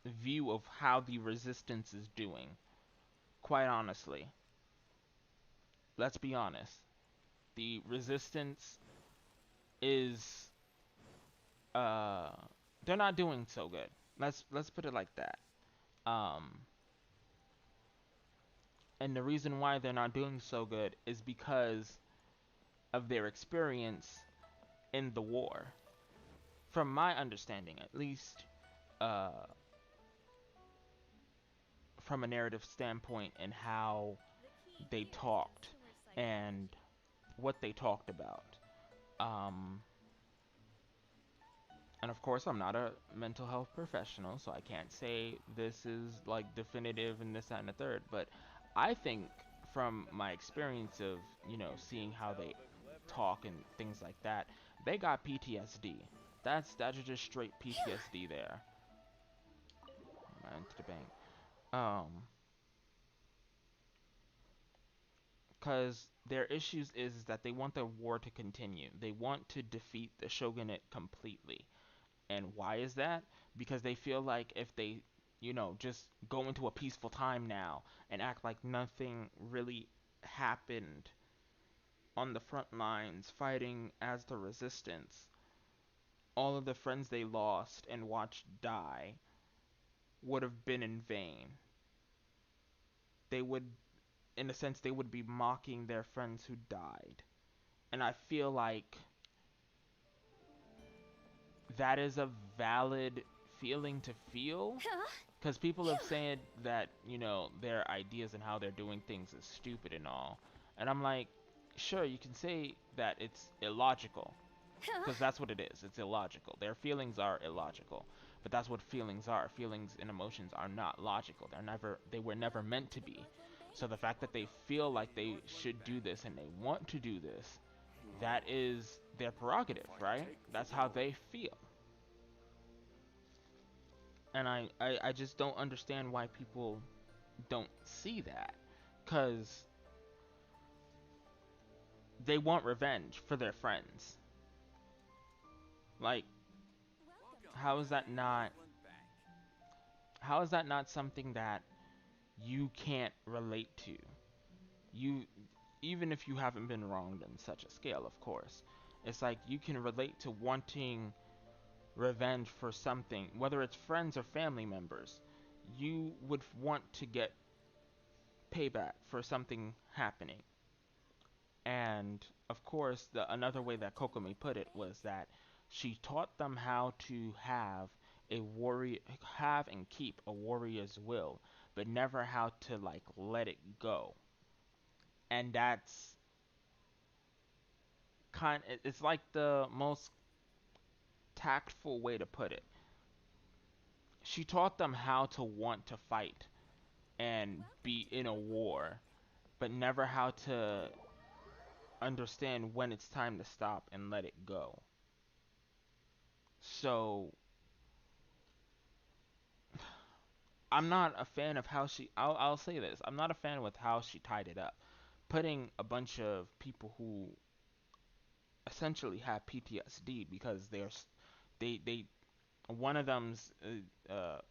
view of how the resistance is doing. Quite honestly. Let's be honest. The resistance is they're not doing so good. Let's put it like that. Um and the reason why they're not doing so good is because of their experience in the war. From my understanding, at least, from a narrative standpoint, and how they talked and what they talked about. And of course, I'm not a mental health professional, so I can't say this is like definitive and this, that, and the third. But I think from my experience of, seeing how they talk and things like that, they got PTSD. That's just straight PTSD there. Man, to the bank. Because their issues is that they want the war to continue. They want to defeat the shogunate completely. And why is that? Because they feel like if they, just go into a peaceful time now and act like nothing really happened on the front lines fighting as the resistance, all of the friends they lost and watched die would have been in vain. They would, in a sense, they would be mocking their friends who died. And I feel like that is a valid feeling to feel, because people have said that, their ideas and how they're doing things is stupid and all. And I'm like, sure, you can say that it's illogical, because that's what it is. It's illogical. Their feelings are illogical, but that's what feelings are. Feelings and emotions are not logical. They were never meant to be. So the fact that they feel like they should do this and they want to do this, that is their prerogative, right? That's how they feel. And I just don't understand why people don't see that. Because they want revenge for their friends. Like, how is that not something that you can't relate to? Even if you haven't been wronged on such a scale, of course. It's like you can relate to wanting revenge for something, whether it's friends or family members. You would want to get payback for something happening. And of course, another way that Kokomi put it was that she taught them how to have and keep a warrior's will, but never how to like let it go. And that's it's like the most tactful way to put it. She taught them how to want to fight and be in a war, but never how to understand when it's time to stop and let it go. So I'm not a fan of how I'll say this. I'm not a fan with how she tied it up. Putting a bunch of people who essentially have PTSD because they one of them's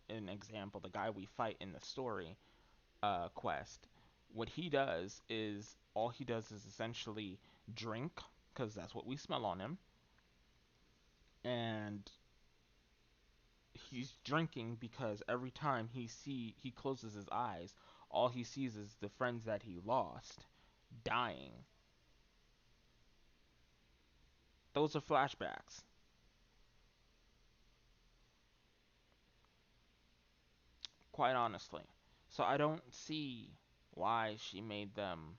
an example, the guy we fight in the story quest. What he does is all he does is essentially drink, because that's what we smell on him, and he's drinking because every time he closes his eyes, all he sees is the friends that he lost dying. Those are flashbacks. Quite honestly. So I don't see why she made them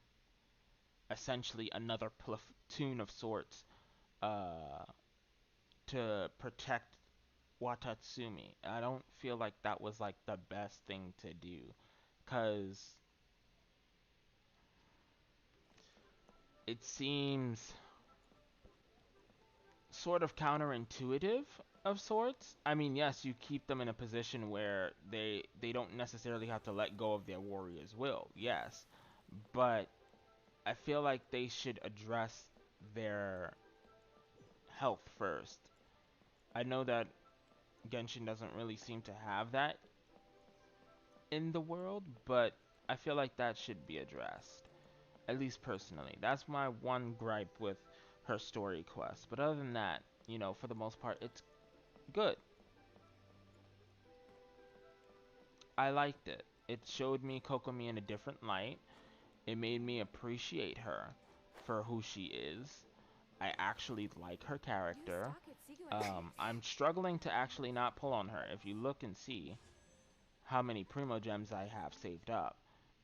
essentially another platoon of sorts uh, to protect Watatsumi. I don't feel like that was like the best thing to do, cause it seems sort of counterintuitive of sorts. I mean, yes, you keep them in a position where they don't necessarily have to let go of their warrior's will. Yes, but I feel like they should address their health first. I know that Genshin doesn't really seem to have that in the world, but I feel like that should be addressed. At least personally. That's my one gripe with her story quest. But other than that, for the most part, it's good. I liked it. It showed me Kokomi in a different light. It made me appreciate her for who she is. I actually like her character. I'm struggling to actually not pull on her. If you look and see how many Primo Gems I have saved up.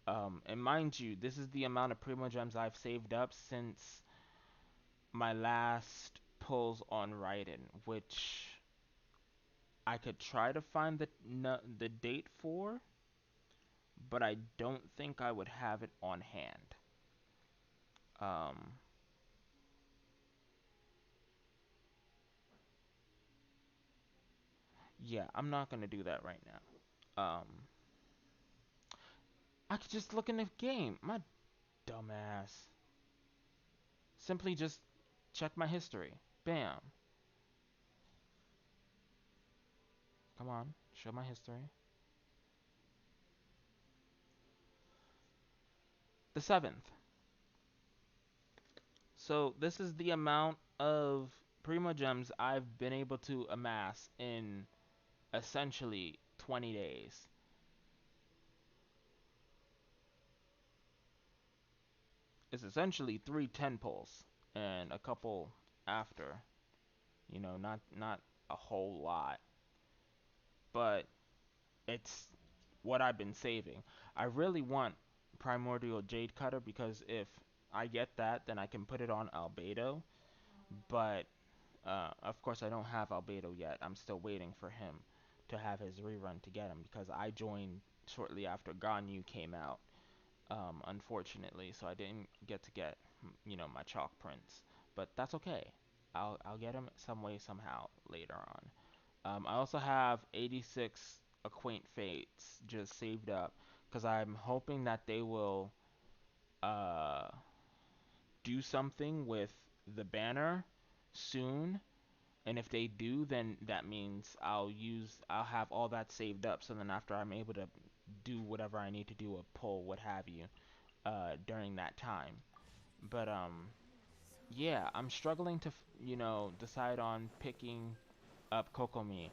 And mind you, this is the amount of Primo Gems I've saved up since my last pulls on Raiden, which I could try to find the date for, but I don't think I would have it on hand. Um, yeah, I'm not gonna do that right now. I could just look in the game. My dumbass. Simply just check my history. Bam. Come on, show my history. The 7th. So this is the amount of Primo Gems I've been able to amass in essentially 20 days. It's essentially 3 10 pulls and a couple after. You know, not a whole lot, but it's what I've been saving. I really want Primordial Jade Cutter because if I get that, then I can put it on Albedo. But of course, I don't have Albedo yet. I'm still waiting for him to have his rerun to get him because I joined shortly after Ganyu came out, unfortunately. So I didn't get to get, my chalk prints. But that's okay. I'll get him some way somehow later on. I also have 86 Acquaint Fates just saved up because I'm hoping that they will uh, do something with the banner soon. And if they do, then that means I'll have all that saved up. So then after I'm able to do whatever I need to do, a pull, what have you, during that time. But yeah, I'm struggling to decide on picking up Kokomi,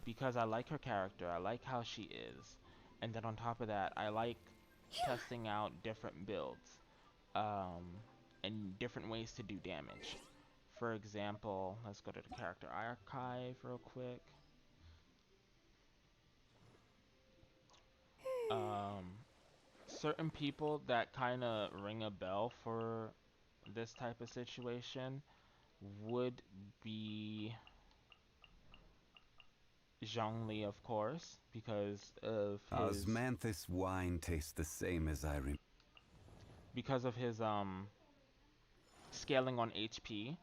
because I like her character. I like how she is, and then on top of that, I like testing out different builds, and different ways to do damage. For example, let's go to the character archive real quick. Um, Certain people that kind of ring a bell for this type of situation would be Zhongli, of course, because of his Osmanthus wine tastes the same as I remember. because of his scaling on HP.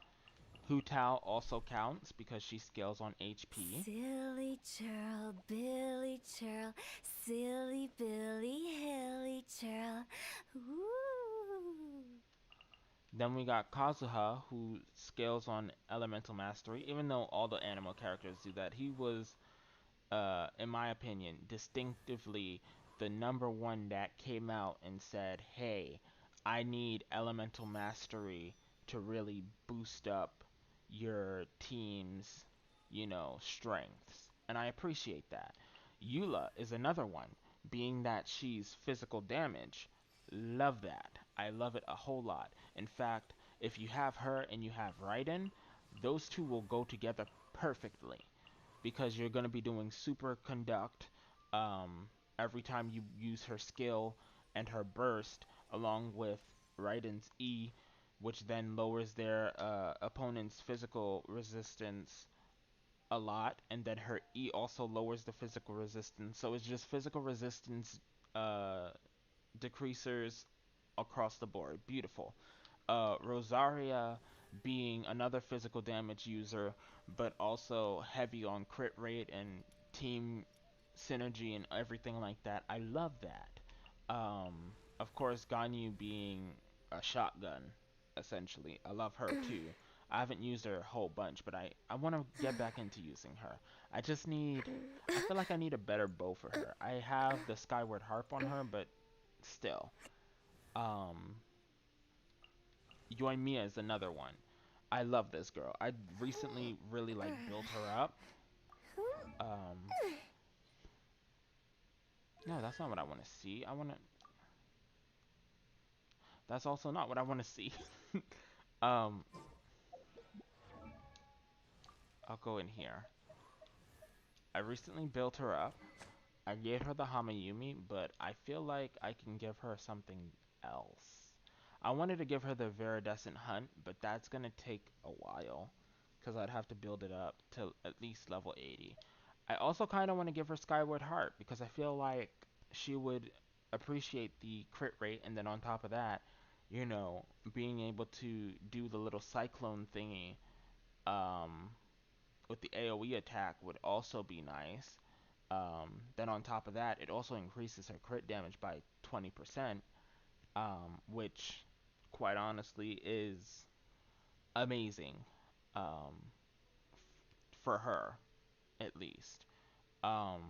Hu Tao also counts because she scales on HP. Silly churl, Billy churl, silly Billy, hilly churl. Ooh. Then we got Kazuha, who scales on Elemental Mastery. Even though all the animal characters do that, he was, in my opinion, distinctively the #1 that came out and said, hey, I need Elemental Mastery to really boost up your team's, strengths. And I appreciate that. Eula is another one, being that she's physical damage. Love that. I love it a whole lot. In fact, if you have her and you have Raiden, those two will go together perfectly because you're going to be doing super conduct every time you use her skill and her burst along with Raiden's E, which then lowers their opponent's physical resistance a lot, and then her E also lowers the physical resistance. So it's just physical resistance uh, decreasers across the board. Beautiful. Rosaria being another physical damage user, but also heavy on crit rate and team synergy and everything like that. I love that. Of course, Ganyu being a shotgun, essentially. I love her too. I haven't used her a whole bunch, but I want to get back into using her. I feel like I need a better bow for her. I have the Skyward Harp on her, but still. Um, Yoimiya is another one. I love this girl. I recently really built her up. Um, no, that's not what I want to see. That's also not what I want to see. um, I'll go in here. I recently built her up. I gave her the Hamayumi, but I feel like I can give her something else. I wanted to give her the Viridescent Hunt, but that's gonna take a while, because I'd have to build it up to at least level 80. I also kind of want to give her Skyward Heart, because I feel like she would appreciate the crit rate, and then on top of that, you know, being able to do the little cyclone thingy um, with the AoE attack would also be nice. Then on top of that, it also increases her crit damage by 20%, which, quite honestly, is amazing for her, at least. Um,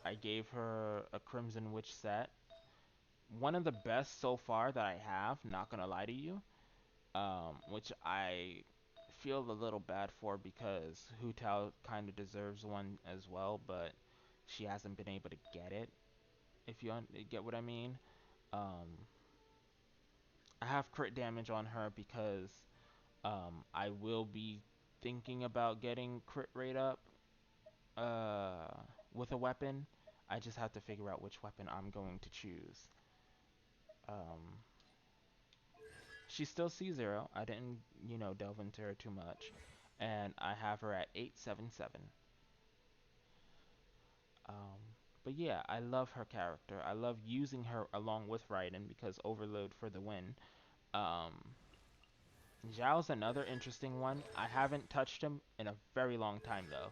I gave her a Crimson Witch set. One of the best so far that I have, not gonna lie to you, which I feel a little bad for because Hu Tao kind of deserves one as well, but she hasn't been able to get it, if you get what I mean. Um, I have crit damage on her because I will be thinking about getting crit rate up with a weapon. I just have to figure out which weapon I'm going to choose. Um, she's still C0. I didn't, delve into her too much. And I have her at 877. But yeah, I love her character. I love using her along with Raiden because overload for the win. Um, Zhao's another interesting one. I haven't touched him in a very long time though.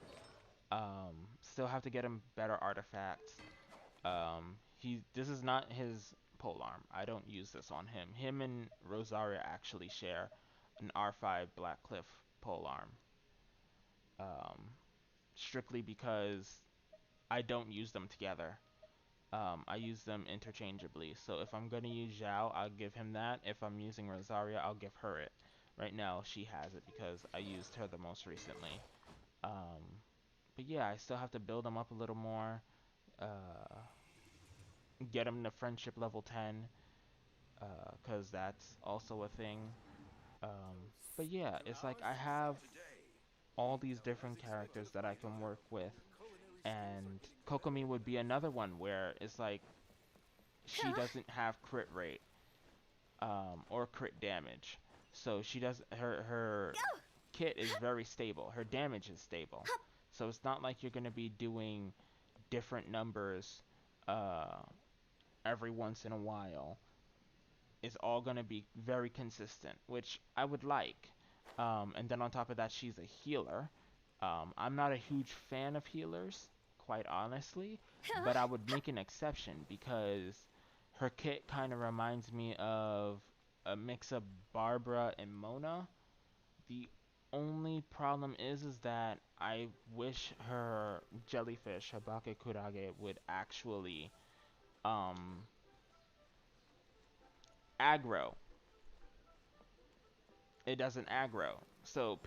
Still have to get him better artifacts. This is not his polearm. I don't use this on him. Him and Rosaria actually share an R5 Blackcliff polearm. Um, Strictly because I don't use them together. I use them interchangeably. So if I'm gonna use Zhao, I'll give him that. If I'm using Rosaria, I'll give her it. Right now, she has it because I used her the most recently. But yeah, I still have to build him up a little more. Uh, get him to friendship level 10, because that's also a thing. But yeah, it's like I have all these different characters that I can work with, and Kokomi would be another one where it's like she doesn't have crit rate or crit damage, so she does her kit is very stable. Her damage is stable, so it's not like you're gonna be doing different numbers uh, every once in a while. It's all gonna be very consistent, which I would like. And then on top of that, she's a healer. I'm not a huge fan of healers, quite honestly, but I would make an exception because her kit kind of reminds me of a mix of Barbara and Mona. The only problem is that I wish her jellyfish, Habake Kurage, would actually um, aggro. It doesn't aggro, so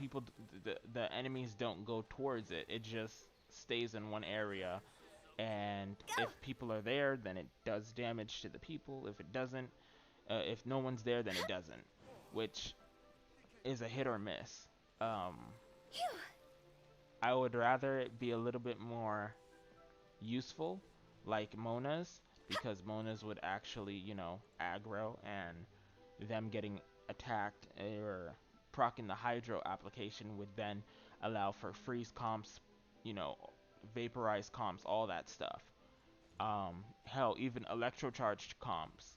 the enemies don't go towards it. It just stays in one area, and if people are there, then it does damage to the people. If it doesn't, if no one's there, then it doesn't, which is a hit or miss. Um, I would rather it be a little bit more useful, like Mona's, because Mona's would actually, aggro, and them getting attacked or proccing the Hydro application would then allow for freeze comps, you know, vaporize comps, all that stuff. Hell, even electrocharged comps.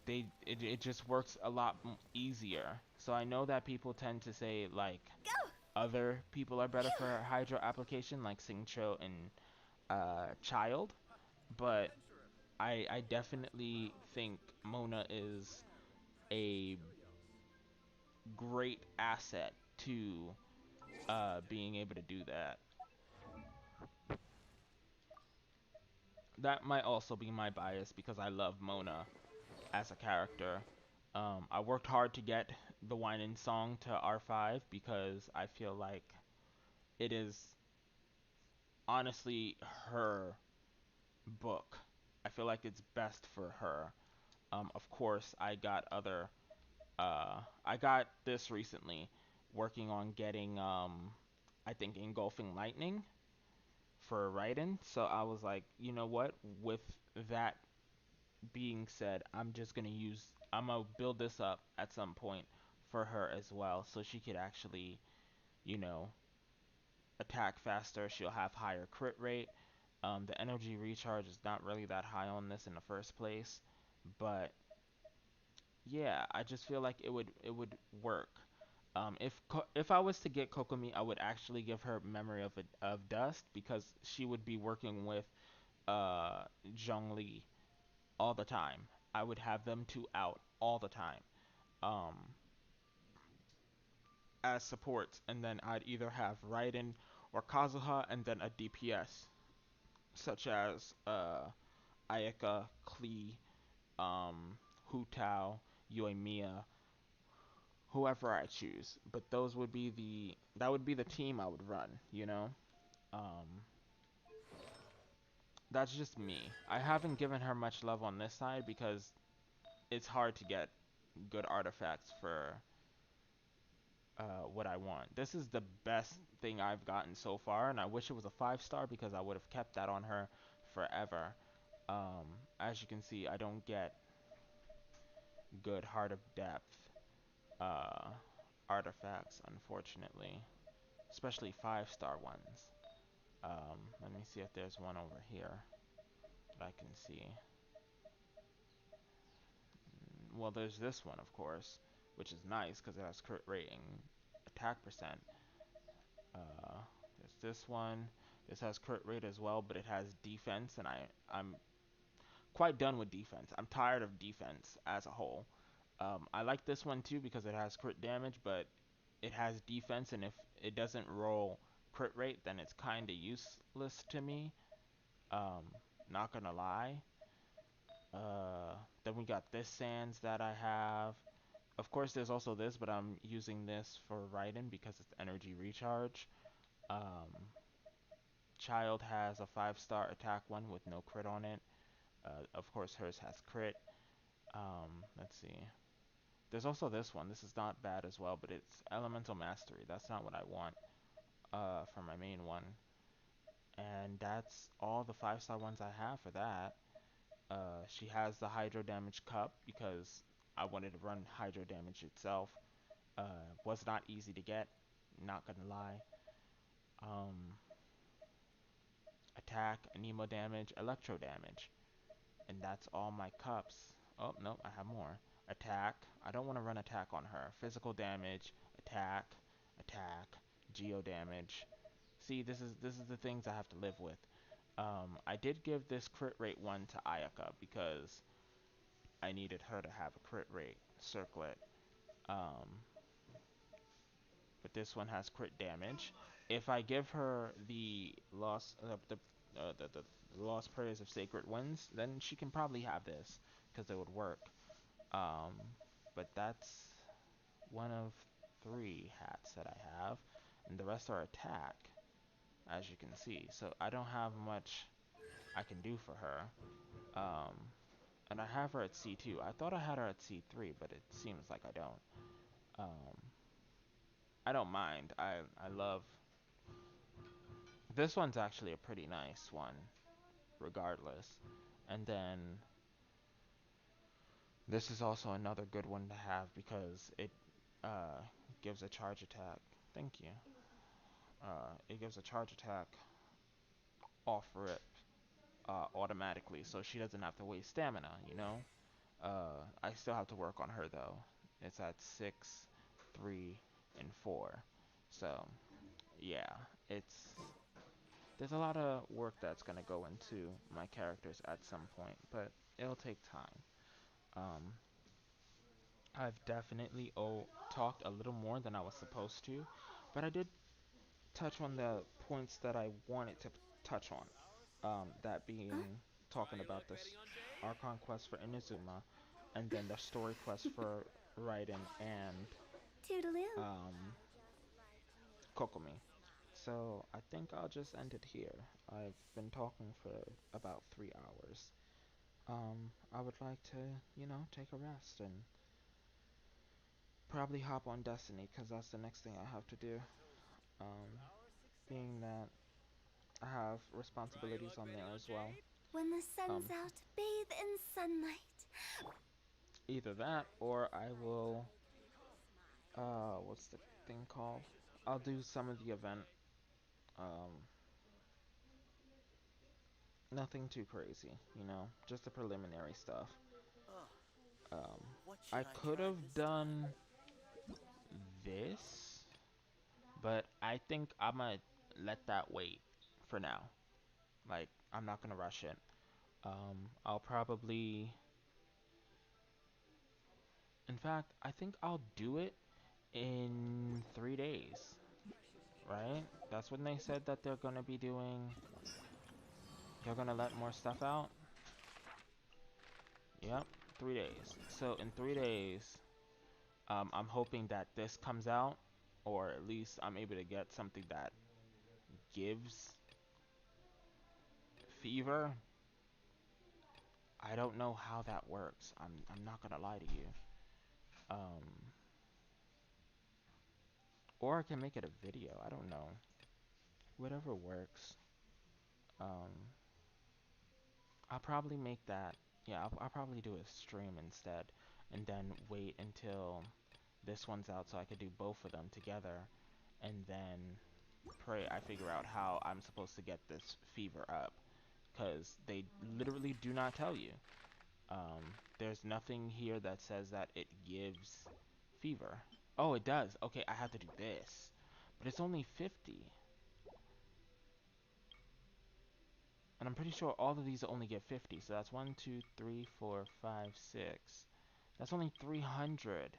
It just works a lot easier. So I know that people tend to say like other people are better for Hydro application, like Singcho and Child, but I definitely think Mona is a great asset to being able to do that. That might also be my bias because I love Mona as a character. I worked hard to get the Whining Song to R5 because I feel like it is honestly her book. I feel like it's best for her. Of course, I got this recently, working on getting I think engulfing lightning for Raiden. So I was like, you know what? With that being said, I'm gonna build this up at some point for her as well, so she could actually, you know, attack faster. She'll have higher crit rate. The energy recharge is not really that high on this in the first place, but yeah, I just feel like it would work. If I was to get Kokomi, I would actually give her Memory of Dust because she would be working with uh Zhongli all the time. I would have them two out all the time um as supports, and then I'd either have Raiden or Kazuha and then a DPS such as Ayaka, Klee, Hu Tao, Yoimiya, whoever I choose. But that would be the team I would run, you know? Um that's just me. I haven't given her much love on this side because it's hard to get good artifacts for what I want. This is the best thing I've gotten so far, and I wish it was a 5-star because I would have kept that on her forever. As you can see, I don't get good Heart of Depth uh, artifacts, unfortunately, especially 5-star ones. Let me see if there's one over here that I can see. Well, there's this one, of course, which is nice because it has crit rating, attack percent. Uh, there's this one. This has crit rate as well, but it has defense, and I'm quite done with defense. I'm tired of defense as a whole. I like this one too because it has crit damage, but it has defense, and if it doesn't roll crit rate, then it's kind of useless to me. Um, Not gonna lie. Then we got this Sands that I have. Of course, there's also this, but I'm using this for Raiden because it's energy recharge. Um, Child has a 5-star attack one with no crit on it. Of course, hers has crit. Let's see. There's also this one. This is not bad as well, but it's Elemental Mastery. That's not what I want for my main one. And that's all the 5-star ones I have for that. She has the Hydro Damage Cup because I wanted to run Hydro Damage itself. Was not easy to get, not gonna lie. Um, Attack, Anemo Damage, Electro Damage. And that's all my cups. Oh, no, I have more. Attack. I don't want to run attack on her. Physical damage, attack, attack, geo damage. See, this is the things I have to live with. I did give this crit rate one to Ayaka because I needed her to have a crit rate circlet. Um, but this one has crit damage. If I give her the lost prayers of sacred winds, then she can probably have this because it would work. Um, but that's one of 3 hats that I have, and the rest are attack, as you can see. So I don't have much I can do for her. And I have her at C2. I thought I had her at C3, but it seems like I don't. Um, I don't mind. I love this one's actually a pretty nice one, regardless. And then this is also another good one to have because it uh, gives a charge attack. Thank you. It gives a charge attack off rip automatically, so she doesn't have to waste stamina, you know? I still have to work on her though. It's at 6, 3, and 4. So, yeah, there's a lot of work that's gonna go into my characters at some point, but it'll take time. Um, I've definitely talked a little more than I was supposed to, but I did touch on the points that I wanted to touch on. That being talking about this Archon quest for Inazuma, and then the story quest for Raiden and Toodaloo. Kokomi. So I think I'll just end it here. I've been talking for about 3 hours. I would like to, take a rest and probably hop on Destiny because that's the next thing I have to do. Um, being that I have responsibilities on there as well. When the sun's Um, out, bathe in sunlight. Either that or I will, what's the thing called? I'll do some of the event. Um, Nothing too crazy, just the preliminary stuff. I could have done this, but I think I'm gonna let that wait for now. Like, I'm not gonna rush it. I'll probably, in fact, I think I'll do it in 3 days, right? That's when they said that they're gonna let more stuff out. Yep, 3 days. So in 3 days, I'm hoping that this comes out, or at least I'm able to get something that gives fever. I don't know how that works. I'm not gonna lie to you. Um, or I can make it a video. I don't know. Whatever works. Um, I'll probably make that. Yeah, I'll probably do a stream instead, and then wait until this one's out so I could do both of them together, and then pray I figure out how I'm supposed to get this fever up, because they literally do not tell you. There's nothing here that says that it gives fever. Oh, it does. Okay, I have to do this, but it's only 50. And I'm pretty sure all of these only get 50. So that's 1, 2, 3, 4, 5, 6. That's only 300.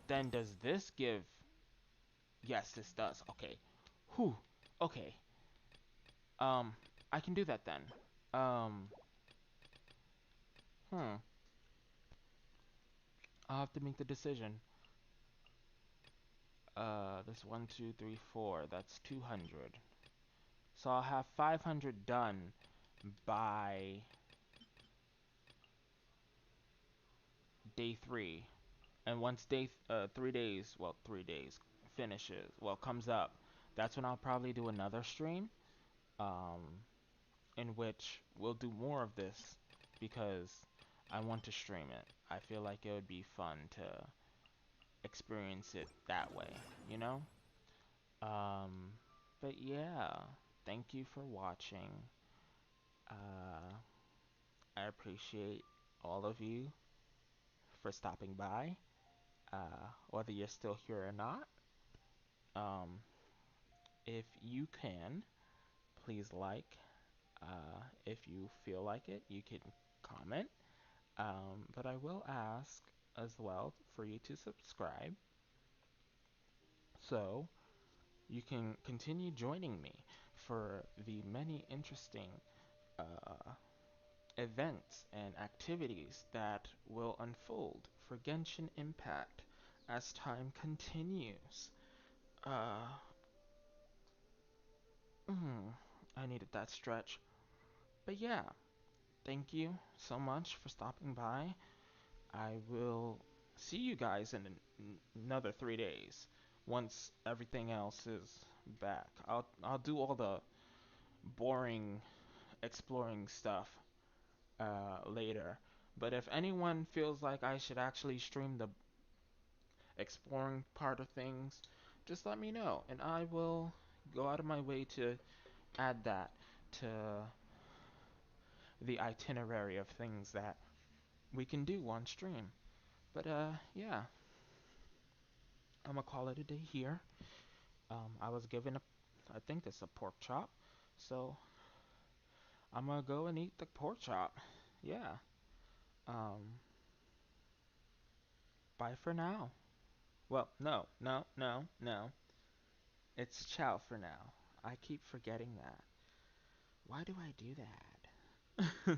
Then does this give... Yes, this does. Okay. Whew. Okay. Um, I can do that then. Um, hmm. I'll have to make the decision. That's 1, 2, 3, 4. That's 200. So I'll have 500 done by day 3. And once 3 days, well, 3 days finishes, well, comes up, that's when I'll probably do another stream, um, in which we'll do more of this because I want to stream it. I feel like it would be fun to experience it that way, you know? But yeah, thank you for watching. Uh, I appreciate all of you for stopping by, whether you're still here or not. Um, if you can, please like. If you feel like it, you can comment. But I will ask as well for you to subscribe so you can continue joining me for the many interesting uh, events and activities that will unfold for Genshin Impact as time continues. Uh, I needed that stretch. But yeah, thank you so much for stopping by. I will see you guys in another 3 days once everything else is back. I'll do all the boring exploring stuff later. But if anyone feels like I should actually stream the exploring part of things, just let me know and I will go out of my way to add that to the itinerary of things that we can do on stream. But yeah, I'm gonna call it a day here. I was given I think it's a pork chop, so I'm gonna go and eat the pork chop. Yeah. Um, Bye for now. Well, no, no, no, no. It's ciao for now. I keep forgetting that. Why do I do that?